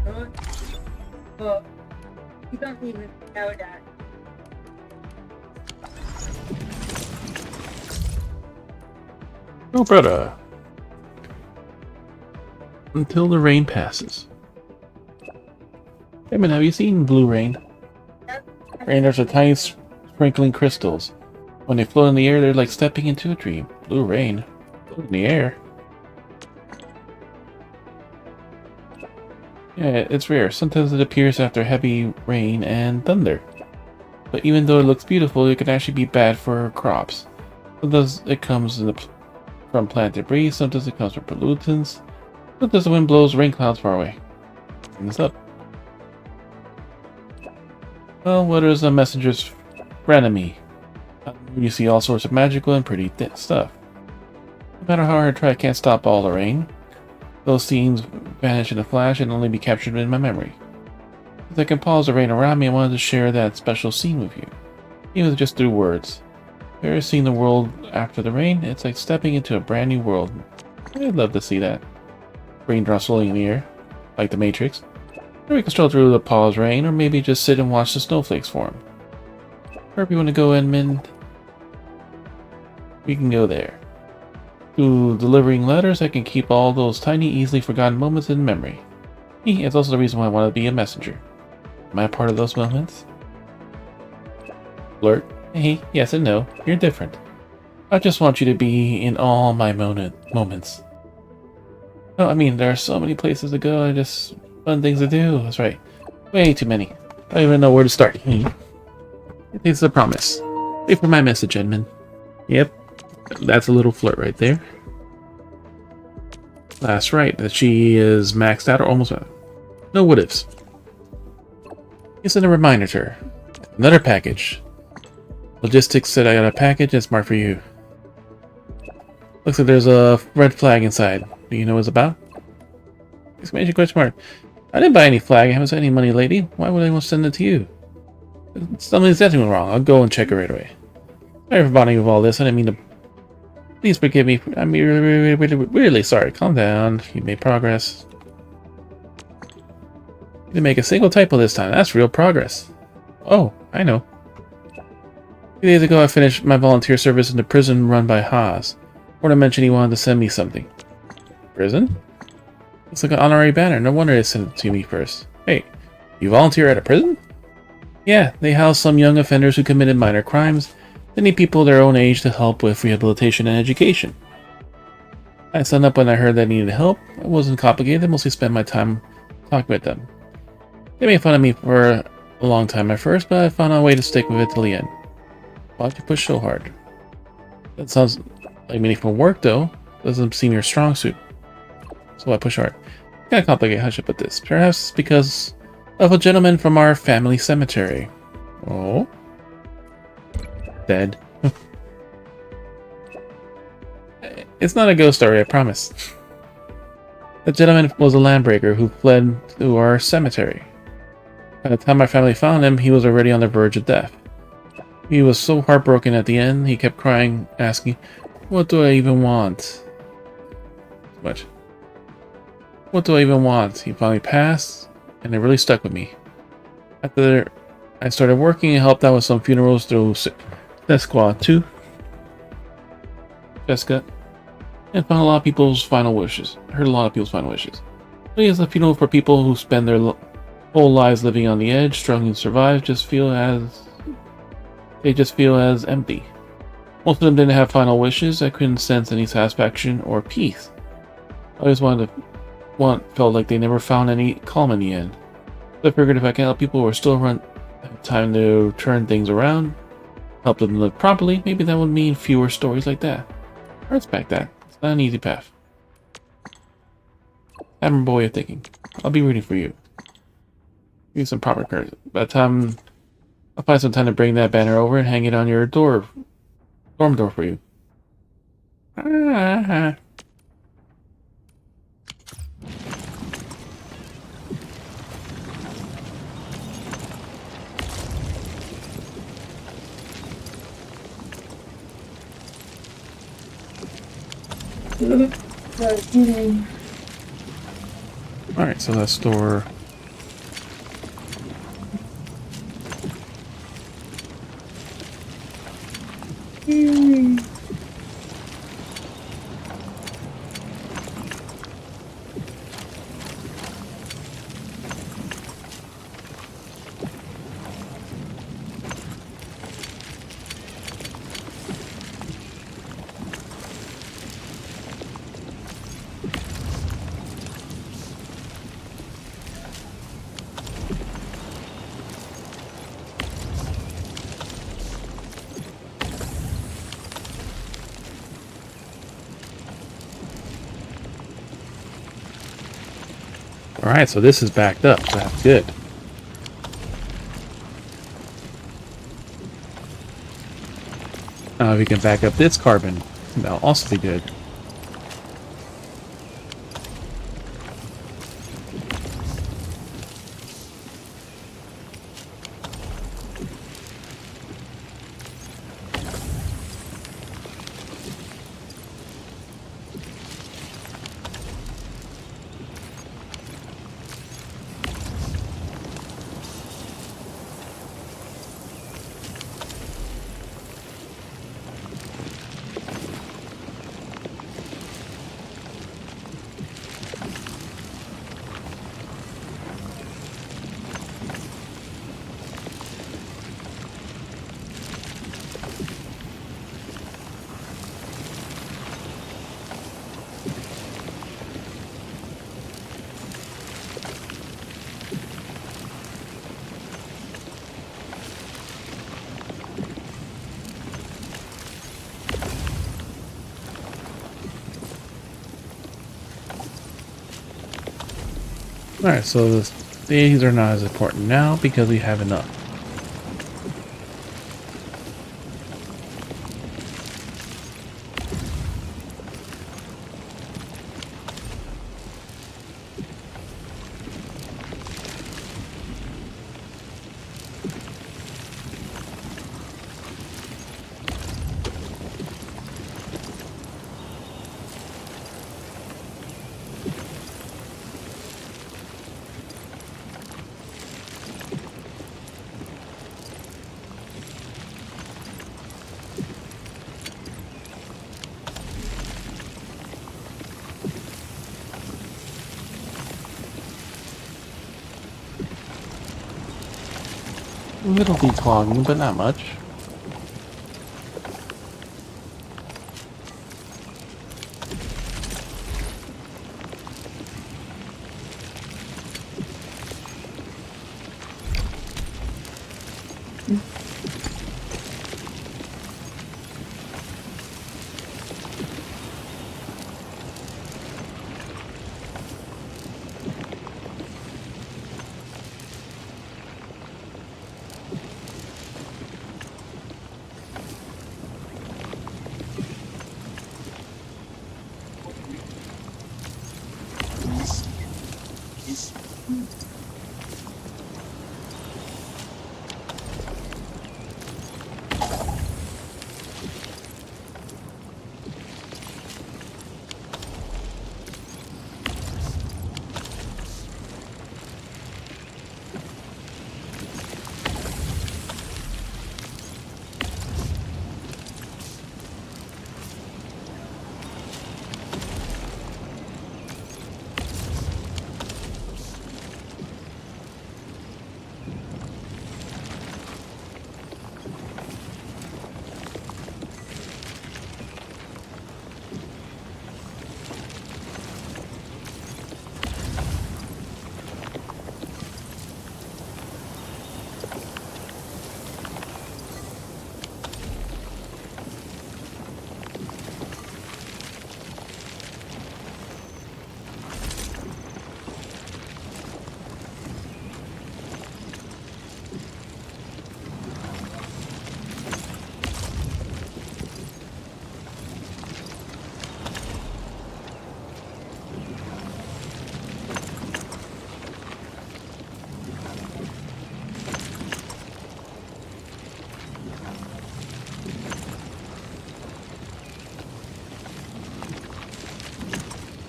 C: book, but you don't even know that.
B: Oh, brother. Until the rain passes. Hey man, have you seen blue rain? Raindrops are tiny sprinkling crystals. When they float in the air, they're like stepping into a dream. Blue rain. Float in the air. Yeah, it's rare. Sometimes it appears after heavy rain and thunder. But even though it looks beautiful, it can actually be bad for crops. Sometimes it comes from plant debris, sometimes it comes from pollutants, sometimes the wind blows rain clouds far away. Bring this up. Well, what is a messenger's frenemy? You see all sorts of magical and pretty stuff. No matter how hard I try, I can't stop all the rain. Those scenes vanish in a flash and only be captured in my memory. Since I can pause the rain around me, I wanted to share that special scene with you, even just through words. If you've ever seen the world after the rain, it's like stepping into a brand new world. I'd love to see that. Raindrops falling in the air, like the Matrix. Or we can stroll through the paused rain, or maybe just sit and watch the snowflakes form. Wherever you want to go, Edmund, we can go there. Through delivering letters, I can keep all those tiny, easily forgotten moments in memory. It's also the reason why I want to be a messenger. Am I a part of those moments? Flirt? Hey, yes and no. You're different. I just want you to be in all my moments. No, I mean, there are so many places to go, and just fun things to do. That's right. Way too many. I don't even know where to start. It's a promise. Wait for my message, Edmund. Yep. That's a little flirt right there. That's right, that she is maxed out or almost out. No what ifs. You send a reminder to her. Another package. Logistics said I got a package, it's marked for you. Looks like there's a red flag inside. Do you know what it's about? Exclamation question mark. I didn't buy any flag, I haven't sent any money lately. Why would anyone send it to you? Something's definitely wrong. I'll go and check it right away. Sorry for bothering you with all this, I didn't mean to Please forgive me. I'm really sorry. Calm down. You made progress. You didn't make a single typo this time. That's real progress. Oh, I know. 2 days ago, I finished my volunteer service in the prison run by Haas. Warden mentioned he wanted to send me something. Prison? Looks like an honorary banner. No wonder they sent it to me first. Hey, you volunteer at a prison? Yeah, they house some young offenders who committed minor crimes. They need people their own age to help with rehabilitation and education. I signed up when I heard they needed help. It wasn't complicated. I mostly spent my time talking with them. They made fun of me for a long time at first, but I found a way to stick with it till the end. Why'd you push so hard? That sounds like meaningful work, though. Doesn't seem your strong suit. So I push hard. Kinda complicated, how should I put this? Perhaps because of a gentleman from our family cemetery. Oh? Dead. It's not a ghost story, I promise. The gentleman was a landbreaker who fled to our cemetery. By the time my family found him, he was already on the verge of death. He was so heartbroken at the end, he kept crying, asking, "What do I even want?" What? What do I even want? He finally passed, and it really stuck with me. After I started working and helped out with some funerals through Squad 2, Jessica, and found a lot of people's final wishes. I heard a lot of people's final wishes. Really, it's a funeral for people who spend their whole lives living on the edge, struggling to survive, they just feel as empty. Most of them didn't have final wishes. I couldn't sense any satisfaction or peace. I always felt like they never found any calm in the end. So I figured if I can help people who are still have time to turn things around, help them live properly, maybe that would mean fewer stories like that. I respect that. It's not an easy path. Admirable way of thinking. I'll be rooting for you. Give you some proper courage. By the time I'll find some time to bring that banner over and hang it on your dorm door for you. Alright, so let's store. Alright, so this is backed up, so that's good. Now if we can back up this carbon, that'll also be good. Alright, so these are not as important now because we have enough. A little declogging, but not much.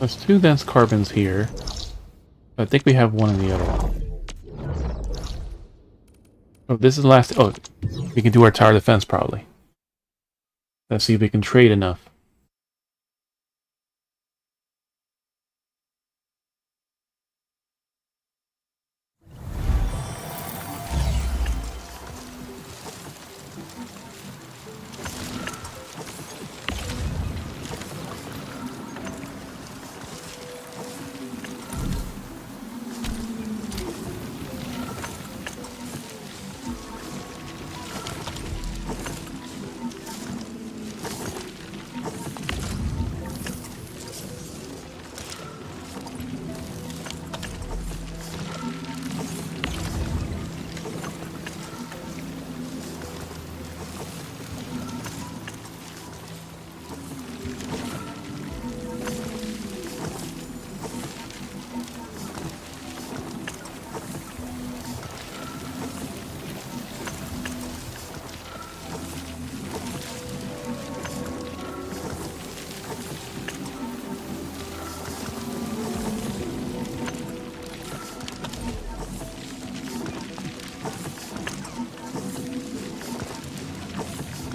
B: There's 2 dense carbons here. I think we have one in the other one. Oh, this is the last. Oh, we can do our tower defense probably. Let's see if we can trade enough.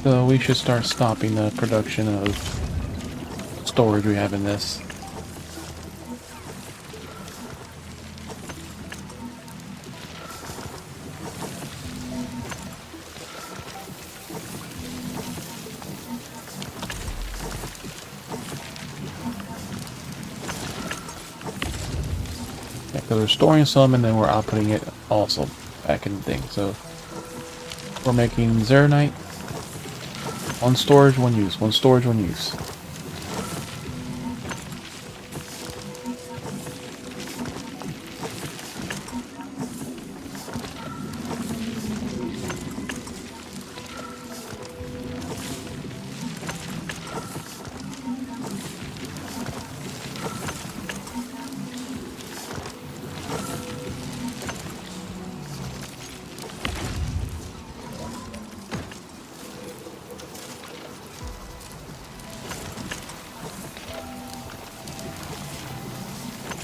B: So we should start stopping the production of storage we have in this. Yeah, because we're storing some and then we're outputting it also back in the thing. So we're making Zeronite. 1 storage, 1 use. 1 storage, 1 use.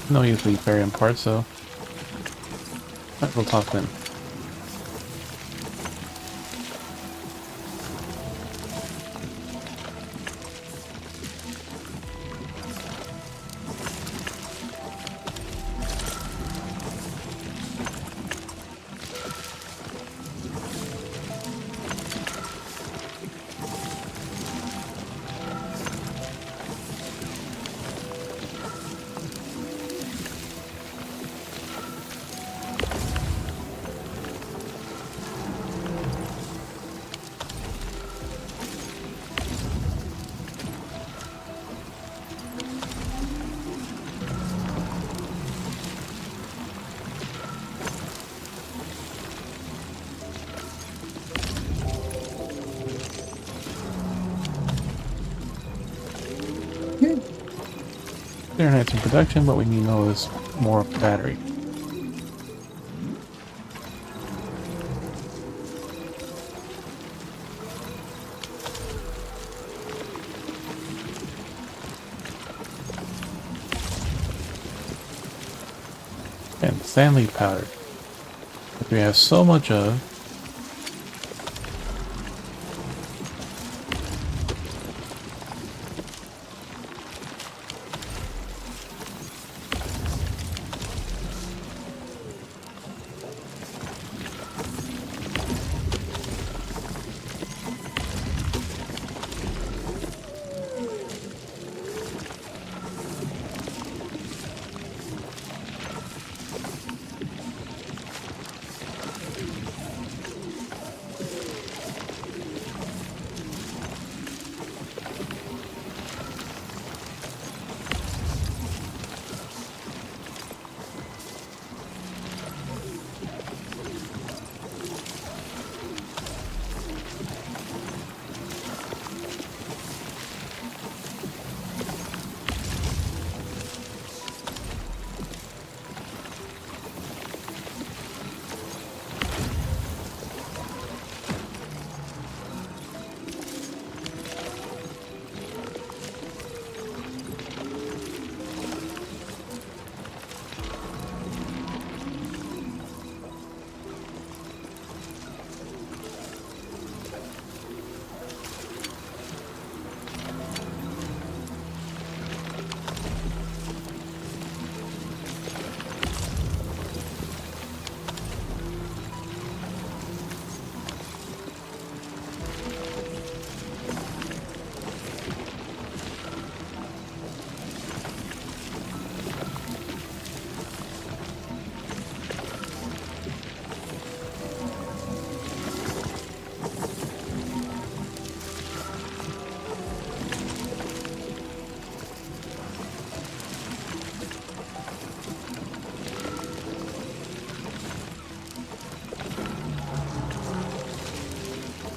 B: No usually variant parts, so we'll talk then. Fahrenheit's in production, but we need to know is more of the battery. And Stanley powder, which we have so much of.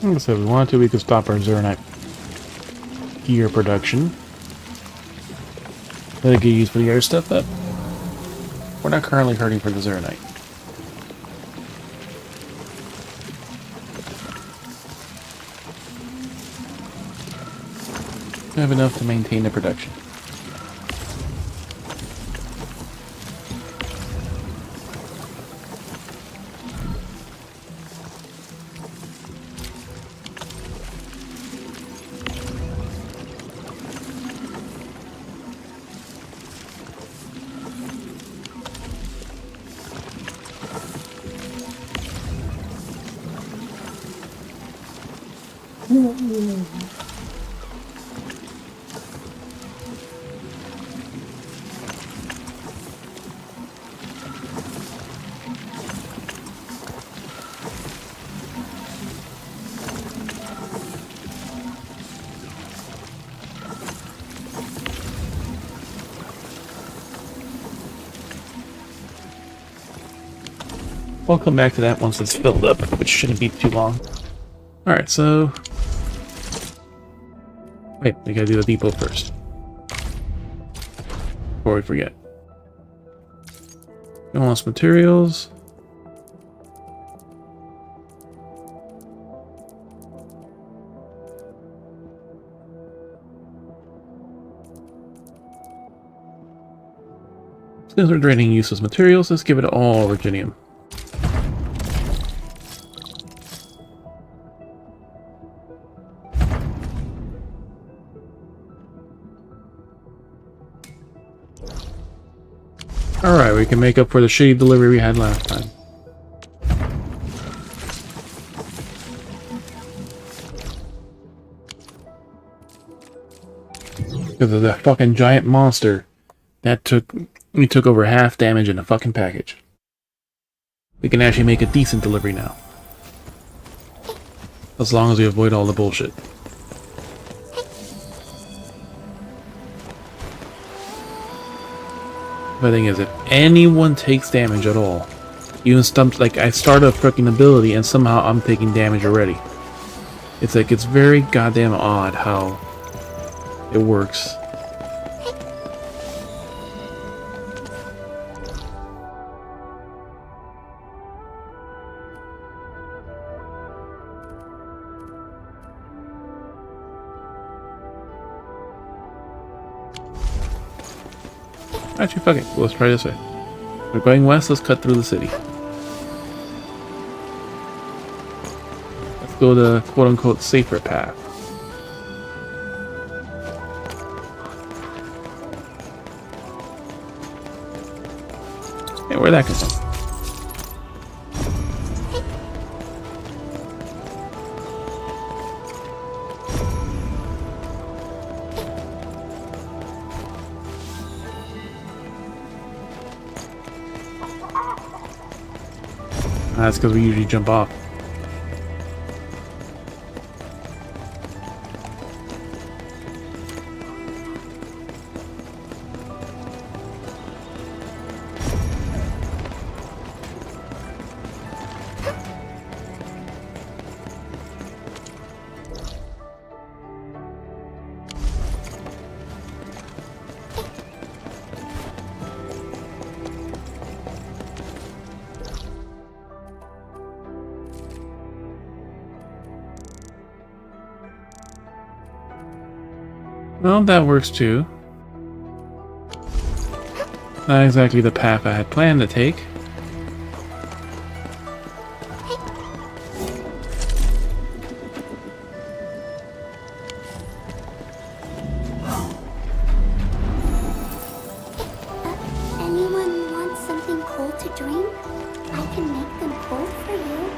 B: Like I said, if we wanted to, we could stop our Zernite gear production. Let it get used for the other stuff, but we're not currently hurting for the Zernite. We have enough to maintain the production. We'll come back to that once it's filled up, which shouldn't be too long. Alright, so... Wait, we gotta do the depot first. Before we forget. We want some materials. Since we're draining useless materials, let's give it all Virginium. Alright, we can make up for the shitty delivery we had last time. Because of that fucking giant monster that we took over half damage in a fucking package. We can actually make a decent delivery now. As long as we avoid all the bullshit. The thing is, if anyone takes damage at all, even stumped, like I start a freaking ability and somehow I'm taking damage already. It's like, it's very goddamn odd how it works. Actually, fuck it. Let's try this way. We're going west. Let's cut through the city. Let's go the quote-unquote safer path. Hey, where'd that come from? That's because we usually jump off. Well, that works too. Not exactly the path I had planned to take.
D: Anyone want something cold to drink? I can make them cold for you.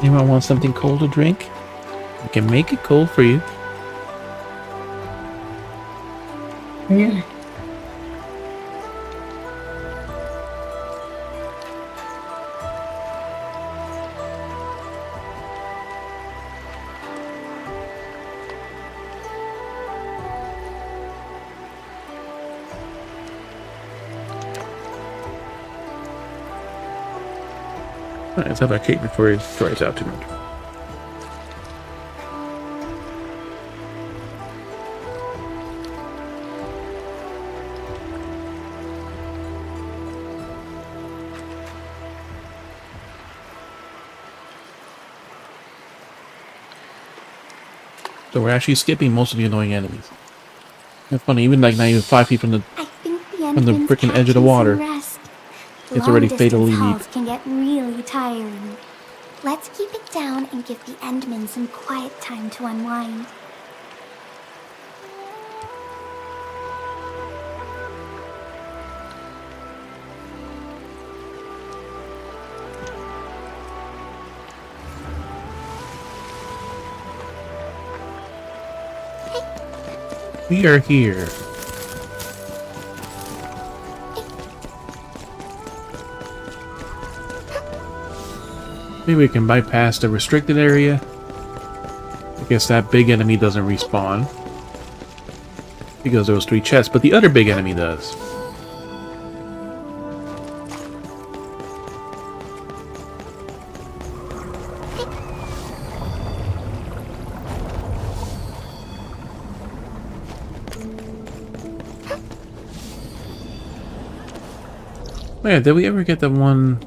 B: Anyone want something cold to drink? I can make it cold for you.
C: Yeah.
B: Alright, let's have a cake before it dries out too much. So we're actually skipping most of the annoying enemies. It's funny, even like not even 5 feet from the frickin' edge of the water, it's already fatally deep.
J: Can get really tiring. Let's keep it down and give the Endmen some quiet time to unwind.
B: We are here. Maybe we can bypass the restricted area. I guess that big enemy doesn't respawn because there was 3 chests, but the other big enemy does. Oh yeah, did we ever get the one?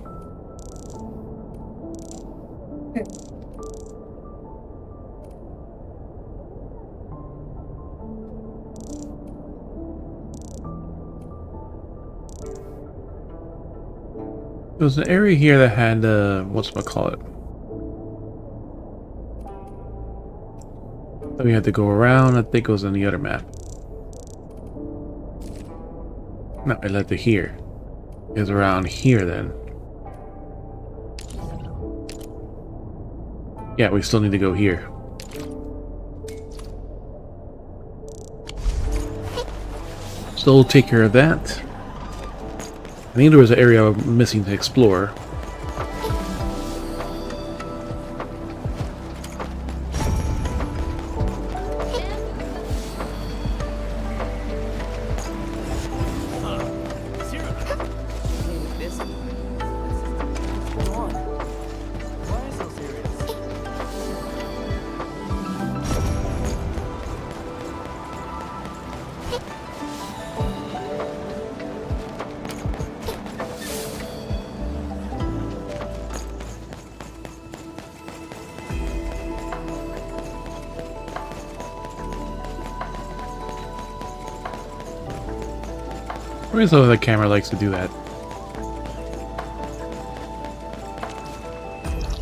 B: There was an area here that had whatchamacallit. That we had to go around. I think it was on the other map. No, it led to here. It was around here then. Yeah, we still need to go here. So we'll take care of that. I think there was an area missing to explore. Where's the camera likes to do that?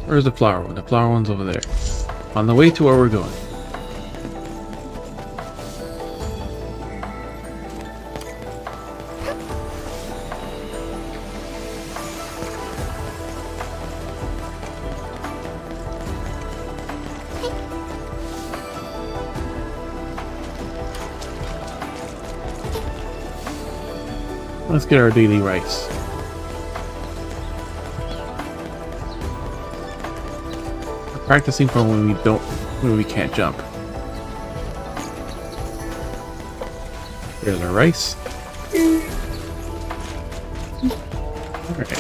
B: Where's the flower one? The flower one's over there. On the way to where we're going. Let's get our daily rice. We're practicing for when we can't jump. There's our rice. Alright.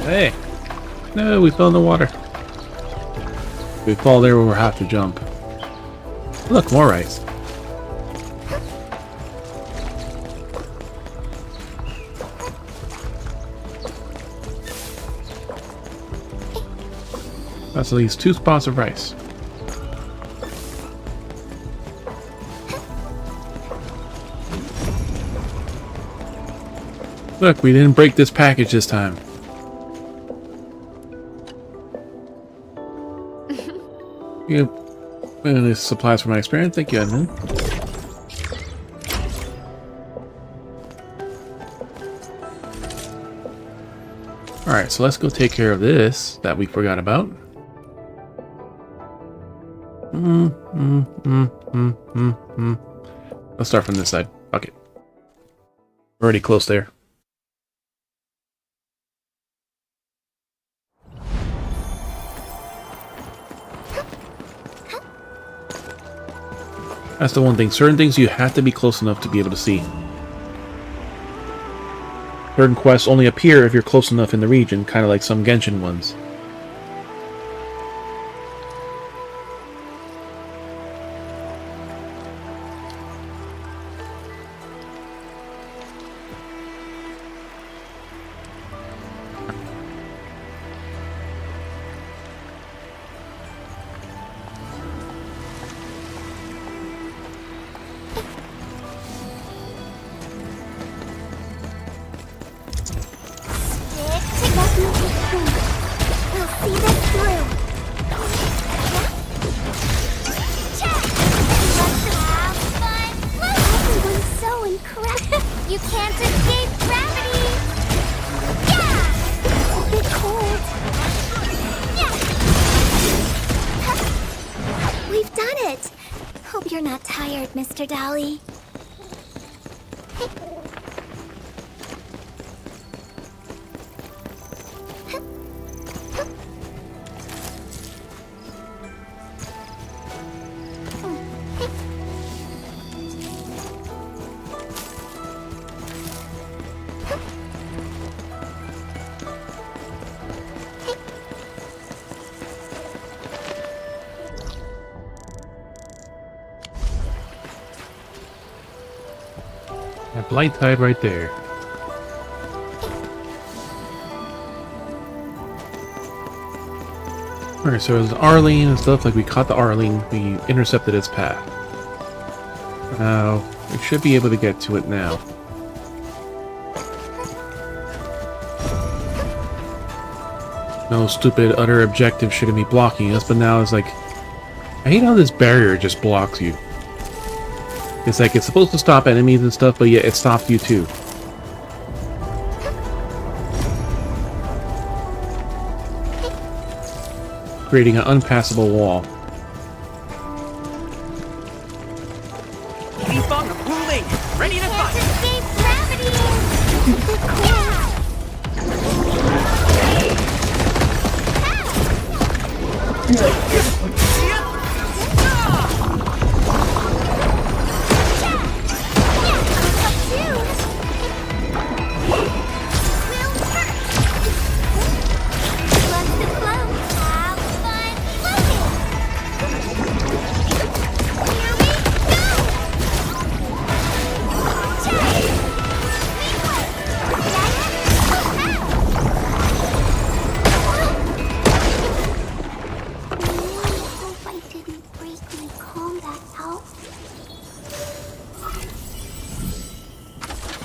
B: Hey! No, we fell in the water. If we fall there, we'll have to jump. Look, more rice. That's at least 2 spots of rice. Look, we didn't break this package this time. Yeah, this supplies for my experience. Thank you, Edmund. Alright, so let's go take care of this that we forgot about. Let's start from this side. Fuck it. We're already close there. That's the one thing. Certain things you have to be close enough to be able to see. Certain quests only appear if you're close enough in the region, kind of like some Genshin ones.
J: You can't escape gravity! Yeah! It's a bit cold. Yeah! We've done it! Hope you're not tired, Mr. Dolly.
B: That blight tide right there. Alright, so there's Arlene and stuff. Like, we caught the Arlene, we intercepted its path. Now, we should be able to get to it now. No stupid other objective shouldn't be blocking us, but now it's like, I hate how this barrier just blocks you. It's like, it's supposed to stop enemies and stuff, but yet it stops you too. Creating an unpassable wall.
E: Keep on pulling! Ready to fight!
J: Escape gravity!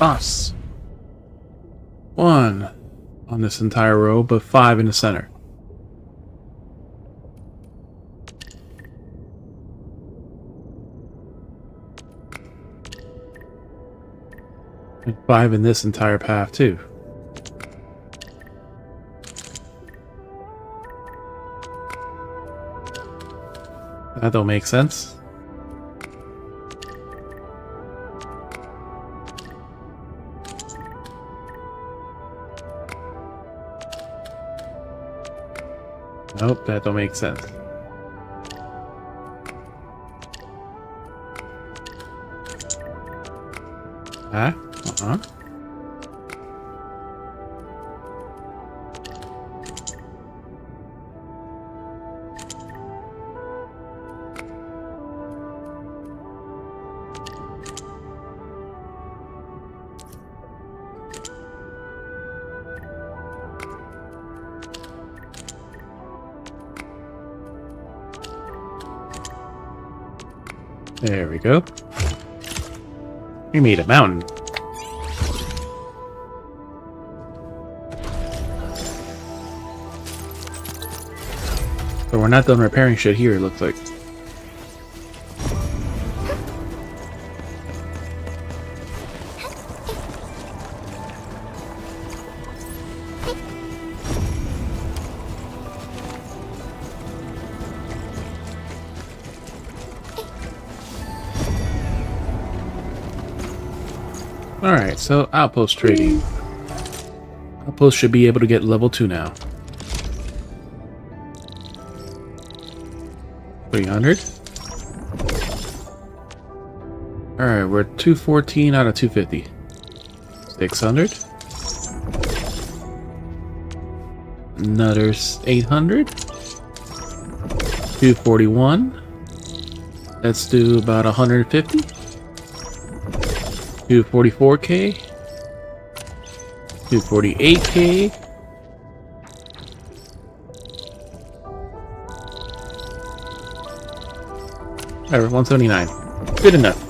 B: Us. 1 on this entire row, but 5 in the center. And 5 in this entire path too. That don't make sense. Nope, that don't make sense. Ah, There we go. We made a mountain. But we're not done repairing shit here, it looks like. Alright, so outpost trading. Outpost should be able to get level 2 now. 300. Alright, we're 214 out of 250. 600. Another 800. 241. Let's do about 150. 244k. 248k. Whatever, 179. Good enough.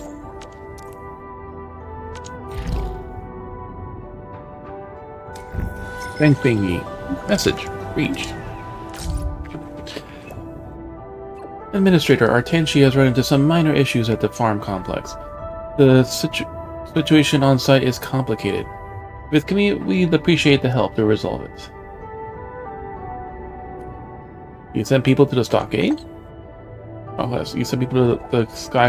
B: Bang thingy. Message reached. Administrator Artenshi has run into some minor issues at the farm complex. The situation on site is complicated. We'd appreciate the help to resolve it. You sent people to the stockade? Oh, yes. You sent people to the Sky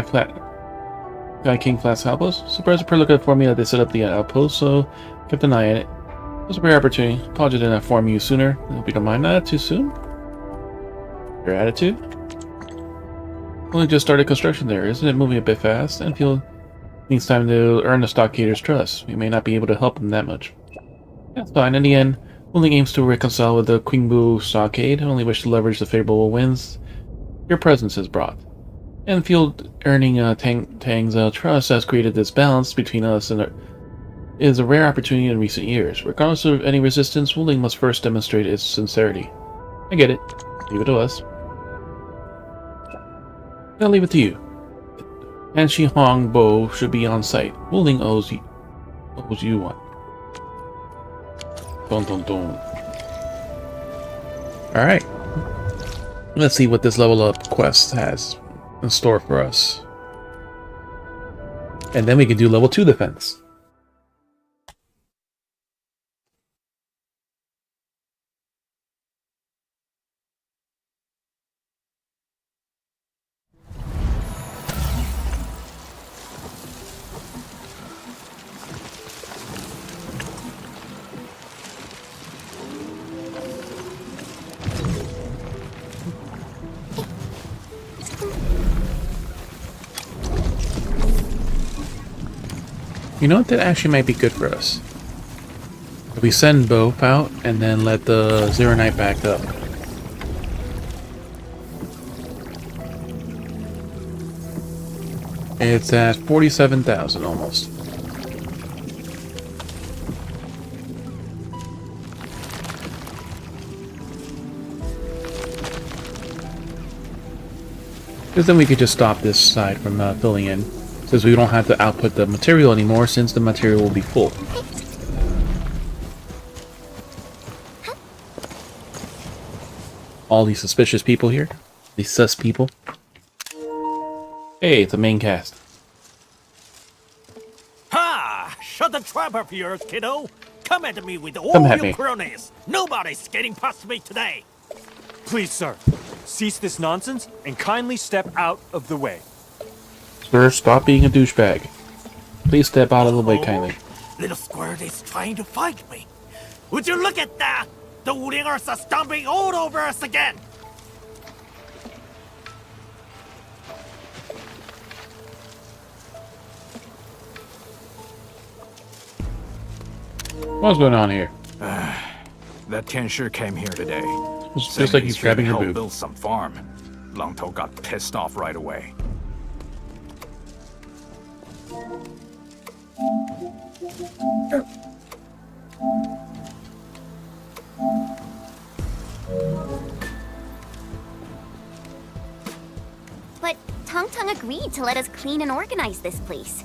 B: King Flats outpost? Surprised the Perlica informed me that they set up the outpost, so kept an eye on it. It was a rare opportunity. Apologies I didn't inform you sooner. Hope you don't mind that too soon. Your attitude? Only just started construction there. Isn't it moving a bit fast? Endfield needs time to earn the stockader's trust. We may not be able to help him that much. That's fine. In the end, only aims to reconcile with the Quingbu stockade. Only wish to leverage the favorable winds your presence has brought. Enfield earning Tang's trust has created this balance between us and is a rare opportunity in recent years. Regardless of any resistance, Wuling must first demonstrate its sincerity. I get it. Leave it to us. I'll leave it to you. And Shi Hong Bo should be on site. Wuling owes you one. Dun dun dun. Alright. Let's see what this level up quest has in store for us. And then we can do level 2 defense. You know what? That actually might be good for us. If we send both out and then let the Zero Knight back up. It's at 47,000 almost. Because then we could just stop this side from filling in. Since we don't have to output the material anymore, since the material will be full. All these suspicious people here. These sus people. Hey, it's the main cast.
G: Ha! Shut the trap of yours, kiddo! Come at me with all
B: Come at
G: your
B: me.
G: cronies! Nobody's getting past me today!
K: Please, sir, cease this nonsense and kindly step out of the way.
B: Sir, stop being a douchebag. Please step out of the way kindly.
G: Little squirt is trying to fight me. Would you look at that? The Wulingers are stomping all over us again!
B: What's going on here?
L: That Tianshi came here today.
B: It feels like he's grabbing her
L: help
B: boob.
L: build some farm. Longtou got pissed off right away.
J: But Tong Tong agreed to let us clean and organize this place.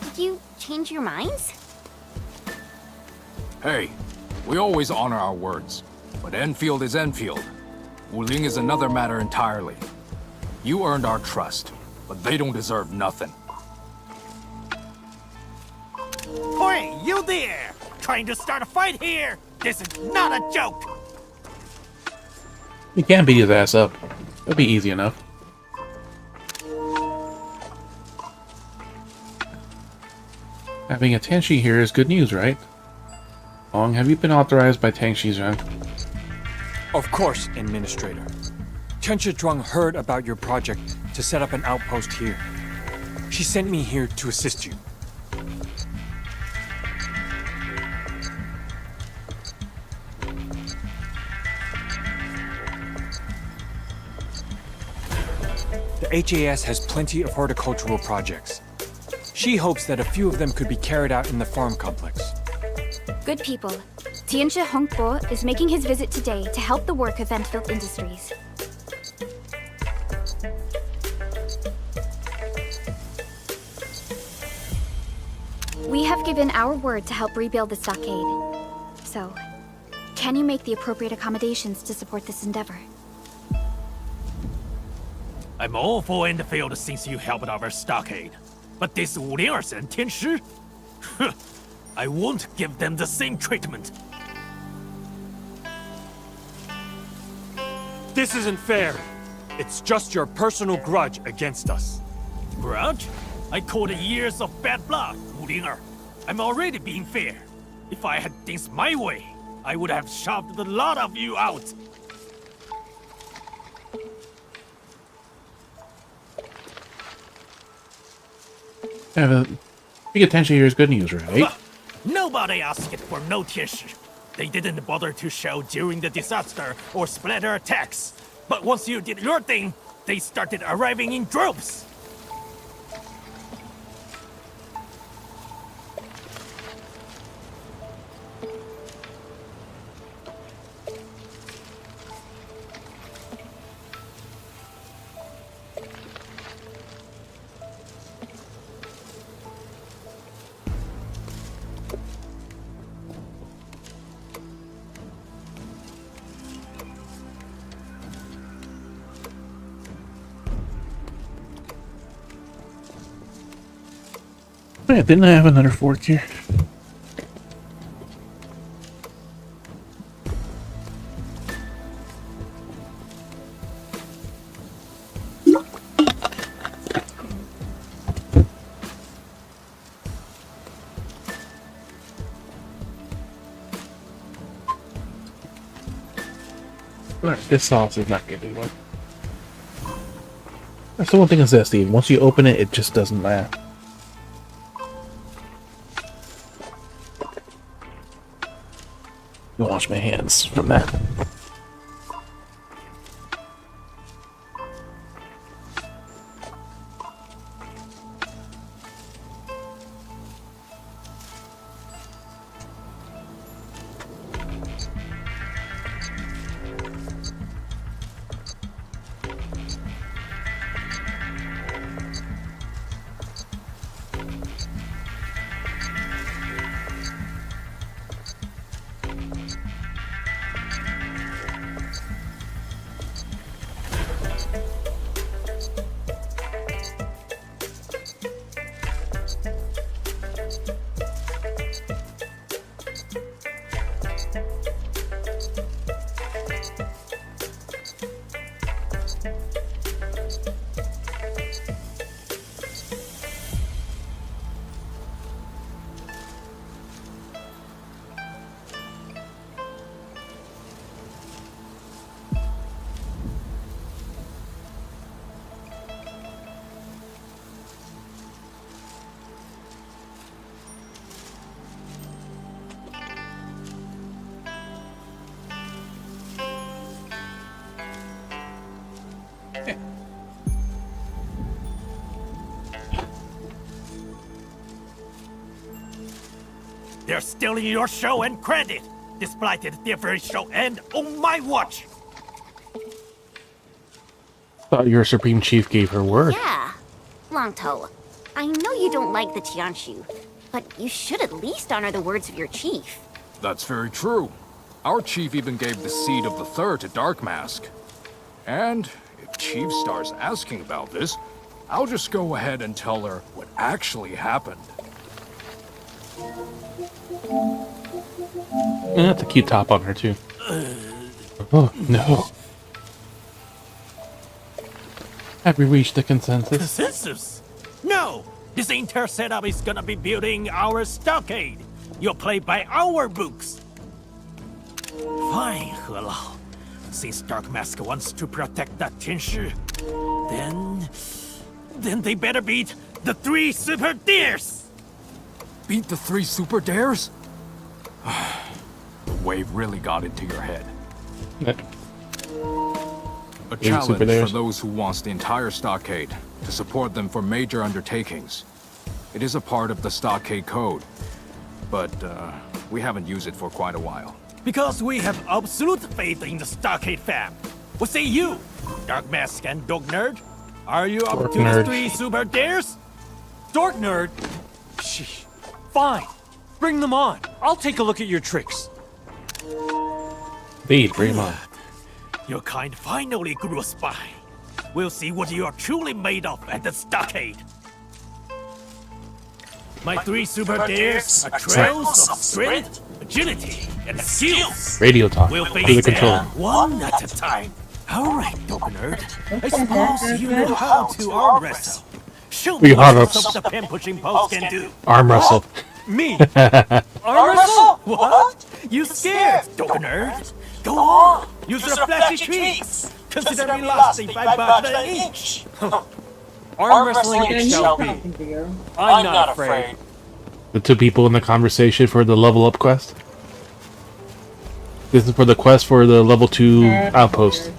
J: Did you change your minds?
L: Hey, we always honor our words. But Enfield is Enfield. Wuling is another matter entirely. You earned our trust, but they don't deserve nothing.
G: Hey, you there! Trying to start a fight here? This is not a joke!
B: We can't beat his ass up. It'll be easy enough. Having a Tianshi here is good news, right? Long, have you been authorized by Tang Shizhuang?
K: Of course, Administrator. Chen Shizhuang heard about your project to set up an outpost here. She sent me here to assist you. The HAS has plenty of horticultural projects. She hopes that a few of them could be carried out in the farm complex.
J: Good people. Tianshi Hongbo is making his visit today to help the work of Endfield Industries. We have given our word to help rebuild the stockade. So, can you make the appropriate accommodations to support this endeavor?
G: I'm all for Endfield since you helped our stockade. But this Wulingers and Tianshi? I won't give them the same treatment.
K: This isn't fair. It's just your personal grudge against us.
G: Grudge? I called it years of bad blood, Wulinger. I'm already being fair. If I had things my way, I would have shoved the lot of you out.
B: Yeah, the big attention here is good news, right?
G: Nobody asked for no Tianshi. They didn't bother to show during the disaster or splatter attacks. But once you did your thing, they started arriving in droves.
B: Oh, yeah, didn't I have another fork here? Alright, this sauce is not gonna do one. That's the one thing is this, Steve. Once you open it, it just doesn't laugh. I'll wash my hands from that.
G: They're stealing your show and credit, despite their very show and on my watch.
B: Thought your Supreme Chief gave her word.
M: Yeah. Longtoe, I know you don't like the Tianshu, but you should at least honor the words of your chief.
L: That's very true. Our chief even gave the seed of the third to Dark Mask. And if Chief starts asking about this, I'll just go ahead and tell her what actually happened.
B: Yeah, that's a cute top on her, too. Oh, no. Have we reached a consensus?
G: Consensus? No! This entire setup is gonna be building our stockade. You'll play by our books. Fine, He Lao. Since Dark Mask wants to protect that Tianshi, then they better beat the 3 super dares!
L: Beat the 3 super dares? The wave really got into your head. A challenge for those who wants the entire stockade, to support them for major undertakings. It is a part of the stockade code, but we haven't used it for quite a while.
G: Because we have absolute faith in the stockade fam. What say you, Dark Mask and Dog Nerd? Are you up to the 3 super dares?
K: Dork Nerd? Sheesh. Fine. Bring them on. I'll take a look at your tricks.
B: Indeed, bring them on.
G: Your kind finally grew a spine. We'll see what you are truly made of at the stockade. My 3 super dares are trails of strength, agility, and skills.
B: Radio talk.
G: We'll
B: To the
G: face
B: controller.
G: them one at a time. All right, Dog Nerd. I suppose you know how to arm wrestle. Show me what some of the pen-pushing pose can do.
B: Arm wrestle.
G: Me? Arm wrestle? What? You scared, Dog Nerd? Go on. Use your flashy tricks. Consider me lost if I budge an inch.
K: Arm wrestling it shall be. I'm not afraid.
B: The 2 people in the conversation for the level up quest. This is for the quest for the level 2 outpost.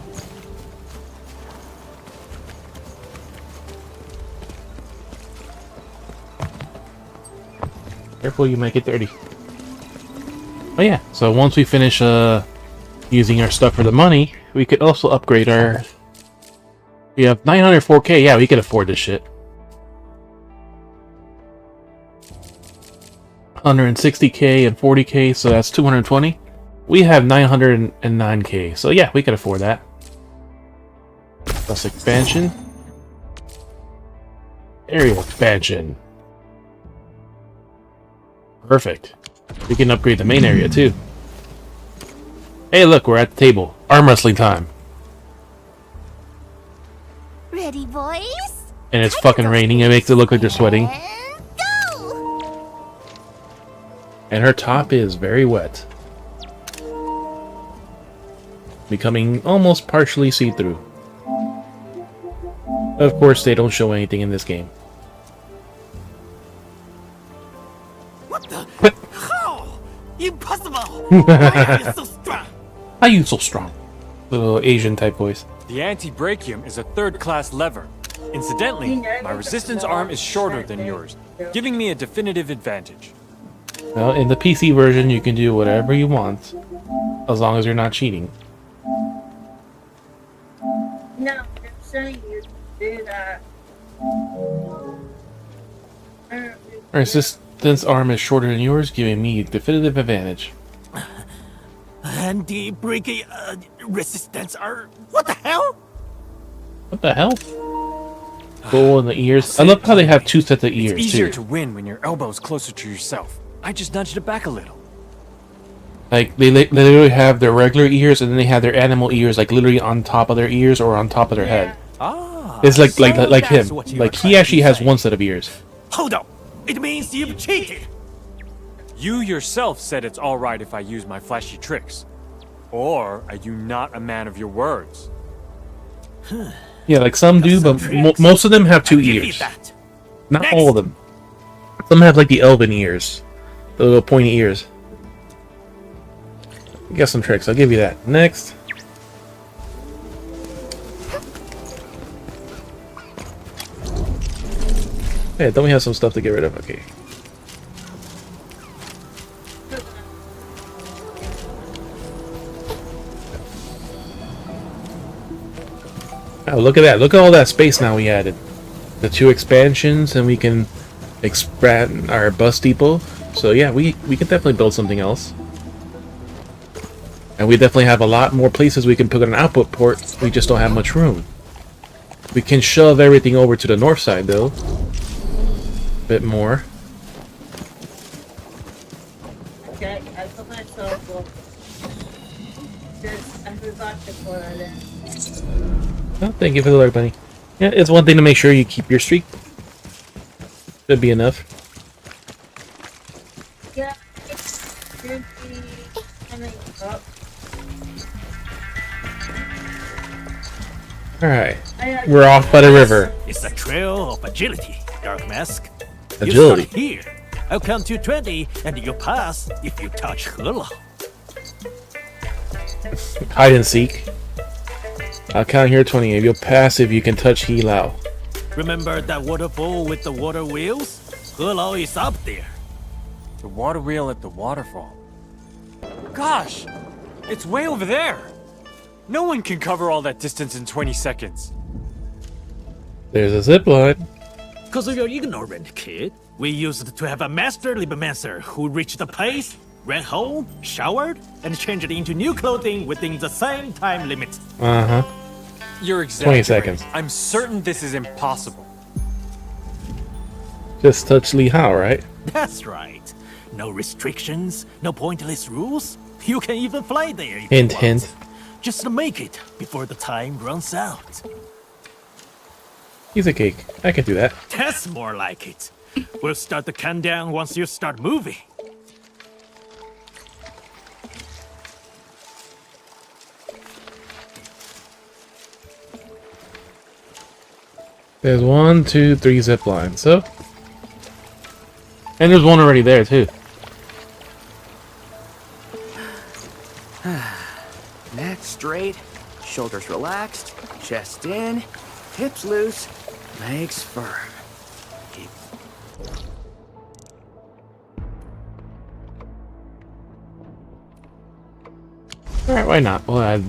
B: Careful, you might get dirty. Oh yeah, so once we finish using our stuff for the money, we could also upgrade our... We have 904k, yeah, we could afford this shit. 160k and 40k, so that's 220. We have 909k, so yeah, we could afford that. Plus expansion. Area expansion. Perfect. We can upgrade the main area too. Hey look, we're at the table. Arm wrestling time.
M: Ready, boys?
B: And it's fucking raining, it makes it look like they're sweating.
M: Go!
B: And her top is very wet. Becoming almost partially see-through. Of course, they don't show anything in this game.
G: What the? How? Impossible! Why are you so strong?
B: How you so strong? Little Asian type voice.
K: The anti-brachium is a 3rd-class lever. Incidentally, my resistance arm is shorter than yours, giving me a definitive advantage.
B: Well, in the PC version, you can do whatever you want, as long as you're not cheating.
C: No, I'm saying you do that.
B: Our resistance arm is shorter than yours, giving me a definitive advantage.
G: And the breaking resistance are... What the hell?
B: What the hell? Go in the ears. I love how they have 2 sets of ears,
K: It's easier
B: too.
K: to win when your elbow's closer to yourself. I just nudged it back a little.
B: Like, they literally have their regular ears, and then they have their animal ears, like, literally on top of their ears or on top of their head.
G: Ah,
B: It's like
G: so
B: like him.
G: that's what you
B: Like,
G: are
B: he
G: trying
B: actually
G: to
B: has
G: say.
B: 1 set of ears.
G: Hold up! It means you've cheated!
K: You yourself said it's alright if I use my flashy tricks. Or are you not a man of your words?
B: Yeah, like some do, but most of them have 2 ears. Not all of them. Some have like the elven ears. The little pointy ears. You got some tricks, I'll give you that. Next. Hey, don't we have some stuff to get rid of? Okay. Oh, look at that. Look at all that space now we added. The 2 expansions, and we can expand our bus depot. So yeah, we can definitely build something else. And we definitely have a lot more places we can put an output port. We just don't have much room. We can shove everything over to the north side, though. A bit more.
C: Okay, I put myself up. I forgot to put it in.
B: Oh, thank you for the alert, bunny. Yeah, it's one thing to make sure you keep your streak. Should be enough.
C: Yeah, it should be coming up.
B: Alright. We're off by the river.
G: It's a trail of agility, Dark Mask.
B: Agility.
G: You start here. I'll count to 20, and you pass if you touch Hela.
B: Hide and seek. I'll count here 20. If you'll pass if you can touch Hilao.
G: Remember that waterfall with the water wheels? Hela is up there.
K: The water wheel at the waterfall. Gosh! It's way over there! No one can cover all that distance in 20 seconds.
B: There's a zip line.
G: Because of your ignorant, kid. We used to have a master Libmancer who reached the place, ran home, showered, and changed into new clothing within the same time limit.
B: Uh-huh.
K: You're exaggerating.
B: 20 seconds.
K: I'm certain this is impossible.
B: Just touch Li Hao, right?
G: That's right. No restrictions, no pointless rules. You can even fly there if
B: Hint,
G: you want.
B: hint.
G: Just make it before the time runs out.
B: Piece of cake. I can do that.
G: That's more like it. We'll start the countdown once you start moving.
B: There's 1, 2, 3 zip lines. So, and there's one already there too.
E: Neck straight, shoulders relaxed, chest in, hips loose, legs firm. Keep.
B: All right, why not? We'll add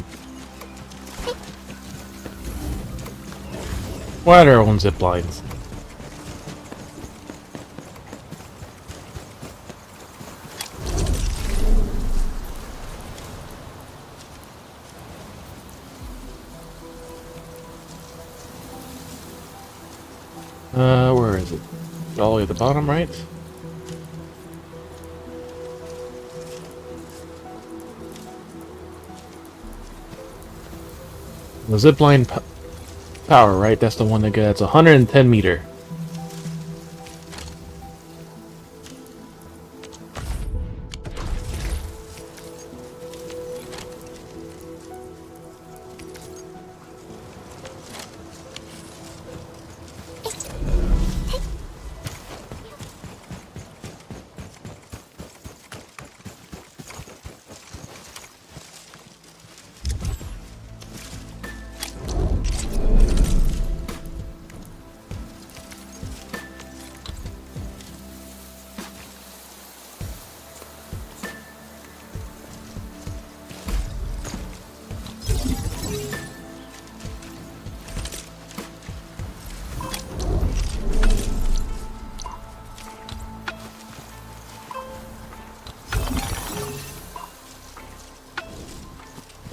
B: our own zip lines. Where is it? All the way at the bottom, right? The zipline power, right? That's the one that gets 110 meter.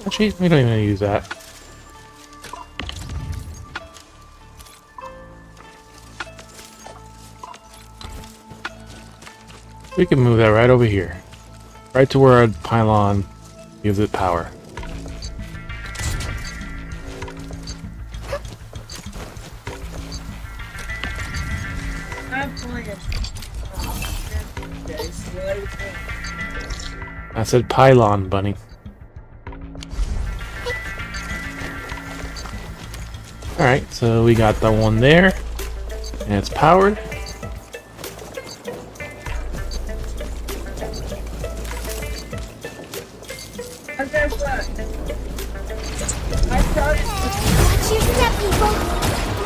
B: Actually, we don't even use that. We can move that right over here. Right to where our pylon gives it power. I said pylon, bunny. Alright, so we got the one there, and it's powered.
D: Watch your step, people.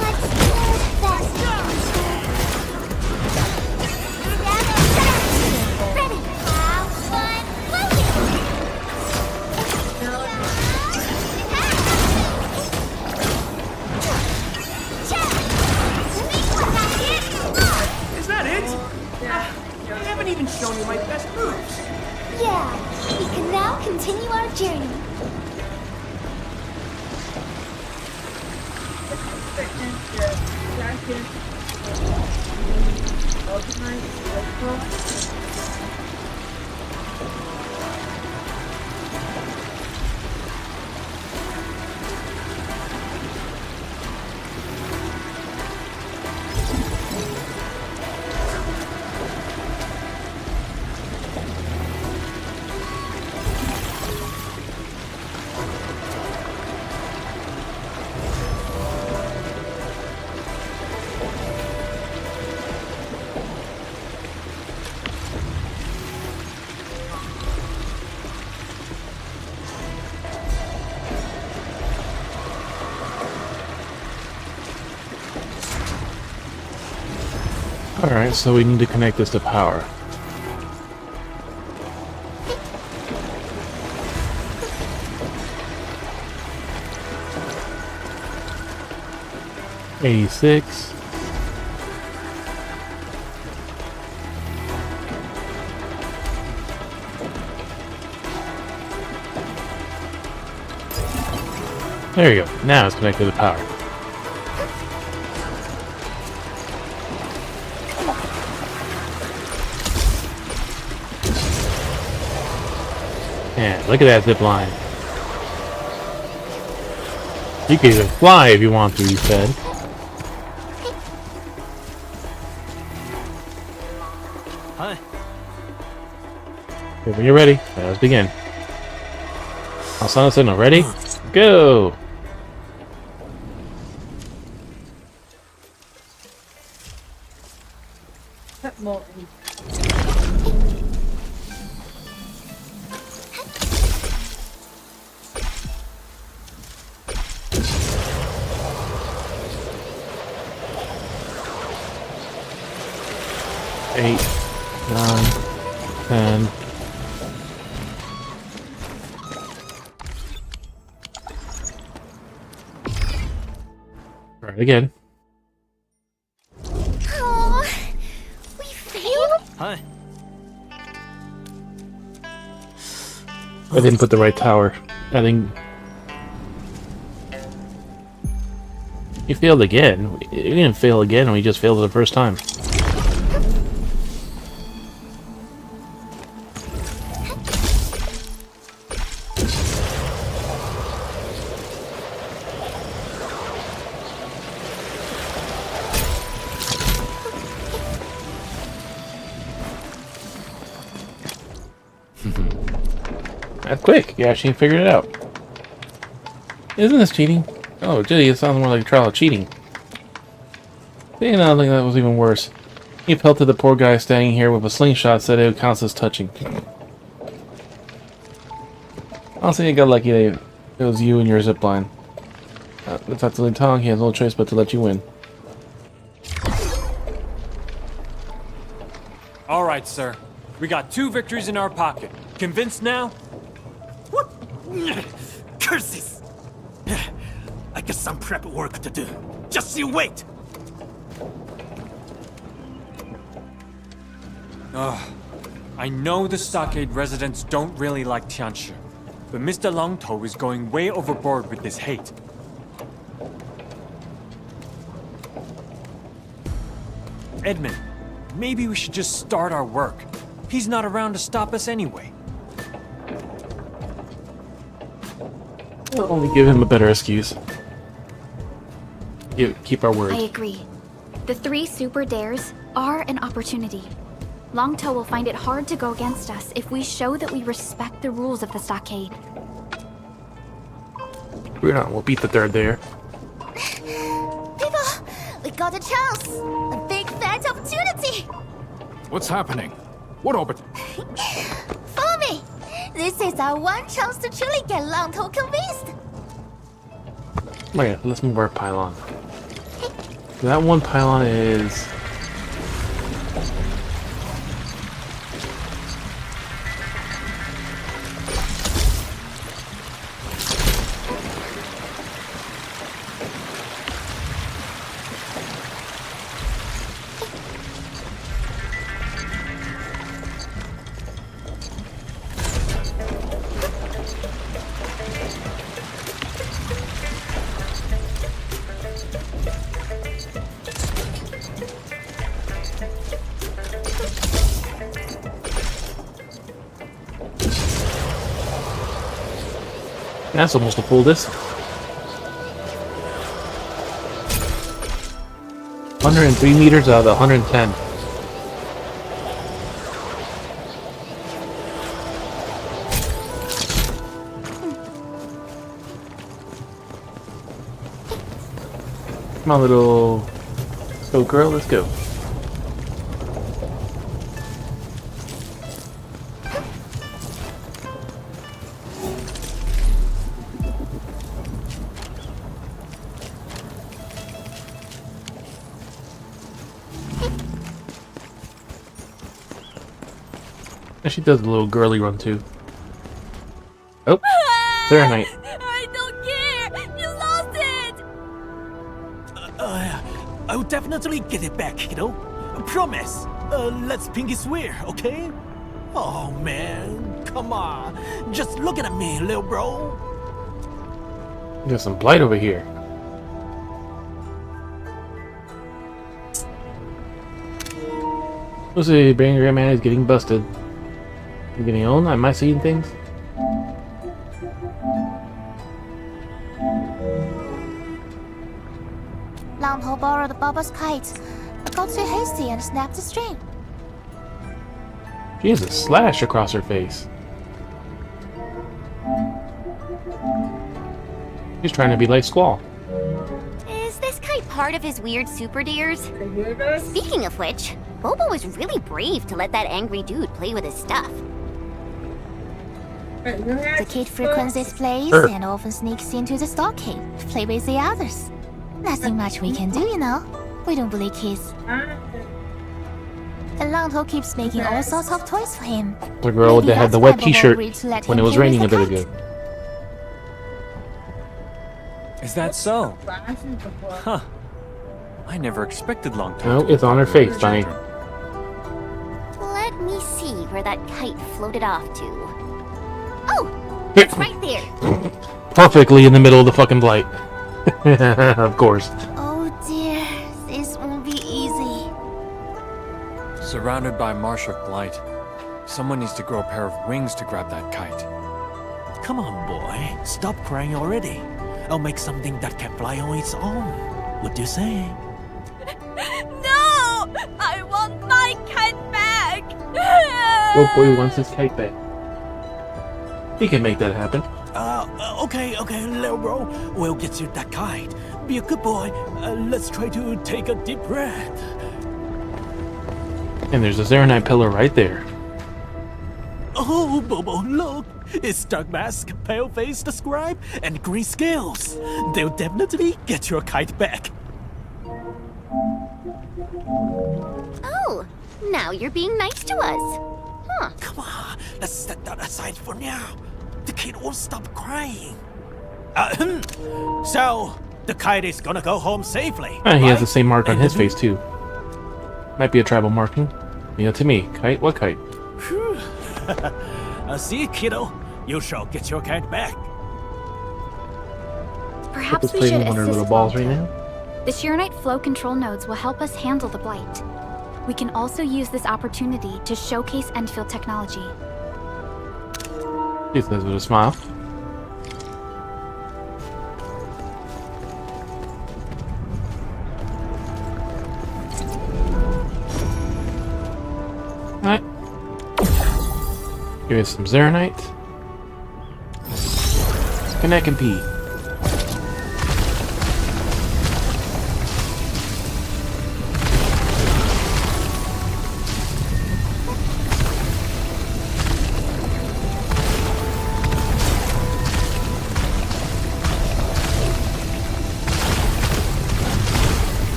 D: Let's move faster. Ready. Have fun floating.
E: shown you my best moves.
D: Yeah, we can now continue our journey.
B: Alright, so we need to connect this to power. $86. There you go. Now it's connected to power. Man, look at that zip line. You can even fly if you want to, he said.
G: Huh?
B: Okay, when you're ready, let's begin. I'll sound a signal. Ready? Go! Eight, 9, 10. Right again.
D: Oh, we failed?
G: Huh?
B: I didn't put the right tower. I think you failed again. You didn't fail again. We just failed it the first time. That's quick. You actually figured it out. Isn't this cheating? Oh, gee, it sounds more like a trial of cheating. See, I don't think that was even worse. He pelted the poor guy standing here with a slingshot, said it counts as touching. Honestly, I got lucky that it was you and your zipline. If that's the Tong, he has no choice but to let you win.
K: Alright, sir. We got 2 victories in our pocket. Convinced now?
G: What? Curses! I got some prep work to do. Just you wait!
K: Ugh. I know the stockade residents don't really like Tianshi, but Mr. Longtou is going way overboard with this hate. Edmund, maybe we should just start our work. He's not around to stop us anyway.
B: We'll only give him a better excuse. Keep our word.
J: I agree. The 3 super dares are an opportunity. Longtou will find it hard to go against us if we show that we respect the rules of the stockade.
B: We're not. We'll beat the 3rd dare.
D: People, we got a chance! A big fat opportunity!
L: What's happening? What open?
D: Follow me! This is our one chance to truly get Longtou convinced!
B: Oh yeah, let's move our pylon. That one pylon is... That's almost a full disc. 103 meters out of the 110. Come on, little girl, let's go. And she does a little girly run too. Oh, Arknight.
I: I don't care! You lost it!
G: I'll definitely get it back, kiddo. Promise. Let's pinky swear, okay? Oh man, come on. Just look at me, little bro.
B: Got some blight over here. Let's see, Brain Grandman is getting busted. You getting owned? Am I seeing things?
N: Langho borrowed Baba's kite, but got too hasty and snapped the string.
B: She has a slash across her face. She's trying to be like Squall.
M: Is this kite part of his weird super deers? Speaking of which, Bobo was really brave to let that angry dude play with his stuff.
N: The kid frequents this place and often sneaks into the stockade to play with the others. Nothing much we can do, you know. We don't bully kids. And Langho keeps making all sorts of toys for him.
B: The girl that had the wet t-shirt when it was raining a bit ago.
K: Is that so? Huh. I never expected Langho.
B: No, it's on her face, Bunny.
M: Let me see where that kite floated off to. Oh! It's right there!
B: Perfectly in the middle of the fucking blight. Of course.
N: Oh dear, this won't be easy.
K: Surrounded by marsh of blight. Someone needs to grow a pair of wings to grab that kite.
G: Come on, boy. Stop crying already. I'll make something that can fly on its own. What do you say?
I: No! I want my kite back!
B: Oh boy wants his kite back. He can make that happen.
G: Okay, little bro. We'll get you that kite. Be a good boy. Let's try to take a deep breath.
B: And there's a Arknight pillar right there.
G: Oh, Bobo, look! It's Dark Mask, Pale-Faced Scribe, and Green Scales. They'll definitely get your kite back.
M: Oh, now you're being nice to us. Huh.
G: Come on, let's set that aside for now. The kid won't stop crying. So, the kite is gonna go home safely.
B: He has the same mark on his face too. Might be a tribal marking. You know, to me, kite? What kite?
G: See, kiddo, you shall get your kite back.
J: Perhaps we should assist Langho. The Sheernite flow control nodes will help us handle the blight. We can also use this opportunity to showcase Endfield technology.
B: He says with a smile. Alright. Give us some Arknight. Connect and pee.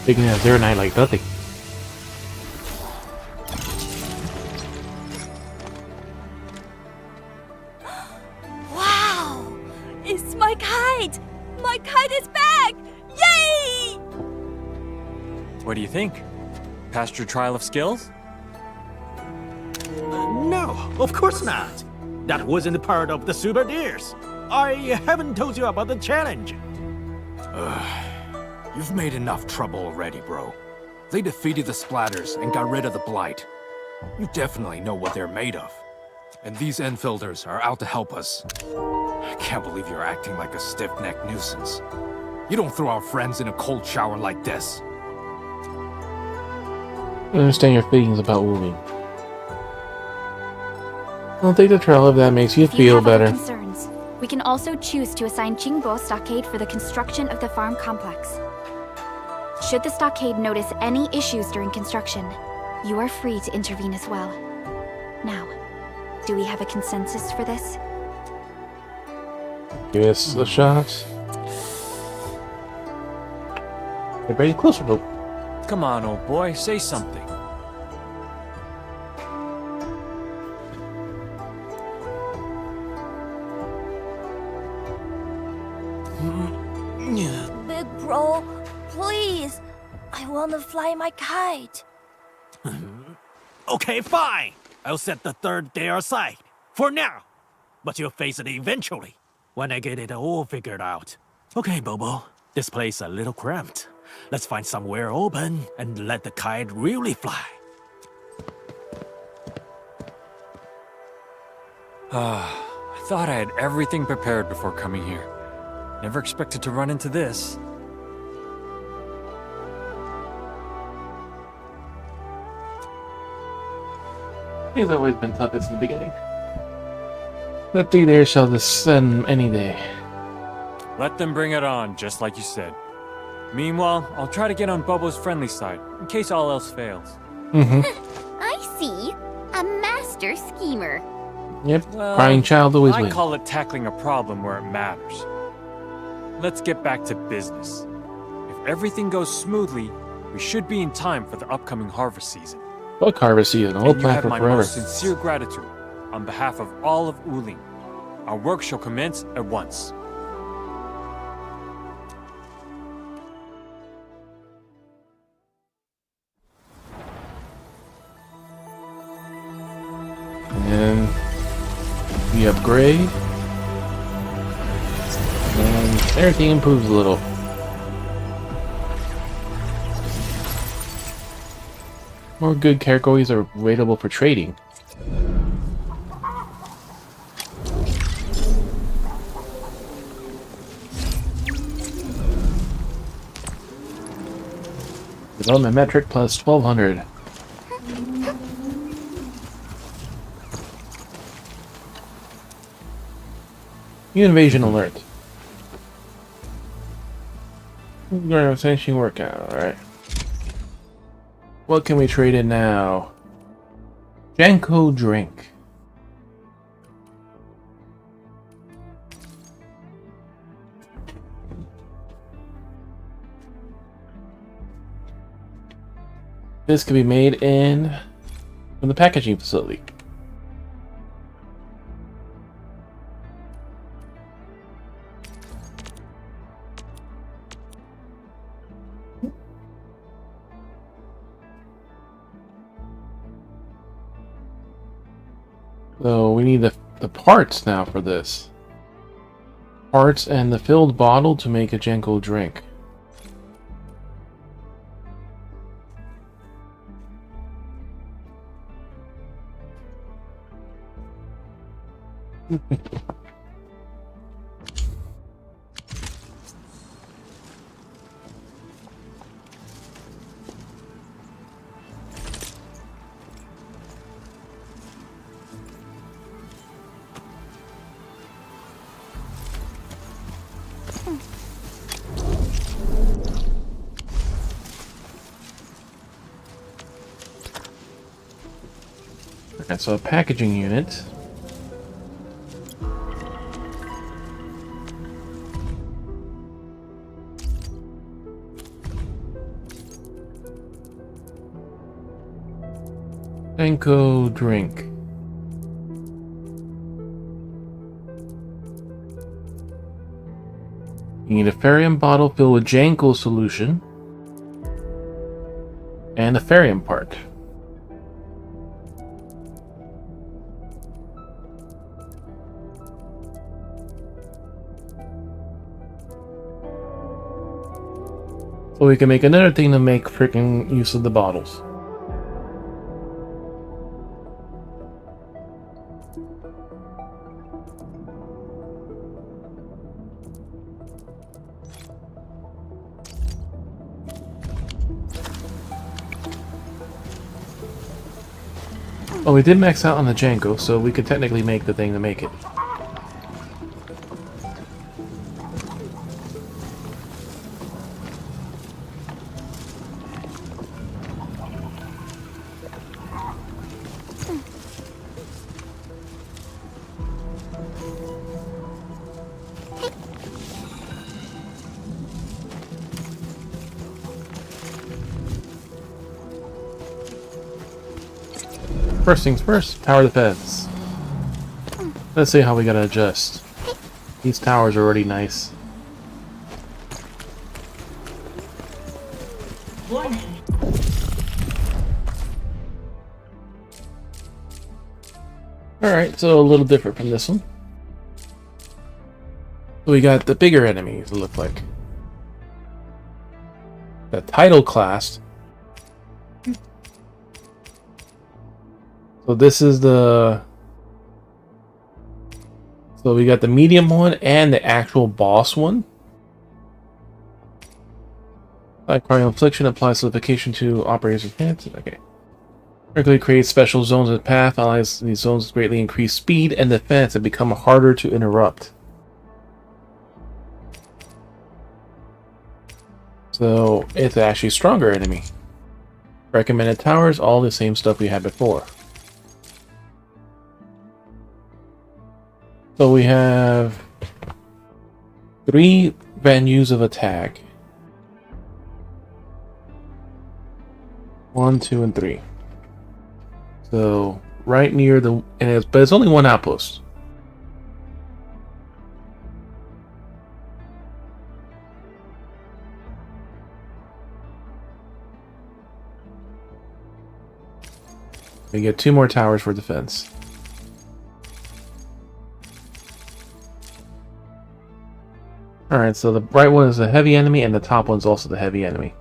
B: Taking a Arknight like nothing.
I: Wow! It's my kite! My kite is back! Yay!
K: What do you think? Passed your trial of skills?
G: No, of course not. That wasn't part of the Super Deers. I haven't told you about the challenge.
L: You've made enough trouble already, bro. They defeated the Splatters and got rid of the Blight. You definitely know what they're made of. And these Enfielders are out to help us. I can't believe you're acting like a stiff-necked nuisance. You don't throw our friends in a cold shower like this.
B: I understand your feelings about moving. I'll take the trail if that makes you feel better.
J: If you have other concerns, we can also choose to assign Qingbo Stockade for the construction of the farm complex. Should the stockade notice any issues during construction, you are free to intervene as well. Now, do we have a consensus for this?
B: Give us a shot. Get very closer though.
K: Come on, old boy, say something.
N: Big bro, please. I want to fly my kite.
G: Okay, fine. I'll set the third day aside. For now. But you'll face it eventually. When I get it all figured out. Okay, Bobo. This place a little cramped. Let's find somewhere open and let the kite really fly.
K: I thought I had everything prepared before coming here. Never expected to run into this.
B: He's always been toughest in the beginning. The 3 days shall descend any day.
K: Let them bring it on, just like you said. Meanwhile, I'll try to get on Bobo's friendly side, in case all else fails.
M: I see. A master schemer.
B: Yep,
K: Well,
B: crying child always
K: I
B: wins.
K: call it tackling a problem where it matters. Let's get back to business. If everything goes smoothly, we should be in time for the upcoming harvest season.
B: Fuck harvest season, the whole
K: And you
B: plan
K: have
B: for
K: my
B: forever.
K: most sincere gratitude on behalf of all of Uling. Our work shall commence at once.
B: And we upgrade. And everything improves a little. More good categories are available for trading. Development metric plus 1200. New invasion alert. We're going to finishing workout, alright. What can we trade in now? Janko drink. This can be made from the packaging facility. So we need the parts now for this. Parts and the filled bottle to make a Janko drink. Okay, so a packaging unit. Janko drink. You need a Farium bottle filled with Janko solution and a Farium part. So we can make another thing to make freaking use of the bottles. Oh, we did max out on the Django, so we could technically make the thing to make it. First things first, power the fence. Let's see how we gotta adjust. These towers are already nice. Alright, so a little different from this one. So we got the bigger enemies, it look like. The title class. So this is the... So we got the medium one and the actual boss one. Like Cryo Infliction applies solidification to operators and hands. Okay. Regularly creates special zones in the path. Allies in these zones greatly increase speed and defense and become harder to interrupt. So it's actually a stronger enemy. Recommended towers, all the same stuff we had before. So we have 3 venues of attack. 1, 2, and 3. So right near the, but it's only one outpost. We get 2 more towers for defense. Alright, so the right one is a heavy enemy, and the top one's also the heavy enemy.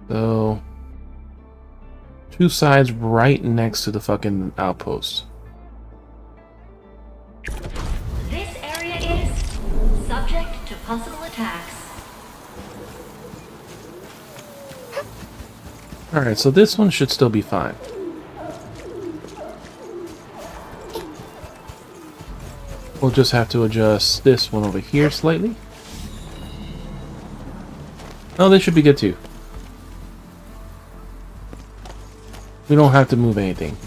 B: So, 2 sides right next to the fucking outpost.
O: This area is subject to possible attacks.
B: Alright, so this one should still be fine. We'll just have to adjust this one over here slightly. Oh, this should be good too. We don't have to move anything.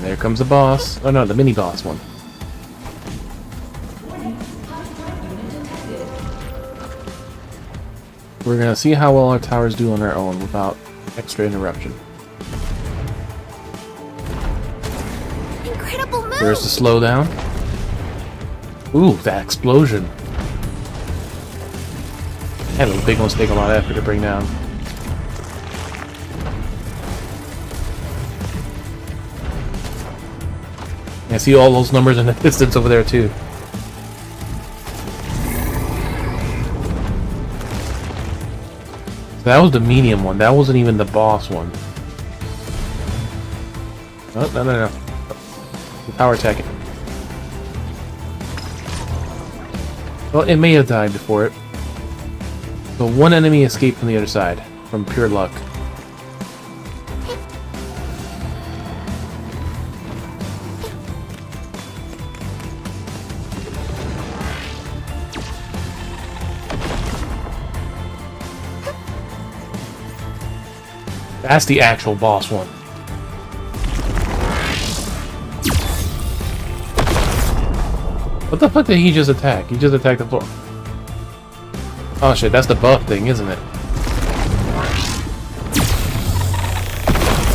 B: There comes the boss. Oh no, the mini boss one. We're gonna see how well our towers do on their own without extra interruption.
M: Incredible move.
B: There's the slowdown. Ooh, that explosion. And the big ones take a lot of effort to bring down. I see all those numbers in the distance over there too. So that was the medium one. That wasn't even the boss one. Oh, no. The power attacking. Well, it may have died before it. So one enemy escaped from the other side, from pure luck. That's the actual boss one. What the fuck did he just attack? He just attacked the floor. Oh shit, that's the buff thing, isn't it?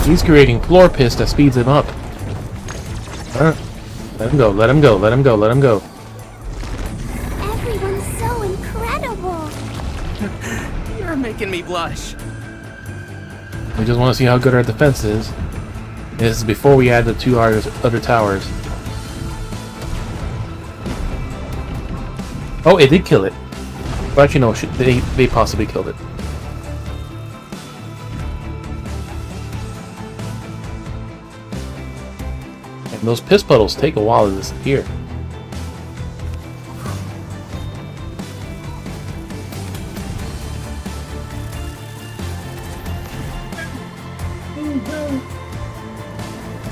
B: He's creating floor piss that speeds him up. Let him go, let him go, let him go, let him go.
D: Everyone's so incredible.
E: You're making me blush.
B: We just want to see how good our defense is. This is before we add the 2 other towers. Oh, it did kill it. Well, actually, no, they possibly killed it. And those piss puddles take a while to disappear.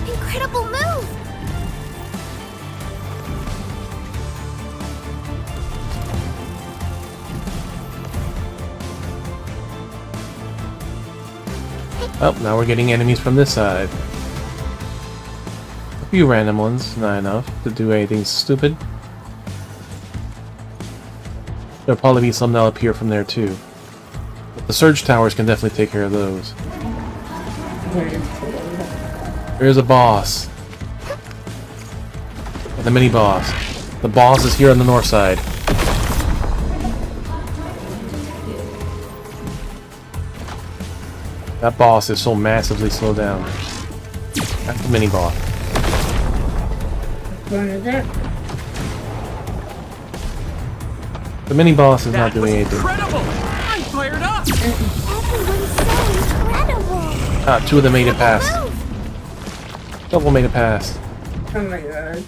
D: Incredible move!
B: Oh, now we're getting enemies from this side. A few random ones, not enough to do anything stupid. There'll probably be some that'll appear from there too. But the surge towers can definitely take care of those. There's a boss. And the mini boss. The boss is here on the north side. That boss is so massively slowed down. That's the mini boss.
C: What is it?
B: The mini boss is not doing anything.
E: Incredible! I'm fired up!
D: Everyone's so incredible.
B: Ah, 2 of them made it past. Double made it past.
C: Oh my god.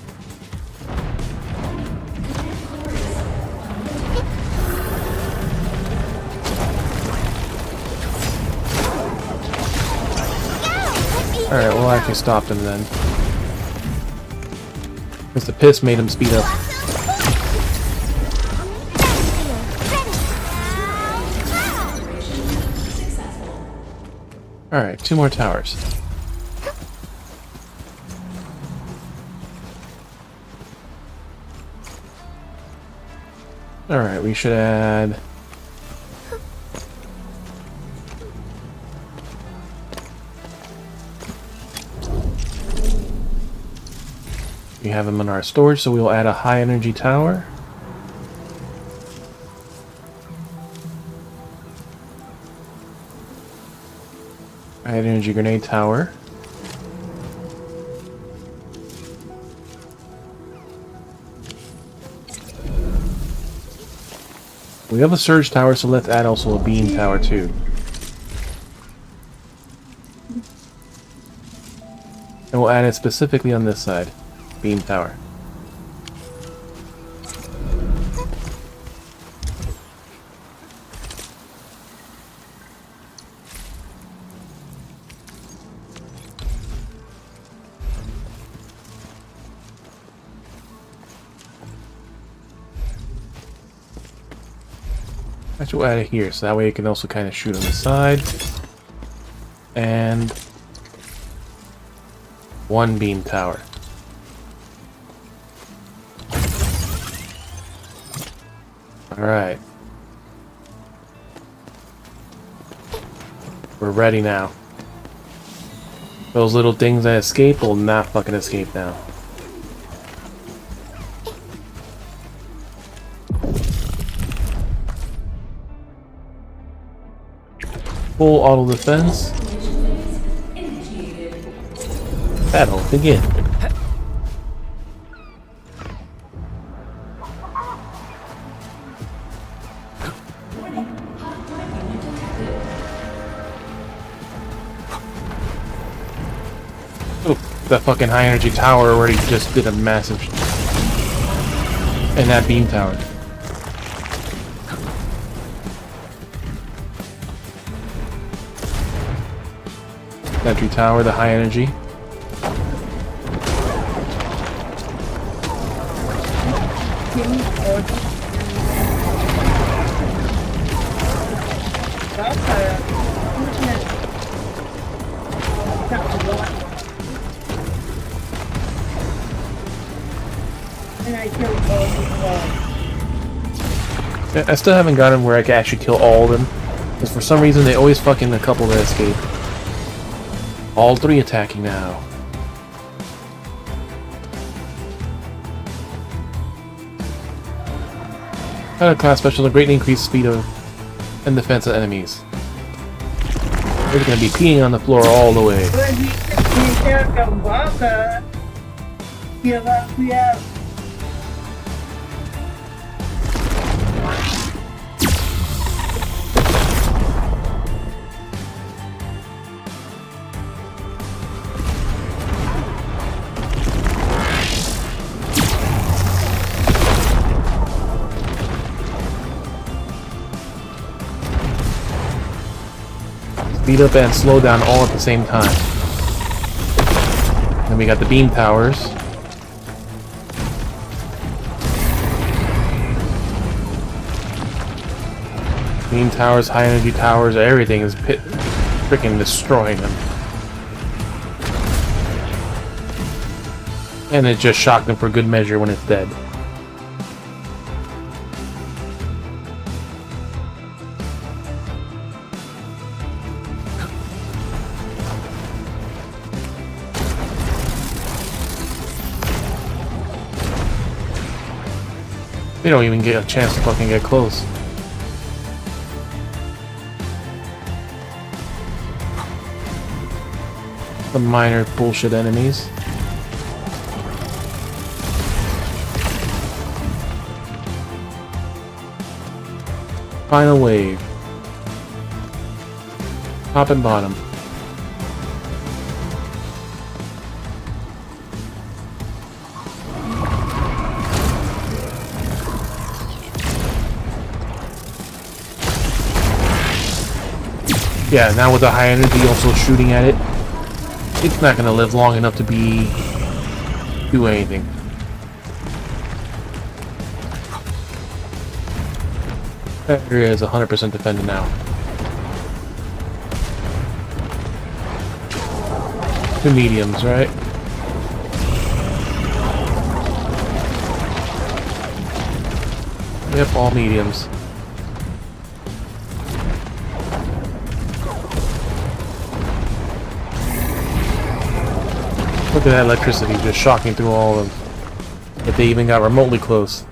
B: Alright, we'll actually stop him then. Because the piss made him speed up. Alright, 2 more towers. Alright, we should add... We have them in our storage, so we'll add a high energy tower. High energy grenade tower. We have a surge tower, so let's add also a beam tower too. And we'll add it specifically on this side. Beam tower. Actually, we'll add it here, so that way it can also kind of shoot on the side. And 1 beam tower. Alright. We're ready now. Those little things that escape will not fucking escape now. Full auto defense. Battle begin. That fucking high energy tower already just did a massive and that beam tower. Entry tower, the high energy. I still haven't gotten where I can actually kill all of them. Because for some reason they always fucking a couple that escape. All 3 attacking now. Pilot class special, greatly increased speed of and defense of enemies. We're gonna be peeing on the floor all the way. Speed up and slow down all at the same time. Then we got the beam towers. Beam towers, high energy towers, everything is freaking destroying them. And it just shocked them for good measure when it's dead. They don't even get a chance to fucking get close. The minor bullshit enemies. Final wave. Top and bottom. Yeah, now with the high energy also shooting at it, it's not gonna live long enough to do anything. That area is 100% defended now. Two mediums, right? Yep, all mediums. Look at that electricity just shocking through all of them. If they even got remotely close.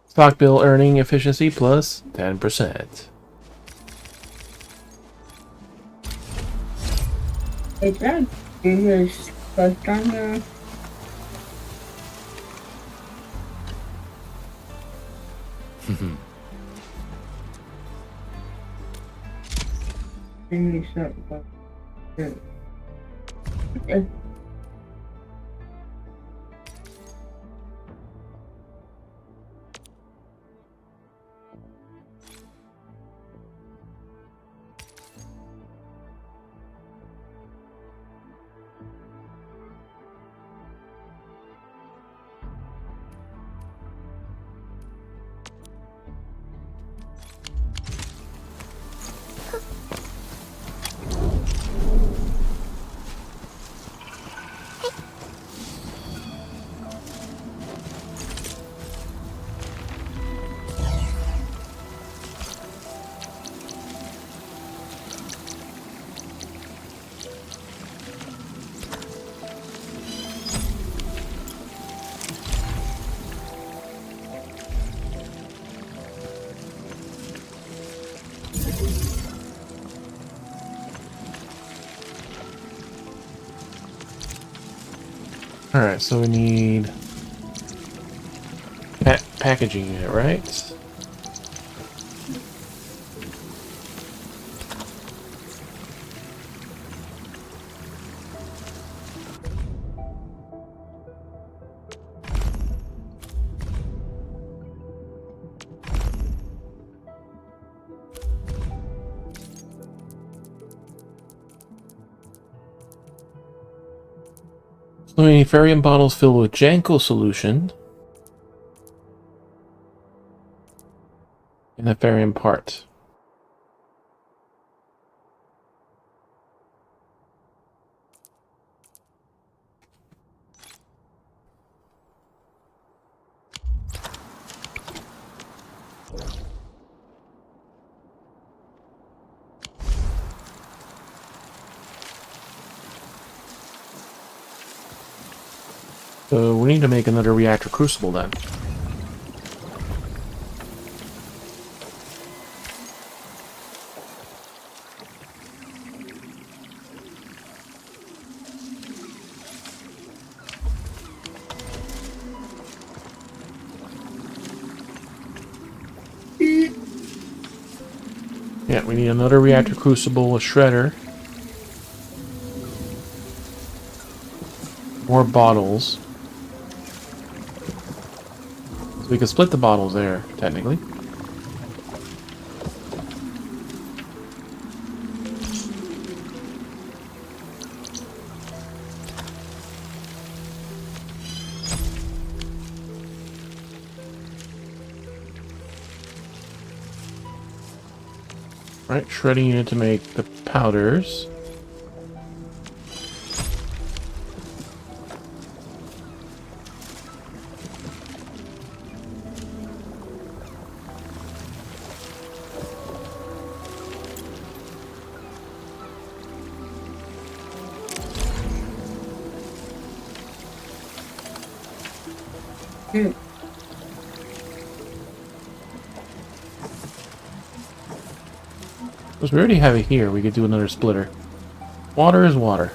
B: Stock bill earning efficiency plus 10%.
C: It's that English first on there. English up. Okay.
B: Alright, so we need packaging unit, right? So we need Farium bottles filled with Janko solution and a Farium part. So we need to make another reactor crucible then. Yeah, we need another reactor crucible, a shredder. More bottles. So we can split the bottles there, technically. Right, shredding unit to make the powders. Because we already have it here, we could do another splitter. Water is water.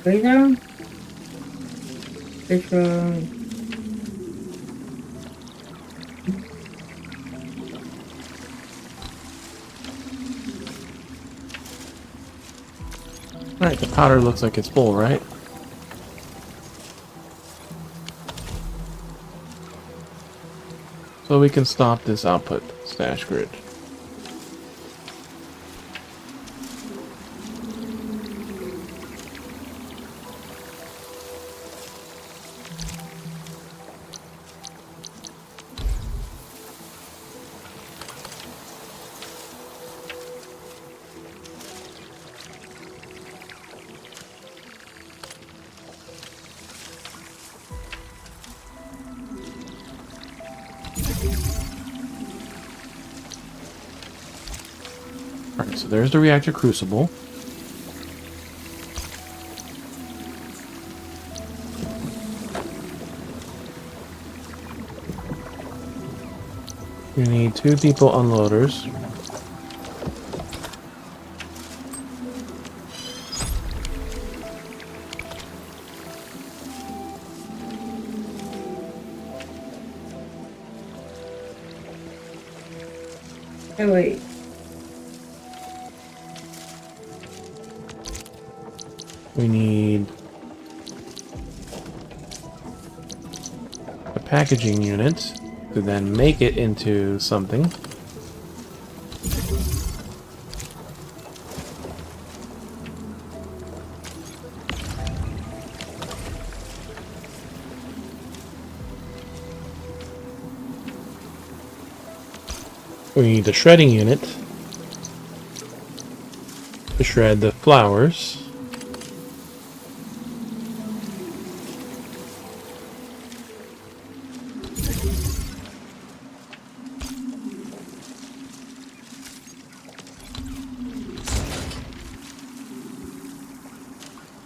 C: Right now? It's
B: Alright, the powder looks like it's full, right? So we can stop this output stash grid. Alright, so there's the reactor crucible. You need 2 depot unloaders.
C: Oh, wait.
B: We need a packaging unit to then make it into something. We need the shredding unit to shred the flowers.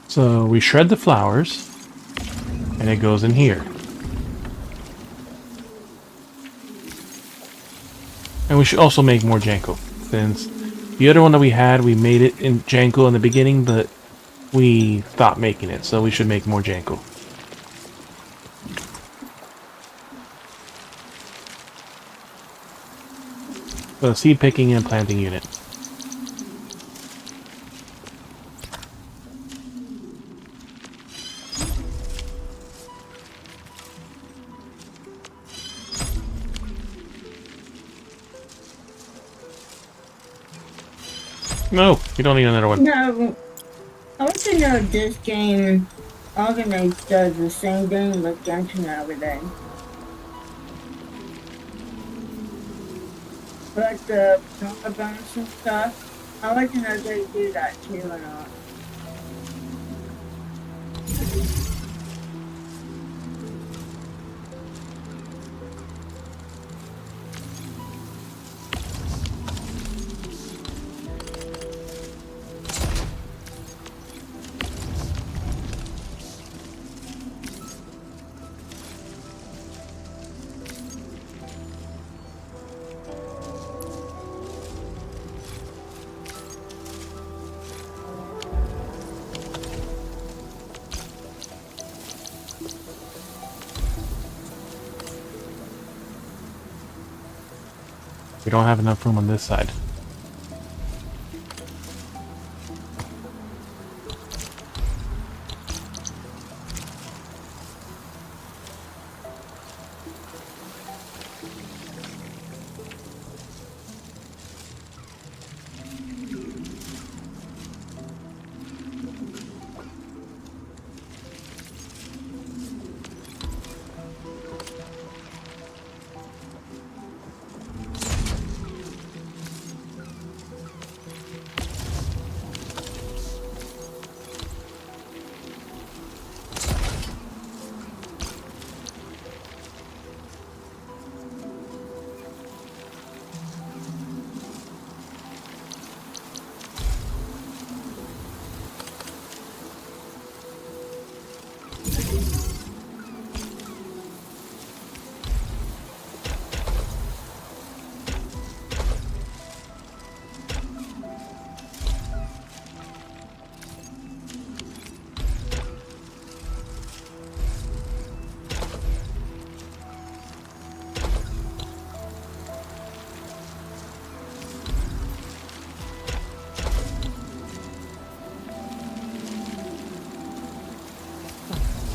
B: So we shred the flowers, and it goes in here. And we should also make more Janko, since the other one that we had, we made it in Janko in the beginning, but we stopped making it, so we should make more Janko. So seed picking and planting unit. No, you don't need another one.
C: No, I want to know if this game, Arknights does the same thing with Genshin nowadays. Like the bonus and stuff. I like to know if they do that too or not.
B: We don't have enough room on this side.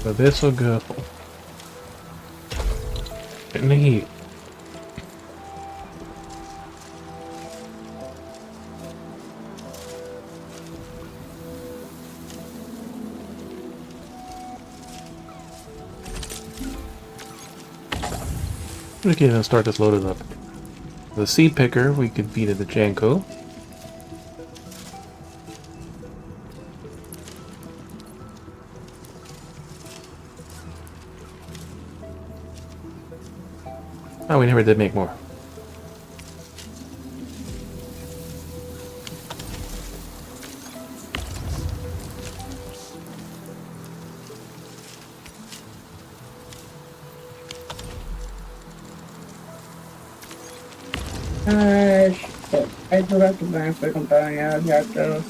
B: So this will go in the heat. Okay, let's start this loaded up. The seed picker we can feed it the Janko. Oh, we never did make more.
C: Shit. I forgot to buy a freaking bone out here though.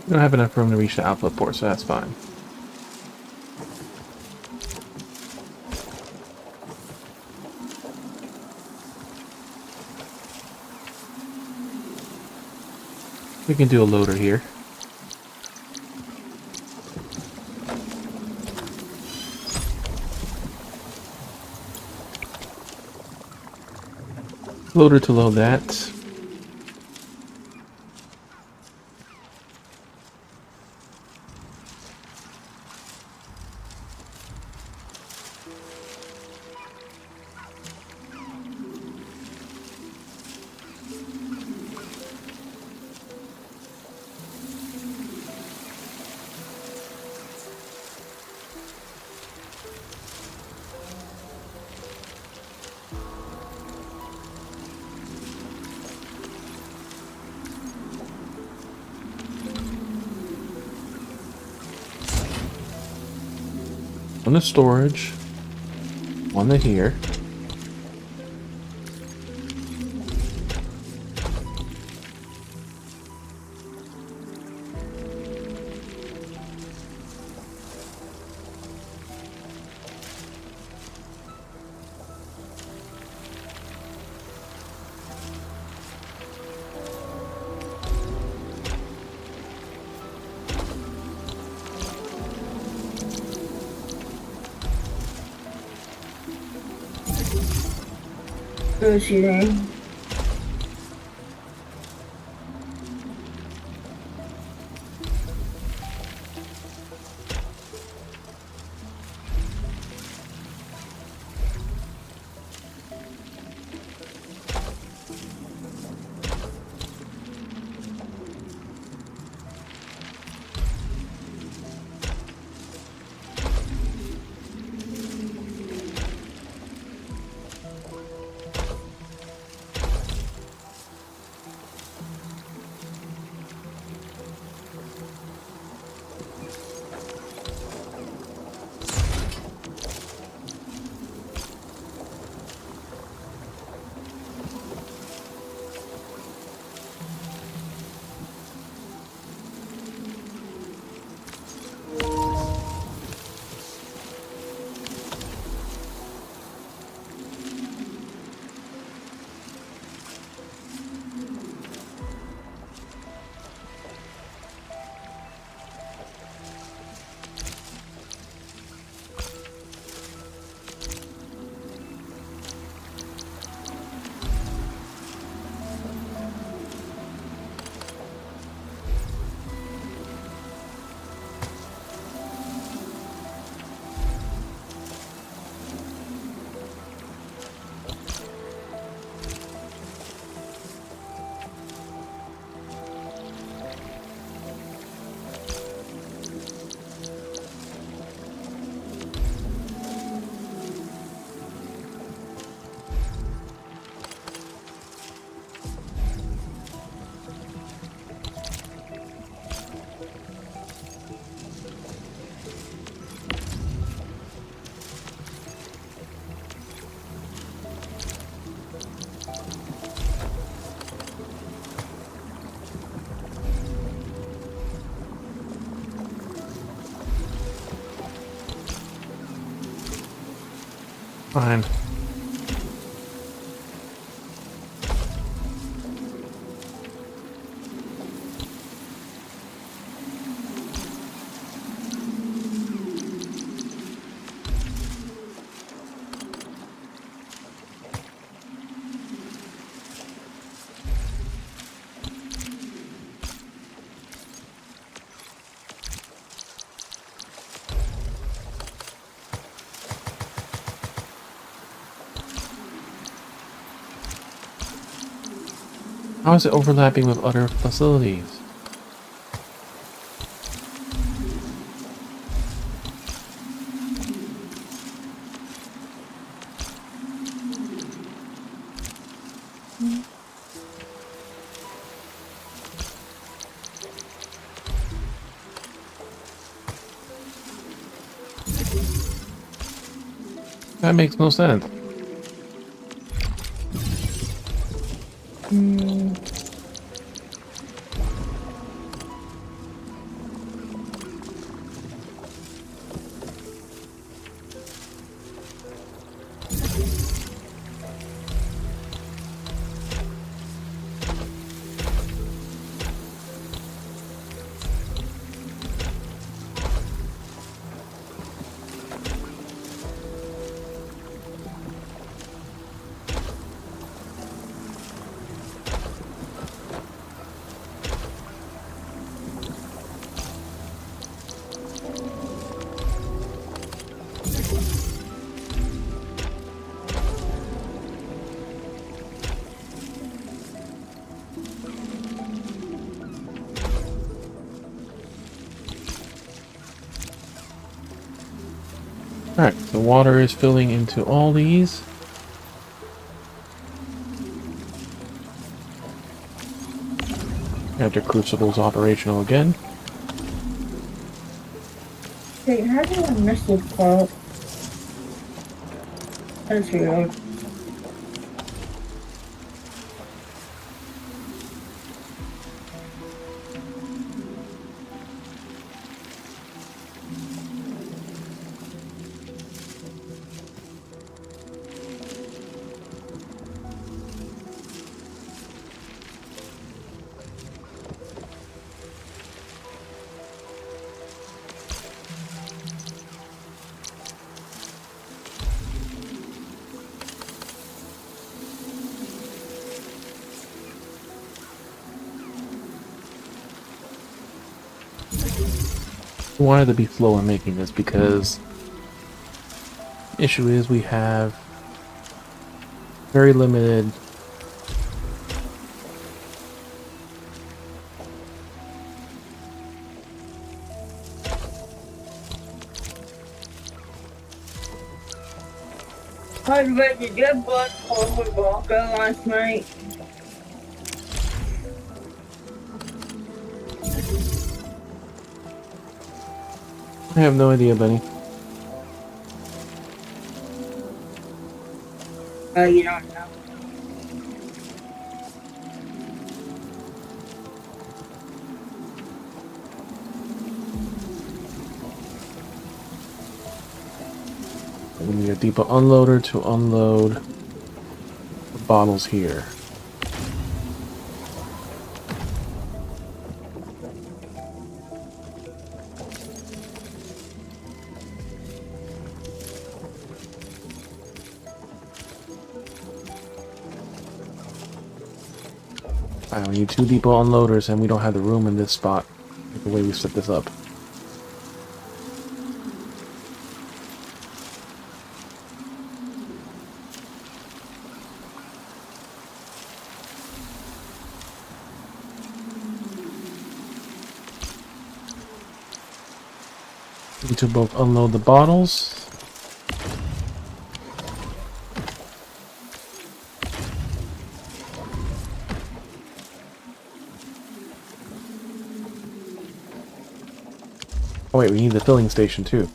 B: We don't have enough room to reach the output port, so that's fine. We can do a loader here. Loader to load that. One to storage, one to here.
C: Oh, shooting.
B: fine. How is it overlapping with other facilities? That makes no sense. Alright, the water is filling into all these. After Crucible's operational again.
C: Wait, how do I miss this part? That's weird.
B: I wanted to be slow in making this because the issue is we have very limited
C: I was ready to get blood over Walker last night.
B: I have no idea, Benny.
C: You don't know.
B: We need a depot unloader to unload the bottles here. We need 2 depot unloaders, and we don't have the room in this spot, the way we set this up. We need to both unload the bottles. Oh wait, we need the filling station too.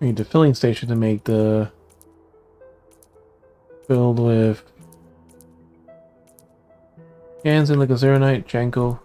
B: We need the filling station to make the filled with cans in the Gazeronite, Janko.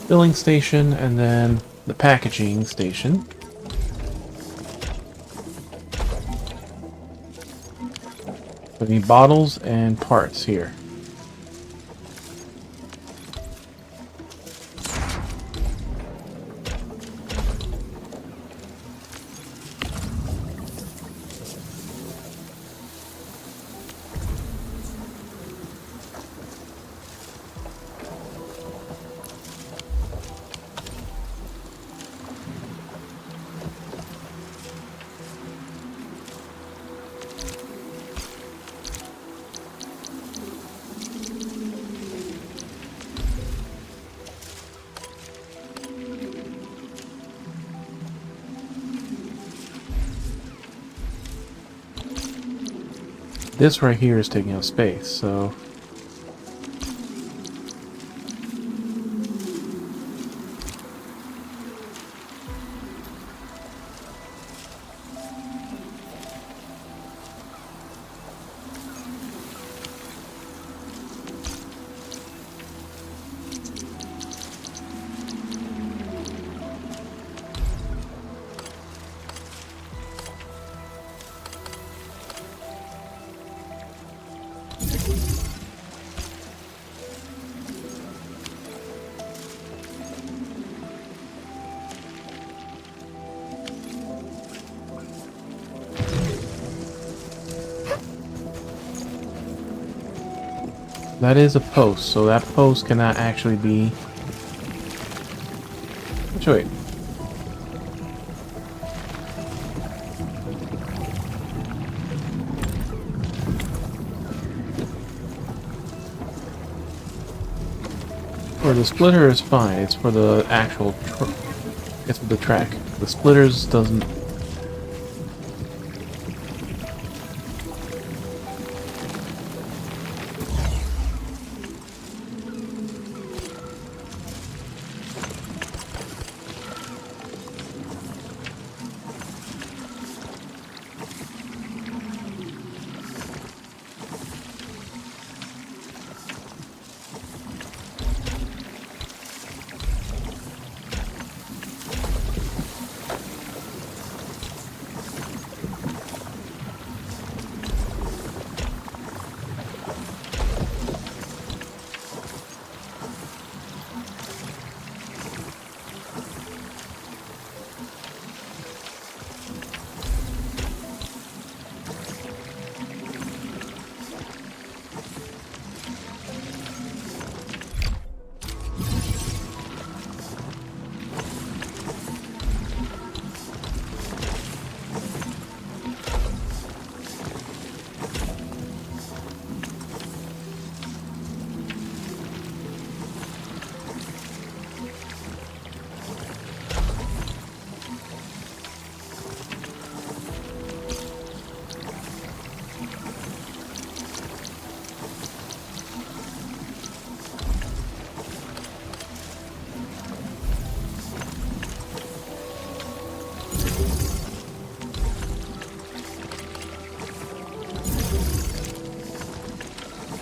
B: Filling station, and then the packaging station. We need bottles and parts here. This right here is taking up space, so that is a post, so that post cannot actually be... Wait. For the splitter is fine, it's for the actual... it's for the track. The splitters doesn't...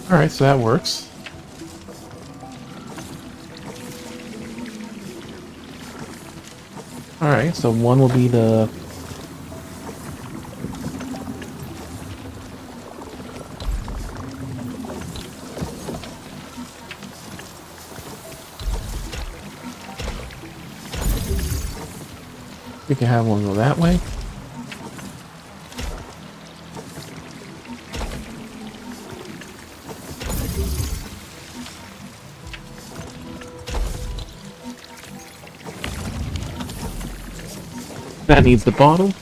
B: Alright, so that works. Alright, so one will be the... We can have one go that way. That needs the bottle.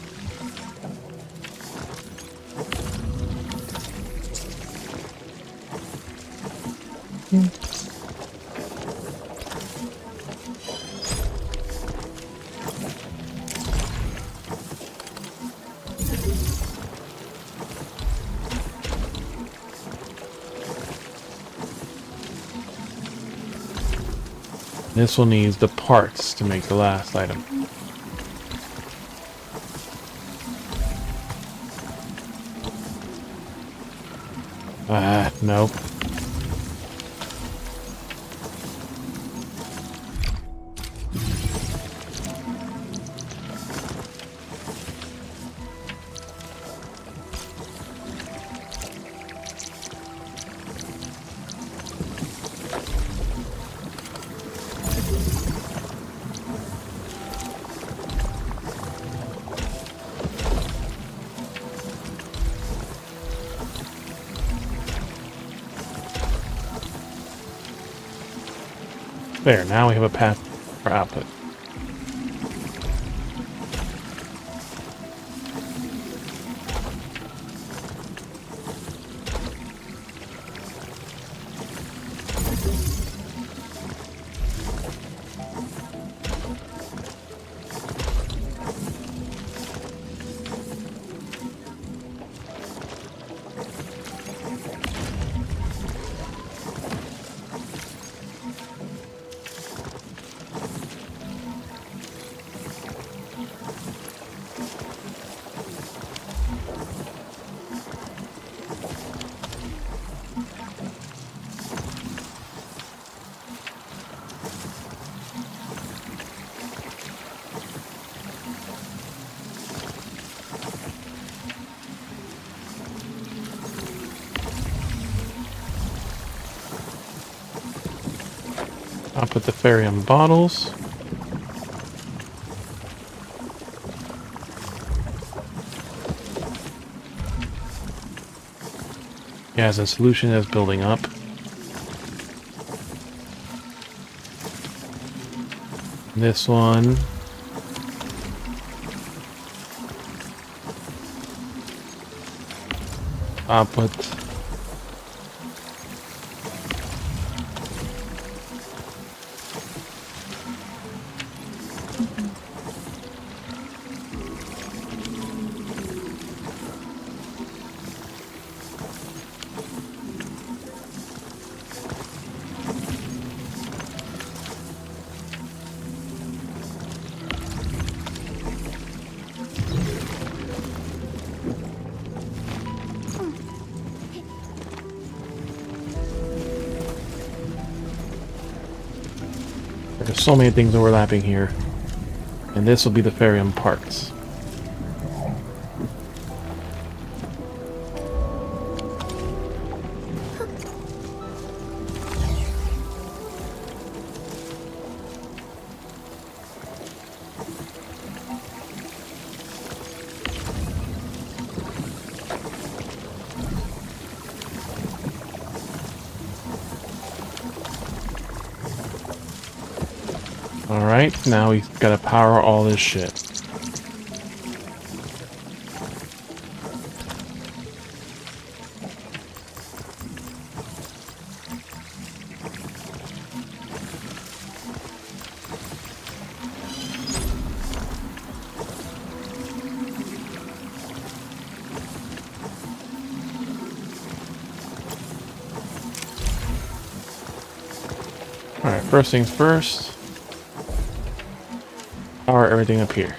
B: This one needs the parts to make the last item. No. There, now we have a path for output. I'll put the Ferium bottles. Yeah, as a solution is building up. This one. I'll put there's so many things overlapping here. And this will be the Ferium parts. Alright, now we gotta power all this shit. Alright, first things first. Power everything up here.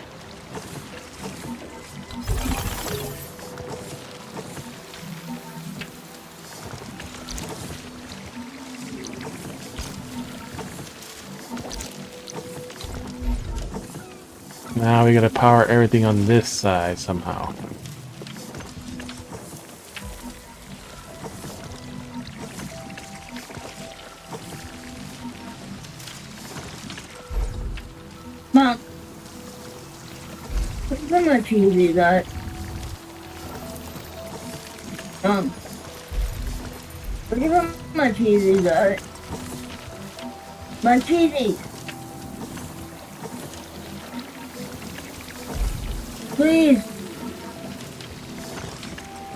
B: Now we gotta power everything on this side somehow.
C: Mom. how much easy that. Look at how much easy that. Much easy. Please.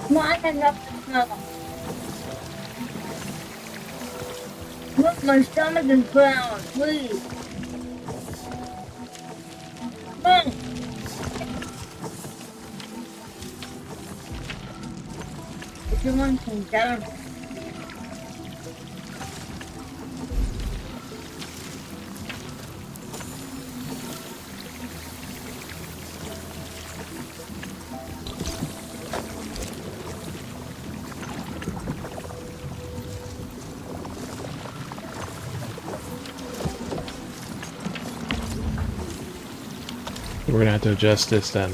C: Not enough to smell. Look, my stomach is brown. Please. Come on. If you want some down.
B: We're gonna have to adjust this then.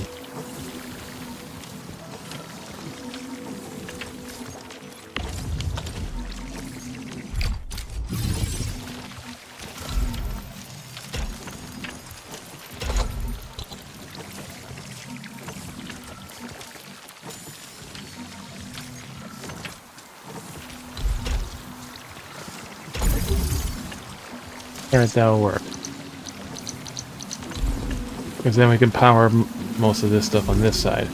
B: Alright, that'll work. Because then we can power most of this stuff on this side.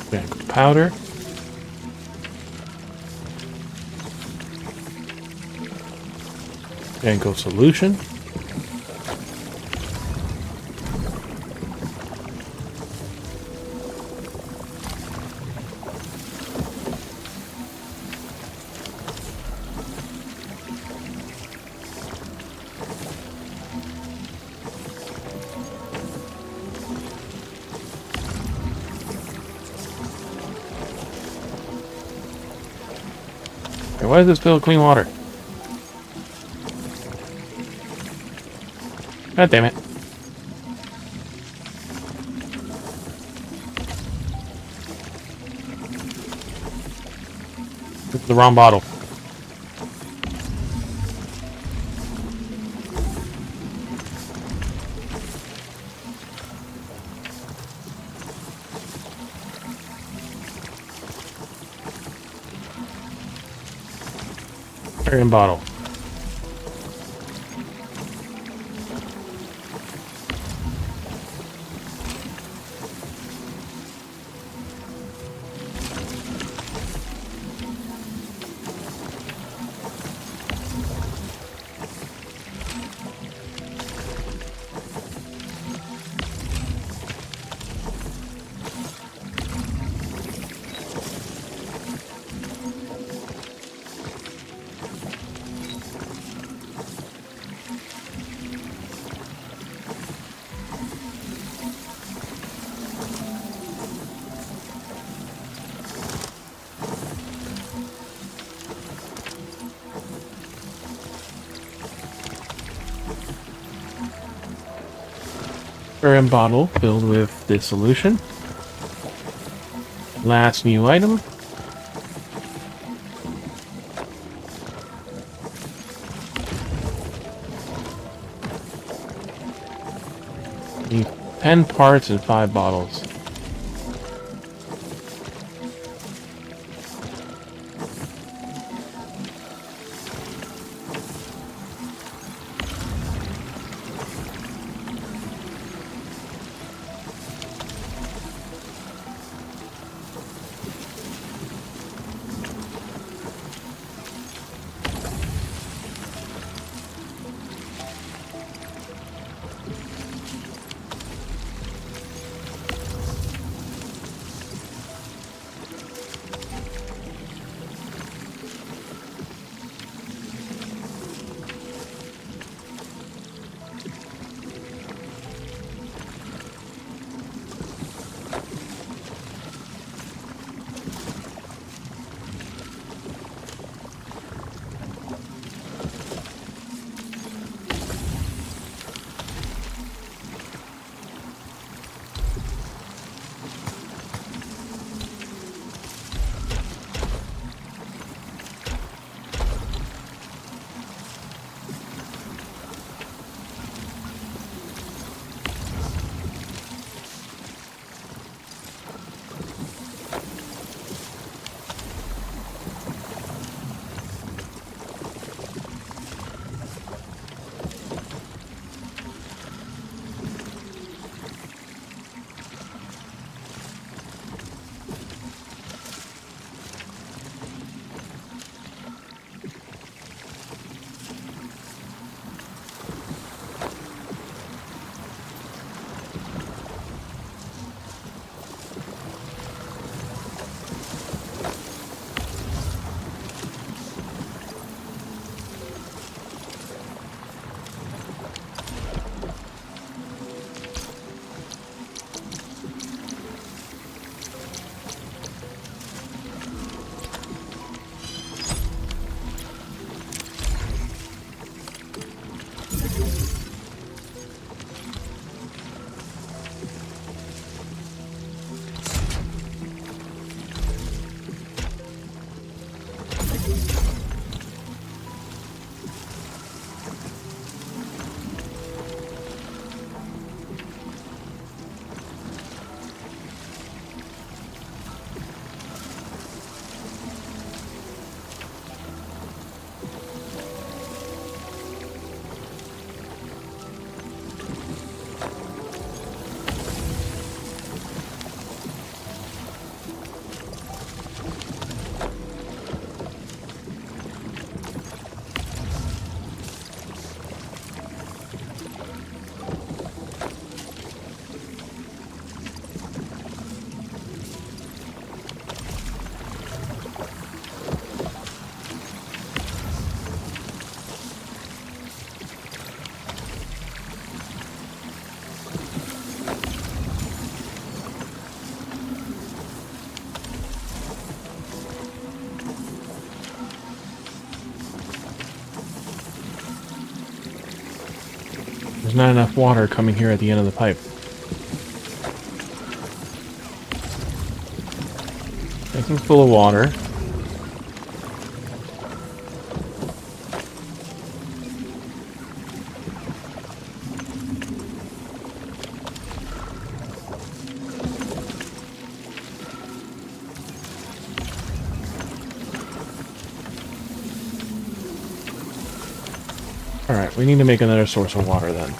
B: Okay, powder. And go solution. Hey, why is this filled with clean water? God damn it. The wrong bottle. Iron bottle. Iron bottle filled with this solution. Last new item. Need 10 parts and 5 bottles. not enough water coming here at the end of the pipe. This is full of water. Alright, we need to make another source of water then.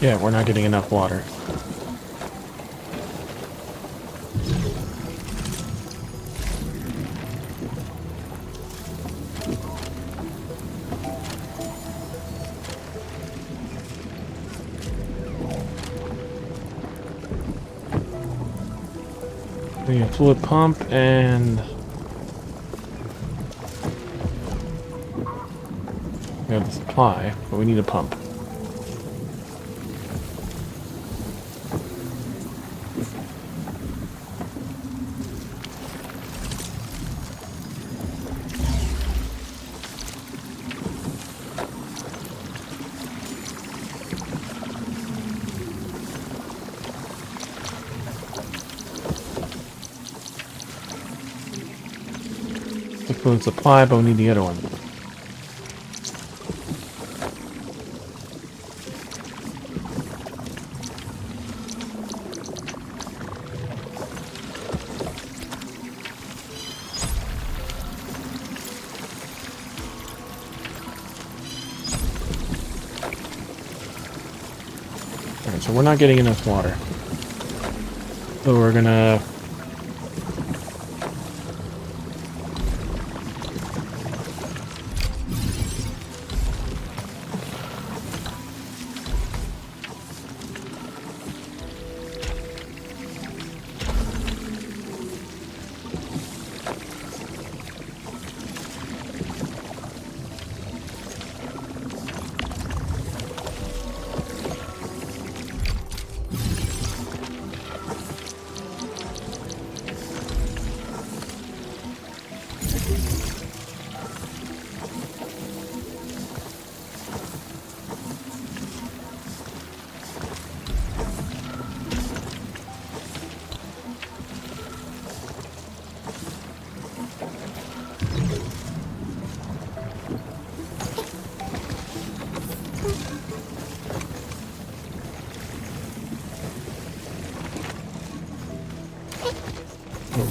B: Yeah, we're not getting enough water. We need a fluid pump and we have the supply, but we need a pump. Fluid supply, but we need the other one. Alright, so we're not getting enough water. So we're gonna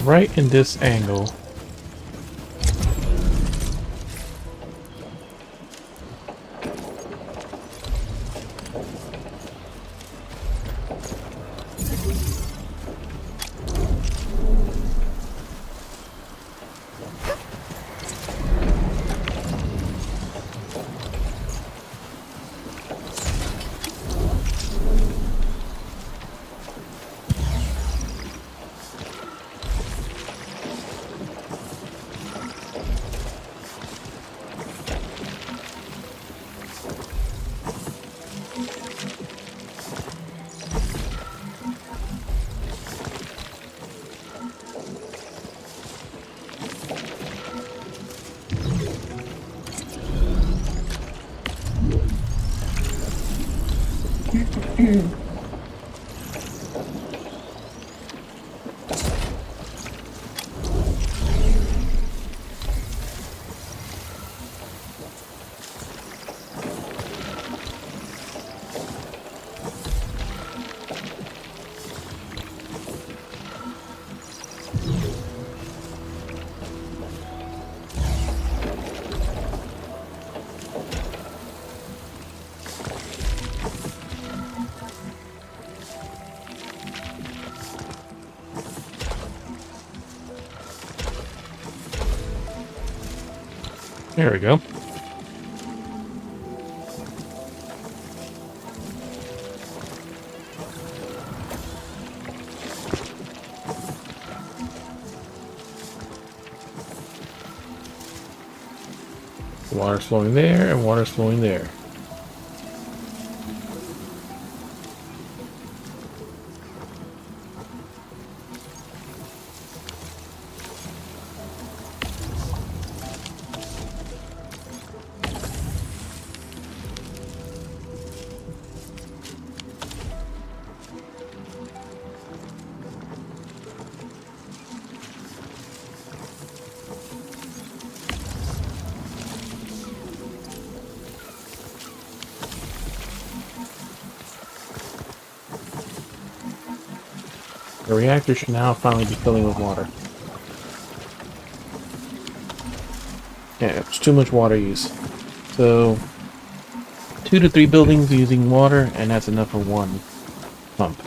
B: right in this angle. There we go. Water's flowing there, and water's flowing there. The reactor should now finally be filling with water. Yeah, it's too much water use. So, 2 to 3 buildings using water, and that's enough for one pump.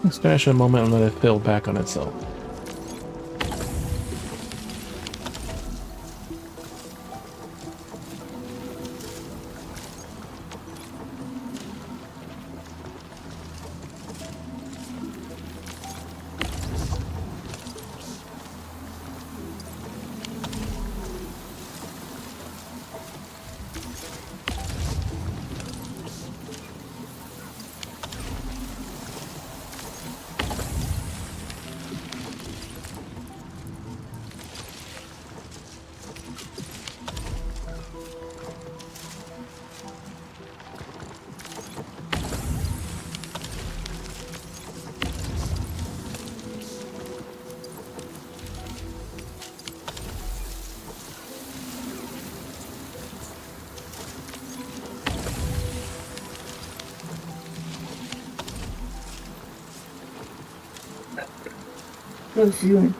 B: Let's finish in a moment and let it fill back on itself.
C: So soon.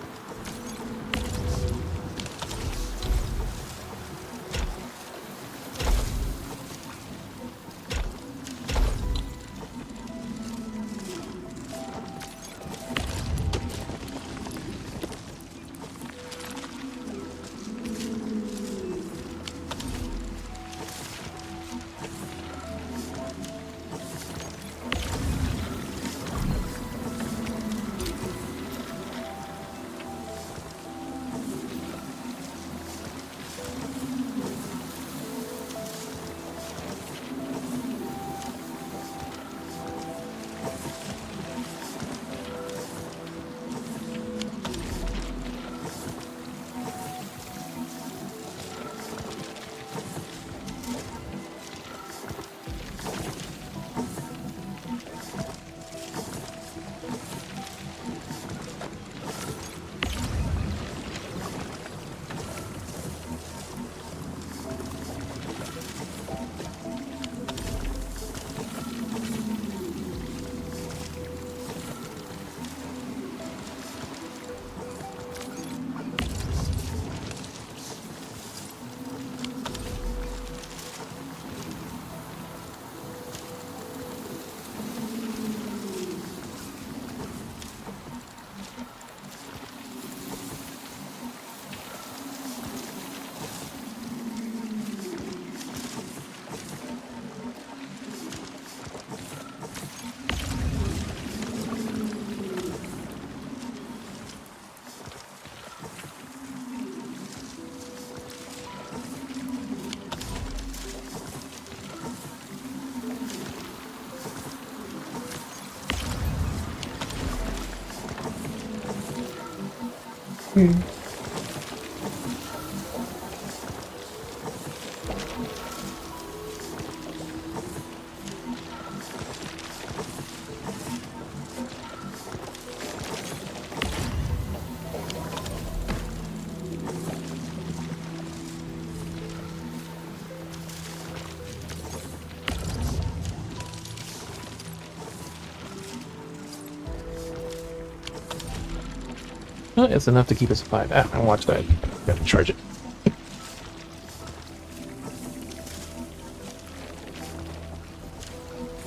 B: Oh, it's enough to keep us alive. Ah, I watch that. Gotta charge it.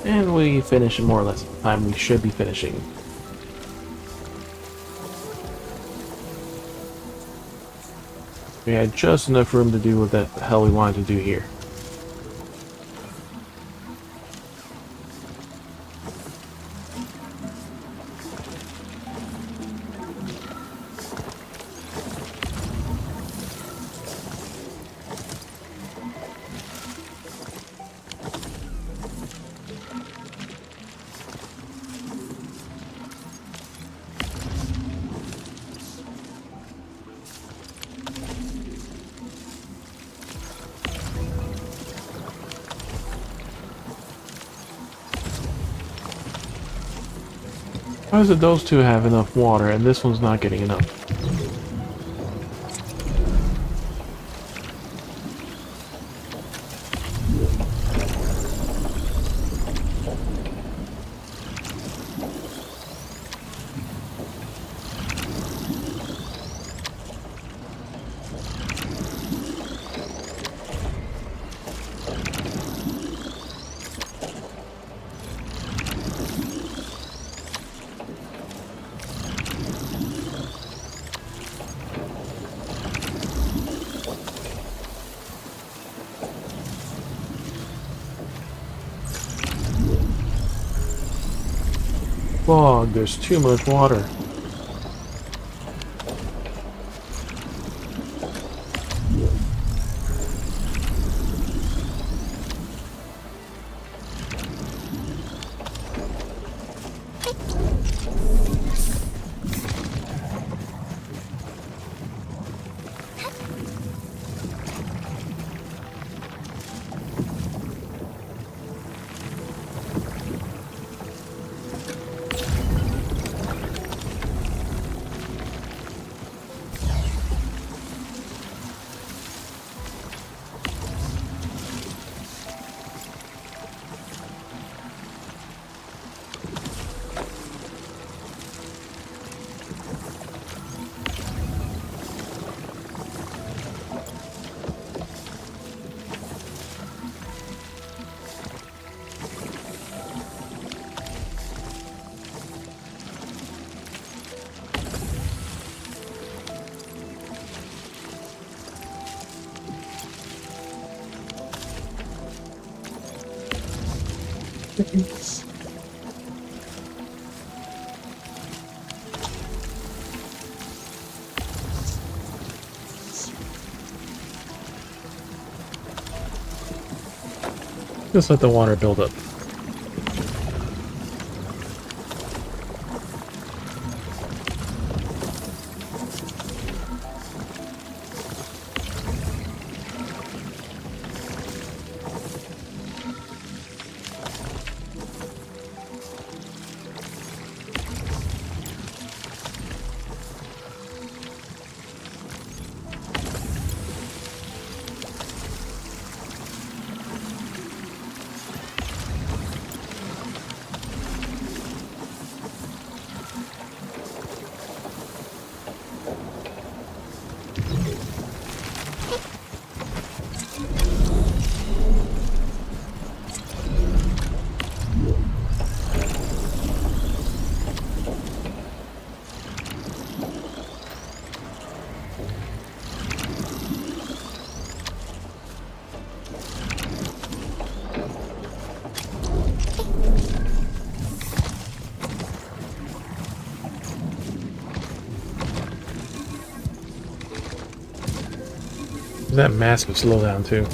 B: And we finish in more or less the time we should be finishing. We had just enough room to do what the hell we wanted to do here. Why is it those two have enough water and this one's not getting enough? Fog, there's too much water. Just let the water build up. That massive slowdown too.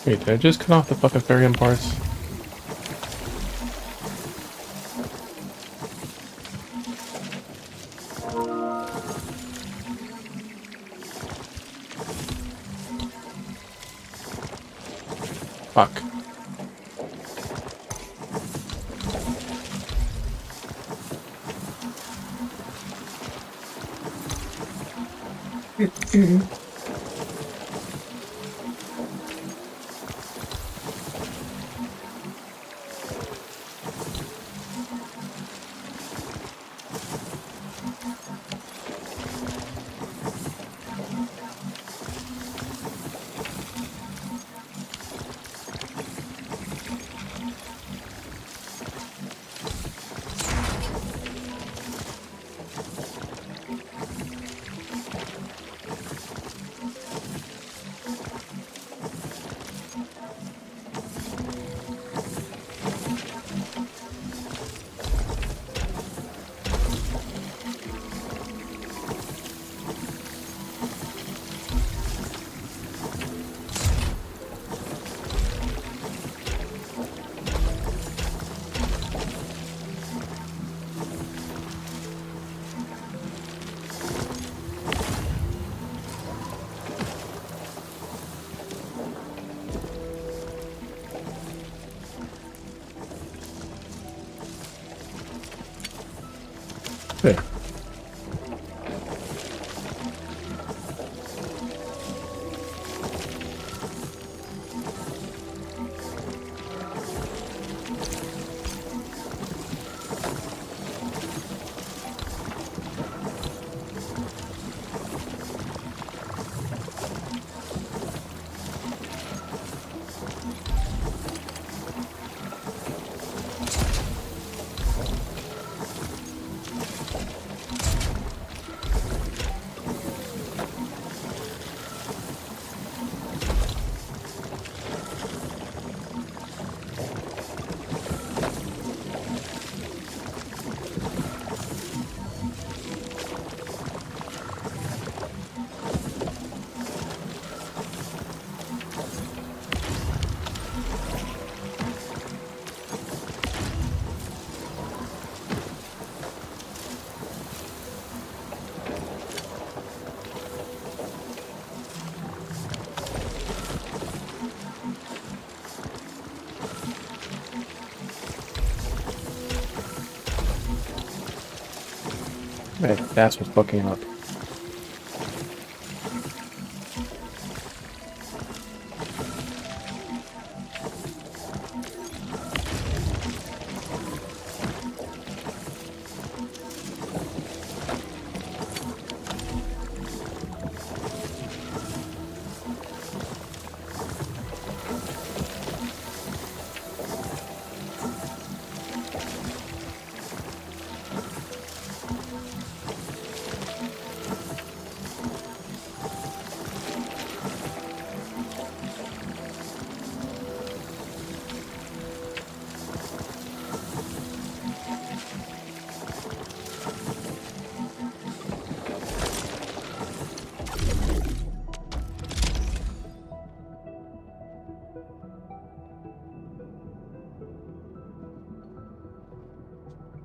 B: Wait, did I just cut off the fucking ferry parts? Fuck. There. Right, that's what's fucking up.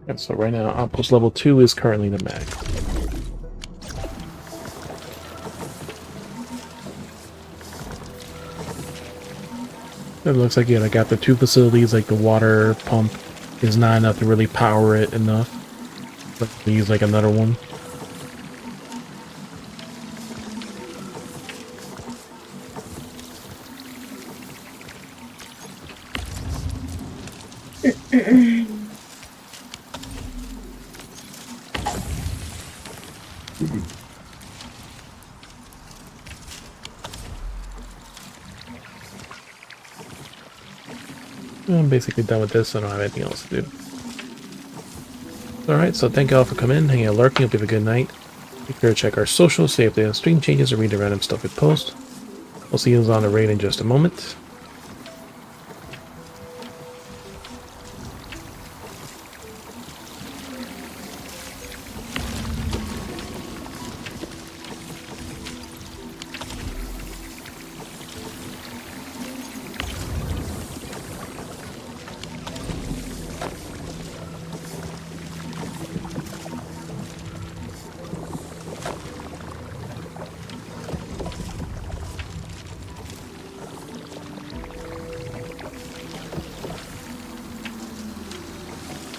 B: And so right now, outpost level 2 is currently the max. It looks like, yeah, I got the 2 facilities, like the water pump is not enough to really power it enough. Let's use like another one. I'm basically done with this. I don't have anything else to do. Alright, so thank you all for coming in, hanging out, lurking. Hope you have a good night. Be sure to check our socials, see if they have stream changes, or read the random stuff we post. We'll see you on the raid in just a moment.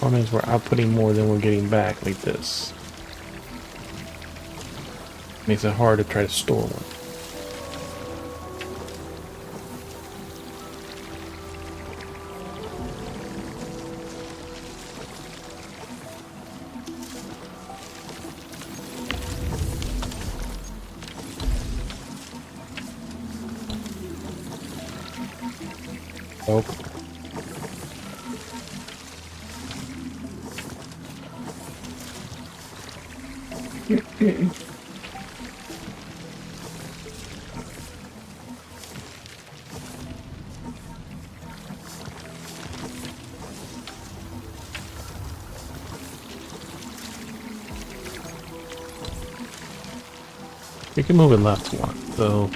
B: Problem is we're outputting more than we're getting back like this. Makes it hard to try to store one. Nope. We can move it left one, so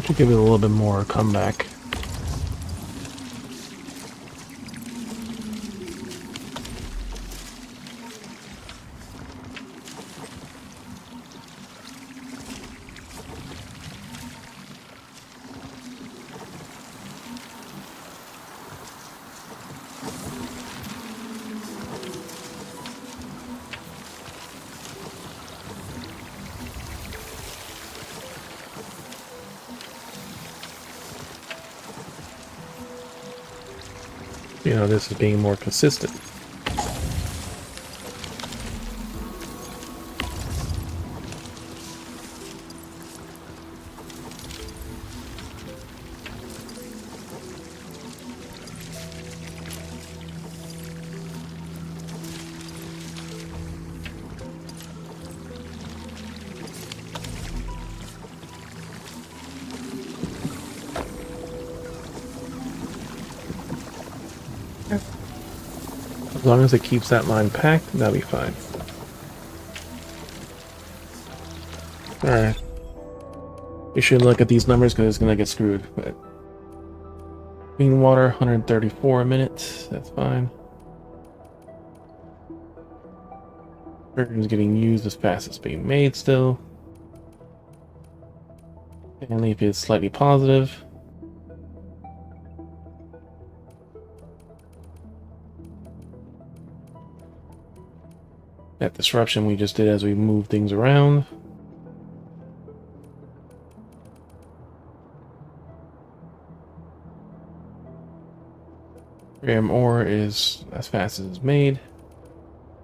B: have to give it a little bit more comeback. You know, this is being more consistent. As long as it keeps that line packed, that'll be fine. Alright. We should look at these numbers because it's gonna get screwed. But clean water, 134 a minute. That's fine. Burger is getting used as fast as being made still. And leaf is slightly positive. That disruption we just did as we move things around. Gram ore is as fast as it's made.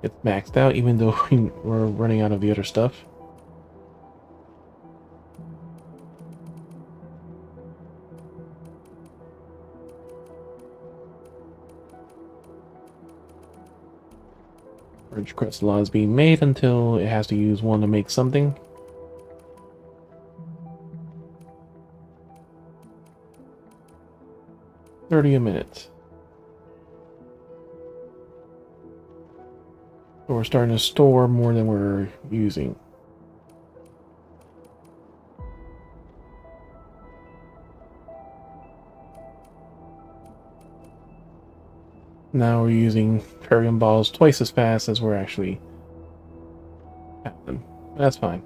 B: It's maxed out even though we're running out of the other stuff. Bridge crest law is being made until it has to use one to make something. $30 a minute. So we're starting to store more than we're using. Now we're using Paragon balls twice as fast as we're actually at them. That's fine.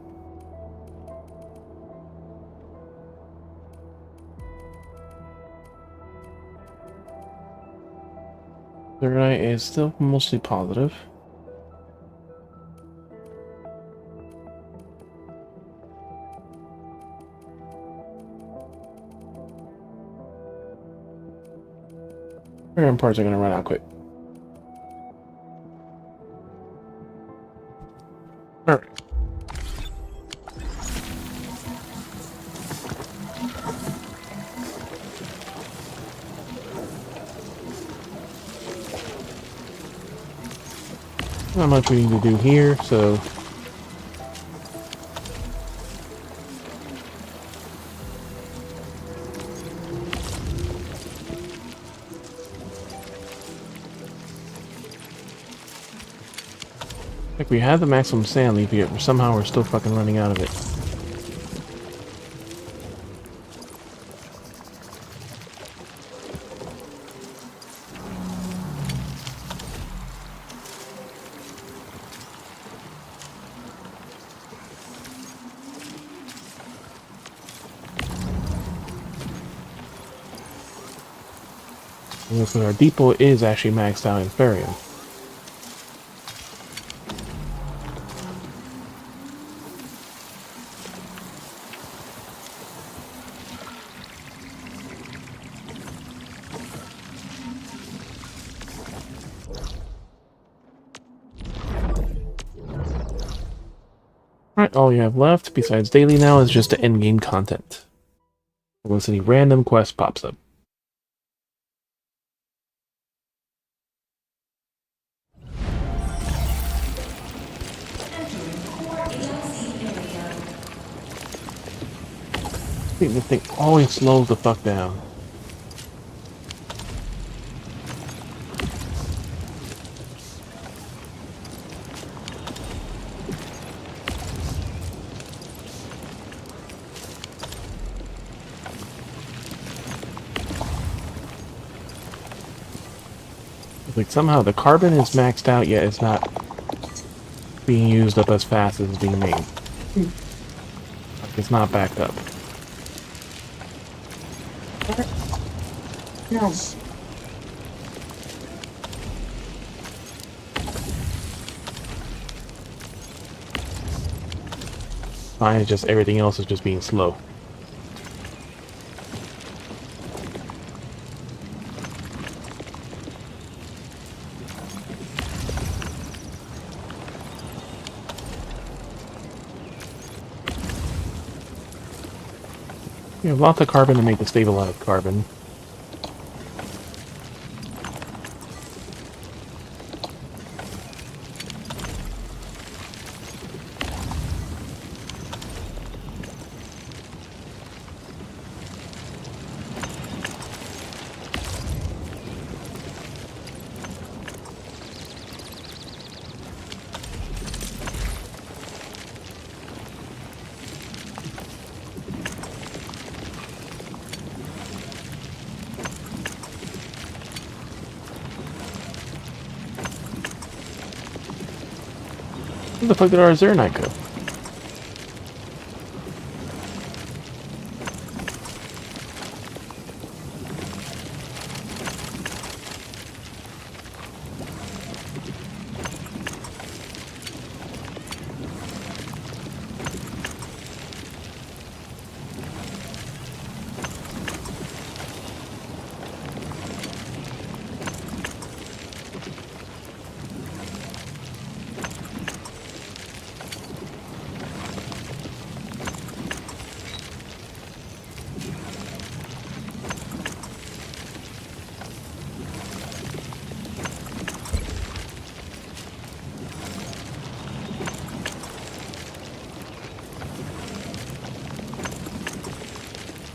B: Third is still mostly positive. Iron parts are going to run out quick. Alright. Not much we need to do here, so like we have the maximum sand leaf here, but somehow we're still fucking running out of it. Because our depot is actually maxed out in Ferium. Alright, all you have left, besides daily now, is just the endgame content. Unless any random quest pops up. I think this thing always slows the fuck down. Like somehow the carbon is maxed out, yet it's not being used up as fast as it's being made. Like it's not backed up.
C: No.
B: Fine, it's just everything else is just being slow. You have lots of carbon to make the stabilized carbon. Where the fuck did our Zernite go?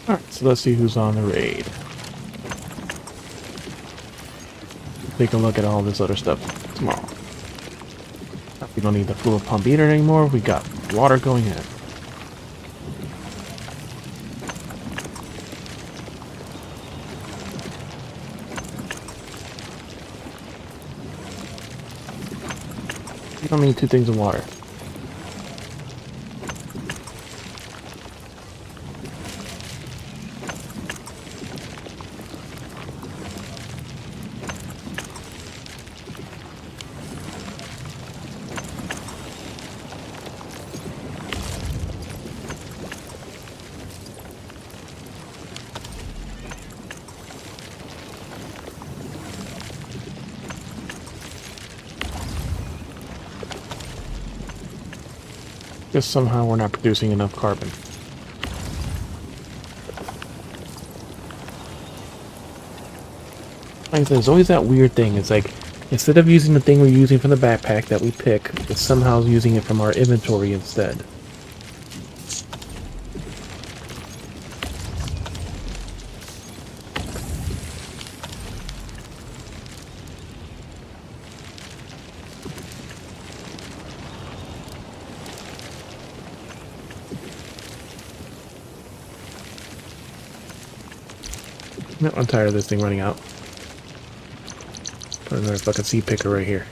B: Alright, so let's see who's on the raid. Take a look at all this other stuff tomorrow. We don't need the fluid pump either anymore. We got water going in. We don't need 2 things of water. Just somehow we're not producing enough carbon. Like I said, there's always that weird thing. It's like, instead of using the thing we're using from the backpack that we pick, it's somehow using it from our inventory instead. No, I'm tired of this thing running out. Put another fucking seed picker right here.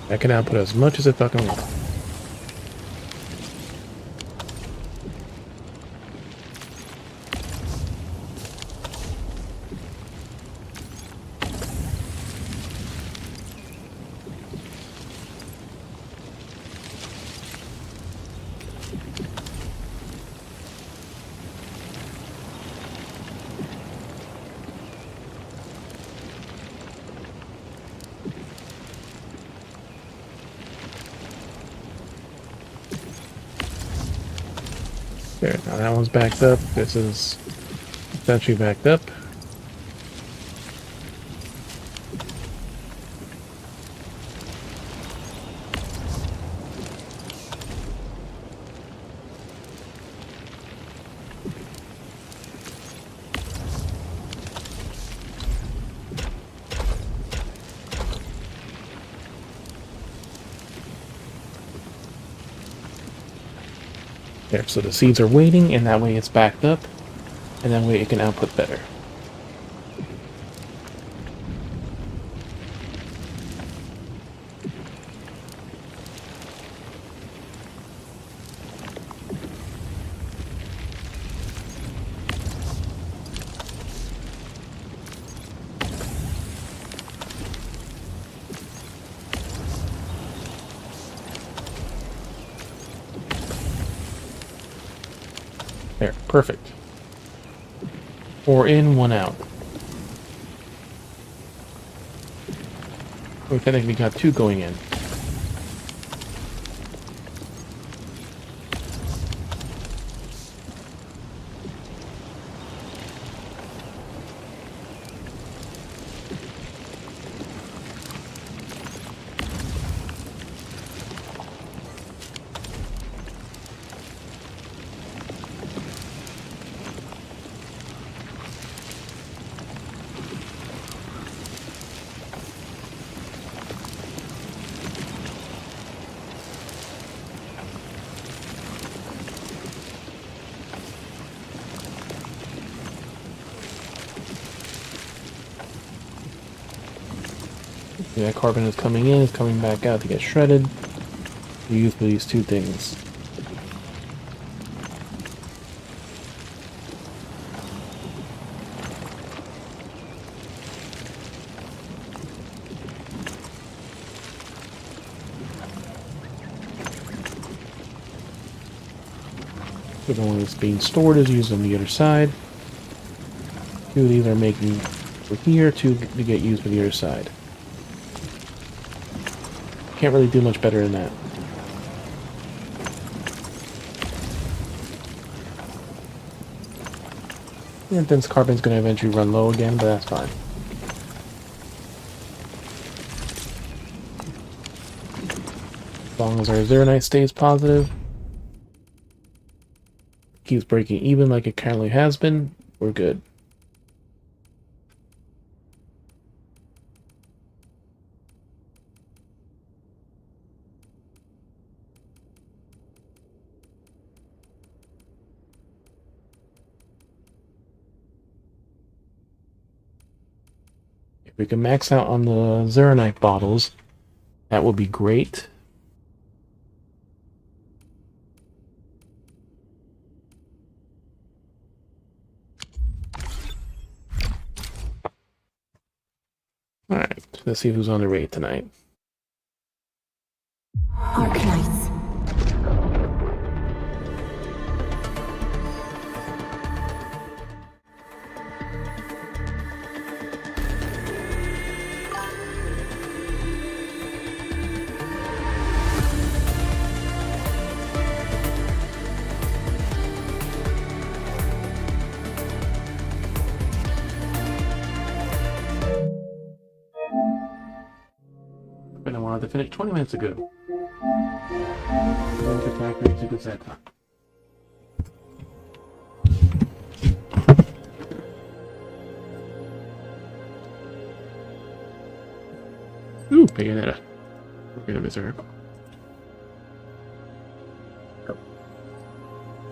B: I can output as much as I fucking want. There, now that one's backed up. This is essentially backed up. There, so the seeds are waiting, and that way it's backed up, and that way it can output better. There, perfect. 4 in, 1 out. We technically got 2 going in. Yeah, carbon is coming in, it's coming back out to get shredded. We use these 2 things. So the one that's being stored is used on the other side. 2 of these are making for here, 2 to get used for the other side. Can't really do much better than that. And then carbon's going to eventually run low again, but that's fine. As long as our Zeronite stays positive, keeps breaking even like it currently has been, we're good. If we can max out on the Zeronite bottles, that would be great. Alright, let's see who's on the raid tonight.
P: Arknights.
B: And I wanted to finish 20 minutes ago. Then get back ready to do that time. Ooh, Bayonetta. We're gonna miss her.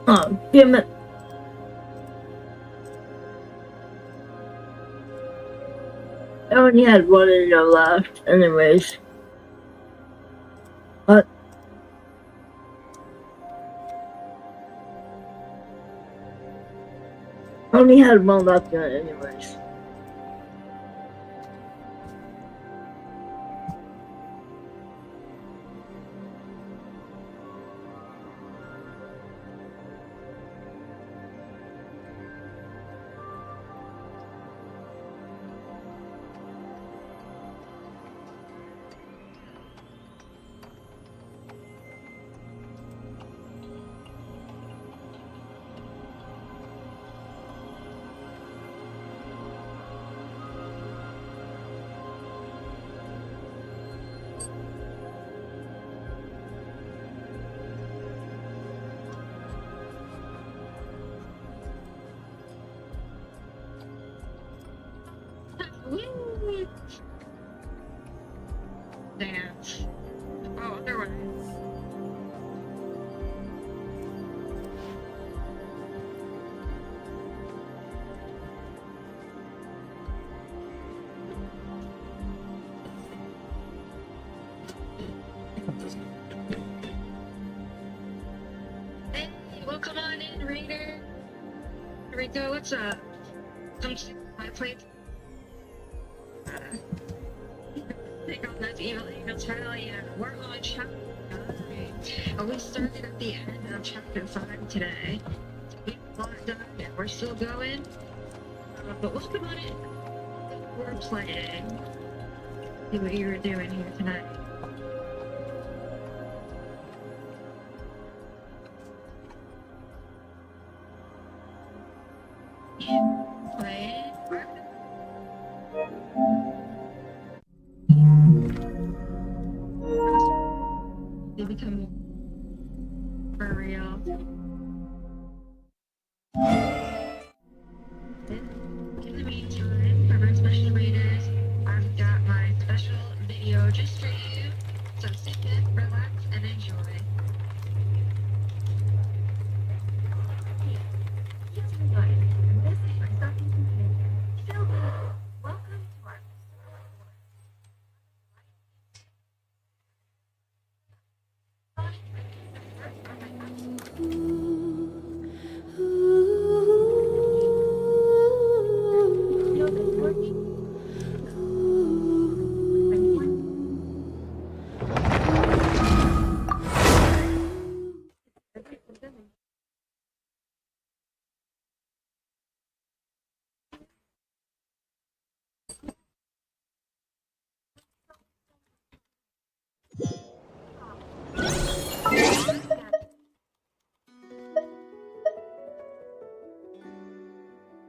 C: Oh, damn it. I only had one video left, anyways. But I only had one left in it, anyways.
Q: Dance. Oh, other way. Hey, well, come on in, Raider. Rico, what's up? Come to my place. Take on those evil eagles, hell yeah. We're on chapter 9. And we started at the end of chapter 5 today. So we've not done it. We're still going. But welcome on in. We're playing. See what you were doing here tonight. Playing. They become for real. In the meantime, for my special readers, I've got my special video just for you. So sit back, relax, and enjoy. Yes, everybody. This is my second companion, Sylvie. Welcome to our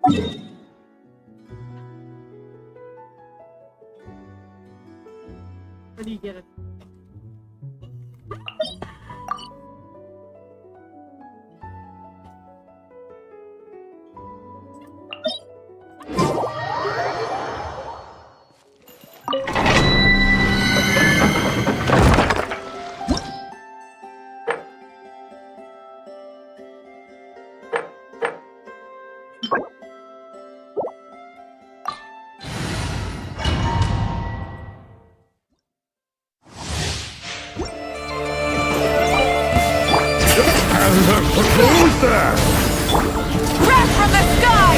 C: What do you get?
L: Who's there?
P: Crash from the sky!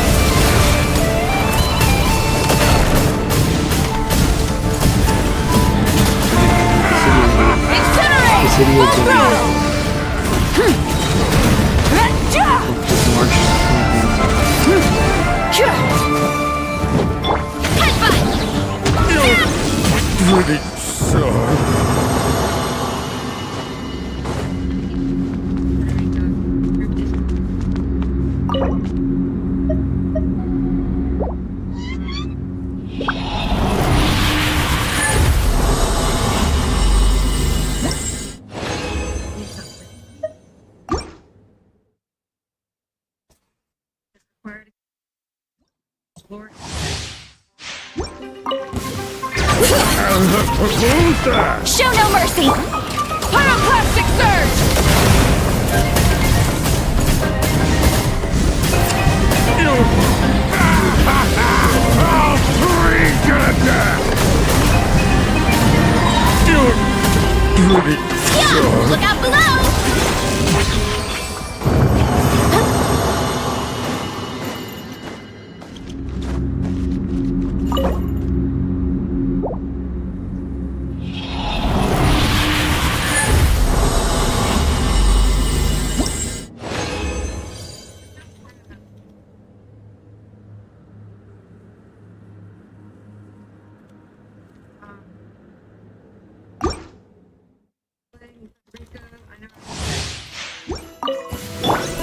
P: Incinerate!
B: The city
P: Full
B: is
P: throttle!
L: Pretty sorry.
P: Show no mercy! Pyroclastic surge!
L: All three gonna die! Pretty
P: Yeah! Look out below!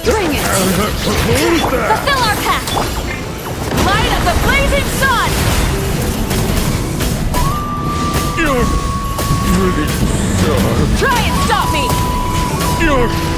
P: Bring it! Fulfill our path! Light of the blazing sun!
L: Pretty sorry.
P: Try and stop me!